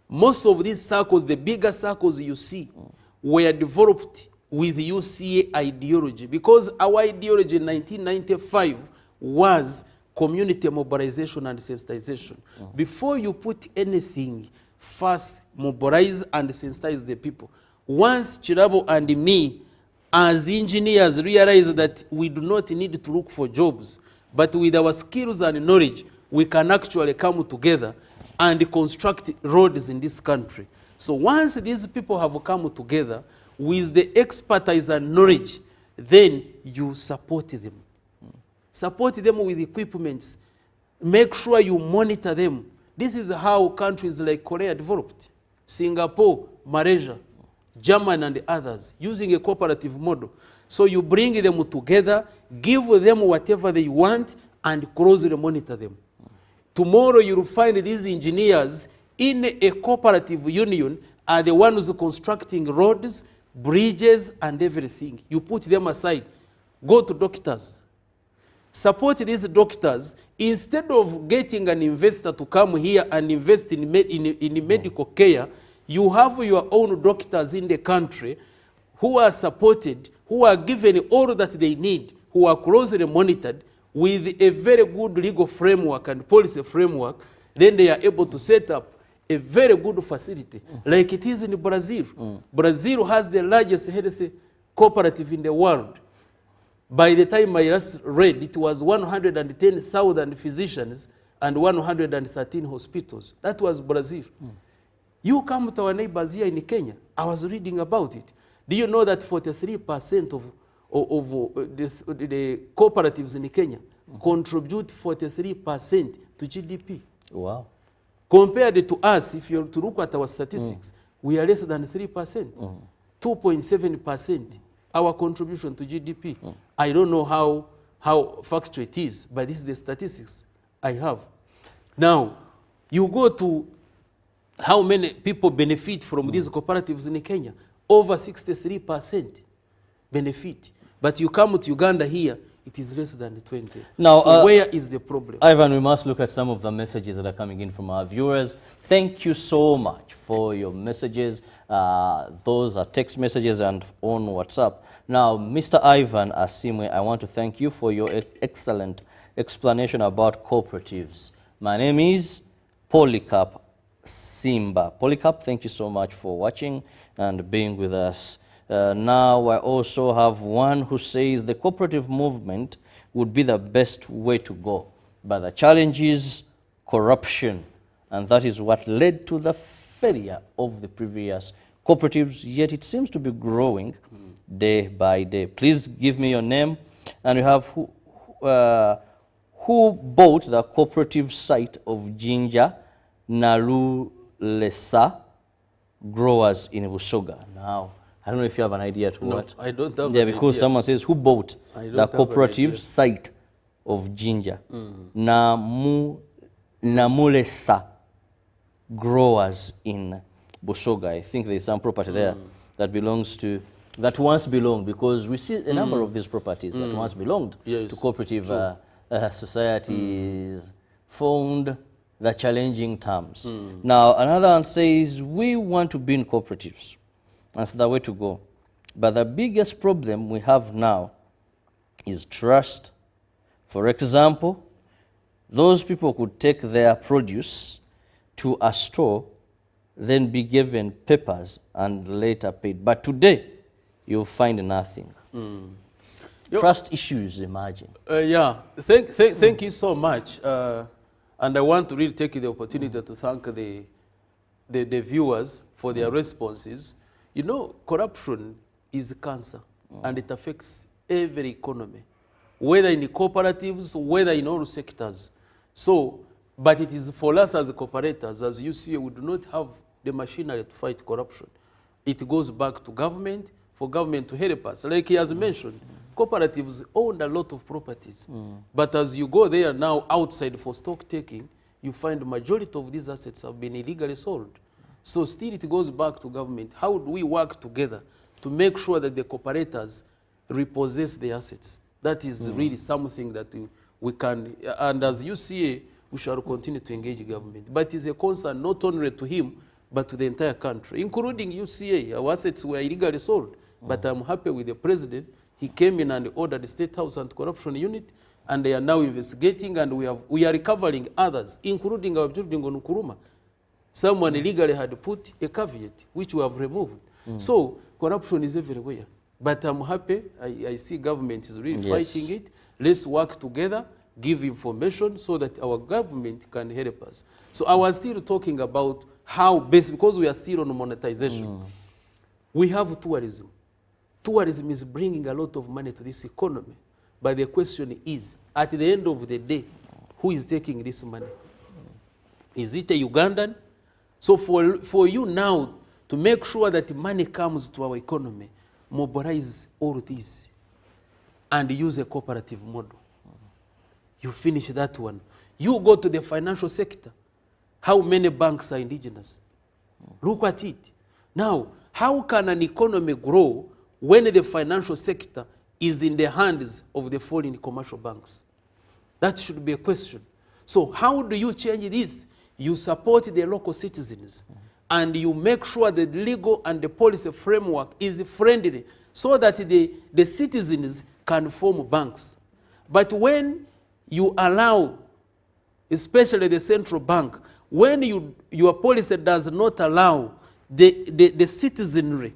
most of these circles, the bigger circles you see, were developed with UCA ideology, because our ideology in 1995 was community mobilization and sensitization. Before you put anything, first mobilize and sensitize the people. Once Chirabo and me, as engineers, realize that we do not need to look for jobs, but with our skills and knowledge, we can actually come together and construct roads in this country. So once these people have come together with the expertise and knowledge, then you support them. Support them with equipments. Make sure you monitor them. This is how countries like Korea developed. Singapore, Malaysia, Germany and others, using a cooperative model. So you bring them together, give them whatever they want, and closely monitor them. Tomorrow you'll find these engineers in a cooperative union are the ones constructing roads, bridges, and everything. You put them aside. Go to doctors. Support these doctors. Instead of getting an investor to come here and invest in medical care, you have your own doctors in the country who are supported, who are given all that they need, who are closely monitored with a very good legal framework and policy framework. Then they are able to set up a very good facility, like it is in Brazil. Brazil has the largest health cooperative in the world. By the time I last read, it was 110,000 physicians and 113 hospitals. That was Brazil. You come to our neighbors here in Kenya. I was reading about it. Do you know that 43% of the cooperatives in Kenya contribute 43% to GDP? Wow. Compared to us, if you to look at our statistics, we are less than 3%, 2.7% our contribution to GDP. I don't know how factual it is, but this is the statistics I have. Now, you go to how many people benefit from these cooperatives in Kenya. Over 63% benefit. But you come to Uganda here, it is less than 20. Now, so where is the problem? Ivan, we must look at some of the messages that are coming in from our viewers. Thank you so much for your messages. Those are text messages and on WhatsApp. Now, Mr. Ivan Asimwe, I want to thank you for your excellent explanation about cooperatives. My name is Polycarp Simba. Polycarp, thank you so much for watching and being with us. Now I also have one who says the cooperative movement would be the best way to go, but the challenge is corruption, and that is what led to the failure of the previous cooperatives, yet it seems to be growing day by day. Please give me your name, and you have who bought the cooperative site of Ginger Nalulesa growers in Busoga. Now, I don't know if you have an idea to what. I don't have because idea. Someone says, who bought the cooperative site of Ginger? Namulesa growers in Busoga. I think there's some property there that belongs to, that once belonged, because we see a number of these properties that once belonged to cooperative societies, found the challenging terms. Now, another one says, we want to be in cooperatives. That's the way to go. But the biggest problem we have now is trust. For example, those people could take their produce to a store, then be given papers and later paid. But today, you'll find nothing. Trust issues emerging. Yeah, thank you so much. And I want to really take the opportunity to thank the viewers for their responses. You know, corruption is cancer, and it affects every economy, whether in the cooperatives, whether in all sectors. So, but it is for us as cooperators, as you see, we do not have the machinery to fight corruption. It goes back to government, for government to help us. Like he has mentioned, cooperatives own a lot of properties. But as you go there now outside for stock taking, you find the majority of these assets have been illegally sold. So still it goes back to government. How do we work together to make sure that the cooperators repossess the assets? That is really something that we can, and as you see, we shall continue to engage government. But it is a concern not only to him, but to the entire country, including UCA. Our assets were illegally sold. But I'm happy with the president. He came in and ordered the State House Anti-Corruption Unit, and they are now investigating, and we are recovering others, including our building on Nkuruma. Someone illegally had put a caveat, which we have removed. So corruption is everywhere. But I'm happy. I see government is really fighting it. Let's work together, give information so that our government can help us. So I was still talking about how best, because we are still on monetization. We have tourism. Tourism is bringing a lot of money to this economy. But the question is, at the end of the day, who is taking this money? Is it a Ugandan? So for you now to make sure that money comes to our economy, mobilize all these and use a cooperative model. You finish that one. You go to the financial sector. How many banks are indigenous? Look at it. Now, how can an economy grow when the financial sector is in the hands of the foreign commercial banks? That should be a question. So how do you change this? You support the local citizens, and you make sure the legal and the policy framework is friendly so that the citizens can form banks. But when you allow, especially the central bank, when your policy does not allow the citizenry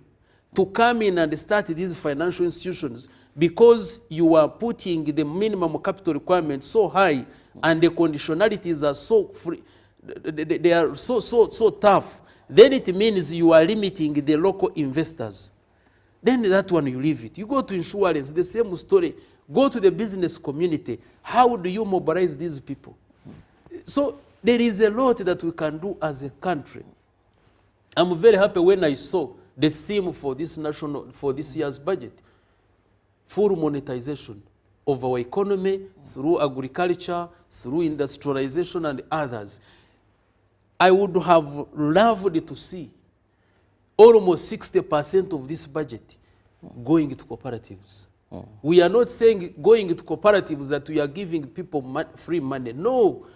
to come in and start these financial institutions, because you are putting the minimum capital requirements so high and the conditionalities are so free, they are so tough, then it means you are limiting the local investors. Then that one you leave it. You go to insurance, the same story. Go to the business community. How do you mobilize these people? So there is a lot that we can do as a country. I'm very happy when I saw the theme for this year's budget, full monetization of our economy through agriculture, through industrialization and others. I would have loved to see almost 60% of this budget going to cooperatives. We are not saying going to cooperatives that we are giving people free money. No,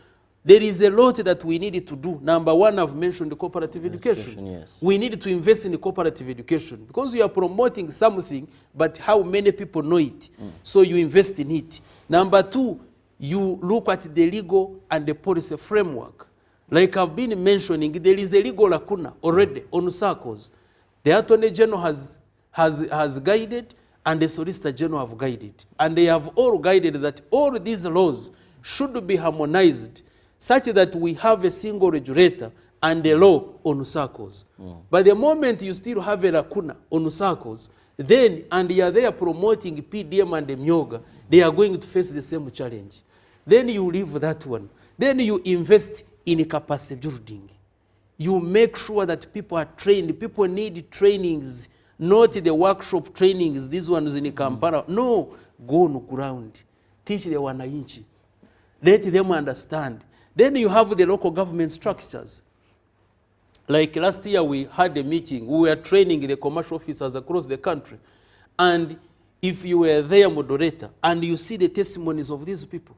there is a lot that we need to do. Number one, I've mentioned the cooperative education. Yes. We need to invest in the cooperative education because you are promoting something, but how many people know it? So you invest in it. Number two, you look at the legal and the policy framework. Like I've been mentioning, there is a legal lacuna already on SACCOs. The Attorney General has guided, and the Solicitor General have guided. And they have all guided that all these laws should be harmonized such that we have a single regulator and a law on SACCOs. But the moment you still have a lacuna on SACCOs, then, and you are there promoting PDM and the Myoga, they are going to face the same challenge. Then you leave that one. Then you invest in capacity building. You make sure that people are trained. People need trainings, not the workshop trainings, these ones in Kampala. No, go on the ground. Teach the wananchi. Let them understand. Then you have the local government structures. Like last year we had a meeting. We were training the commercial officers across the country. And if you were there, moderator, and you see the testimonies of these people,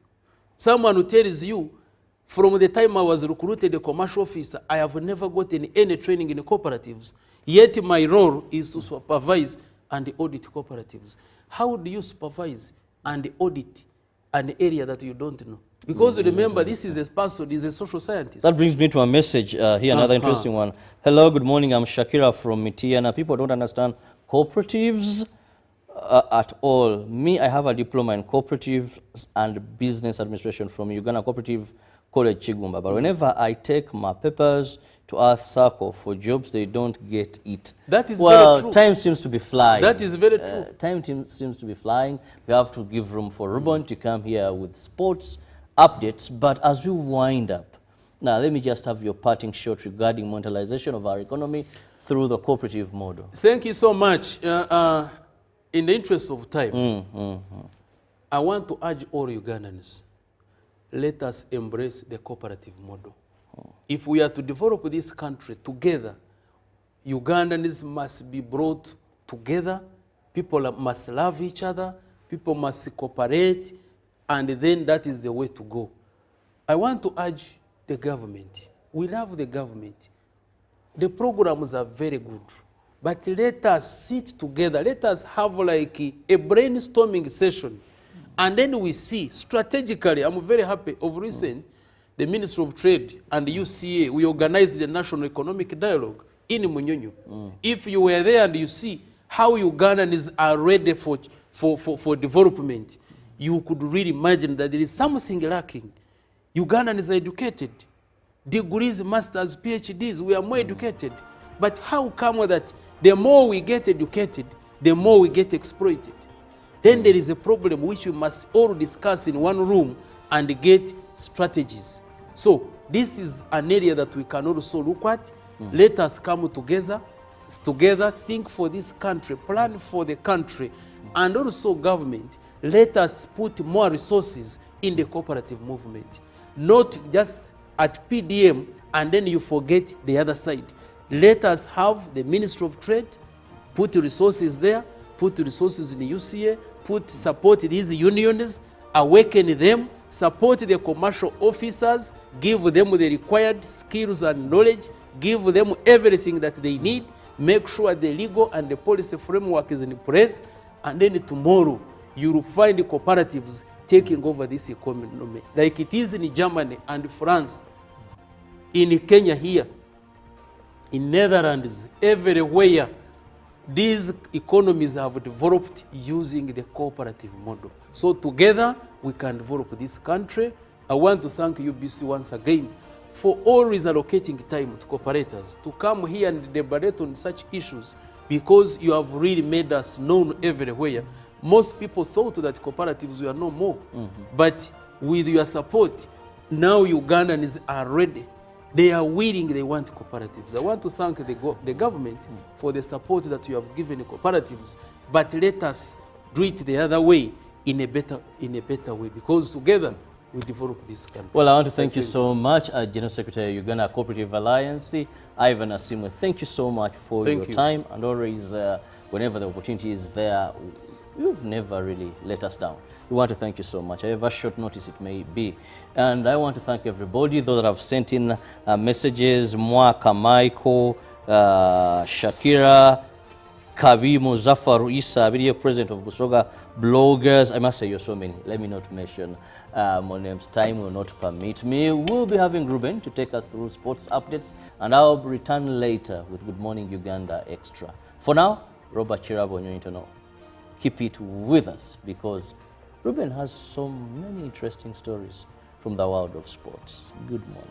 someone who tells you, from the time I was recruited a commercial officer, I have never gotten any training in the cooperatives. Yet my role is to supervise and audit cooperatives. How do you supervise and audit an area that you don't know? Because remember, this is a person, is a social scientist. That brings me to a message here, another interesting one. Hello, good morning. I'm Shakira from Mitiana. People don't understand cooperatives at all. Me, I have a diploma in cooperative and business administration from Uganda Cooperative College Chigumba. But whenever I take my papers to ask SACCO for jobs, they don't get it. That is very true. Time seems to be flying. That is very true. Time seems to be flying. We have to give room for Ruben to come here with sports updates. But as we wind up, now let me just have your parting shot regarding monetization of our economy through the cooperative model. Thank you so much. In the interest of time, I want to urge all Ugandans, let us embrace the cooperative model. If we are to develop this country together, Ugandans must be brought together, people must love each other, people must cooperate, and then that is the way to go. I want to urge the government. We love the government. The programs are very good, but let us sit together. Let us have like a brainstorming session, and then we see strategically. I'm very happy of recent, the Ministry of Trade and the UCA, we organized the National Economic Dialogue in Munyonyo. If you were there and you see how Ugandans are ready for development, you could really imagine that there is something lacking. Ugandans are educated. Degrees, masters, PhDs, we are more educated. But how come that the more we get educated, the more we get exploited? Then there is a problem which we must all discuss in one room and get strategies. So this is an area that we can also look at. Let us come together, think for this country, plan for the country, and also government. Let us put more resources in the cooperative movement, not just at PDM and then you forget the other side. Let us have the Ministry of Trade, put resources there, put resources in the UCA, support these unions, awaken them, support the commercial officers, give them the required skills and knowledge, give them everything that they need, make sure the legal and the policy framework is in place, and then tomorrow you will find the cooperatives taking over this economy, like it is in Germany and France, in Kenya here, in Netherlands, everywhere. These economies have developed using the cooperative model. So together we can develop this country. I want to thank UBC once again for always allocating time to cooperators to come here and debate on such issues, because you have really made us known everywhere. Most people thought that cooperatives were no more, but with your support, now Ugandans are ready. They are willing, they want cooperatives. I want to thank the government for the support that you have given the cooperatives, but let us do it the other way, in a better way, because together we develop this country. Well, I want to thank you so much, General Secretary, Uganda Cooperative Alliance, Ivan Asimwe. Thank you so much for your time, and always, whenever the opportunity is there, you've never really let us down. We want to thank you so much, however short notice it may be. And I want to thank everybody, those that have sent in messages, Mwaka Michael, Shakira, Kabi Muzaffar Isa, video president of Busoga Bloggers. I must say you're so many. Let me not mention more names. Time will not permit me. We'll be having Ruben to take us through sports updates, and I'll return later with Good Morning Uganda Extra. For now, Robert Chirabo, New Internal. Keep it with us, because Ruben has so many interesting stories from the world of sports. Good morning.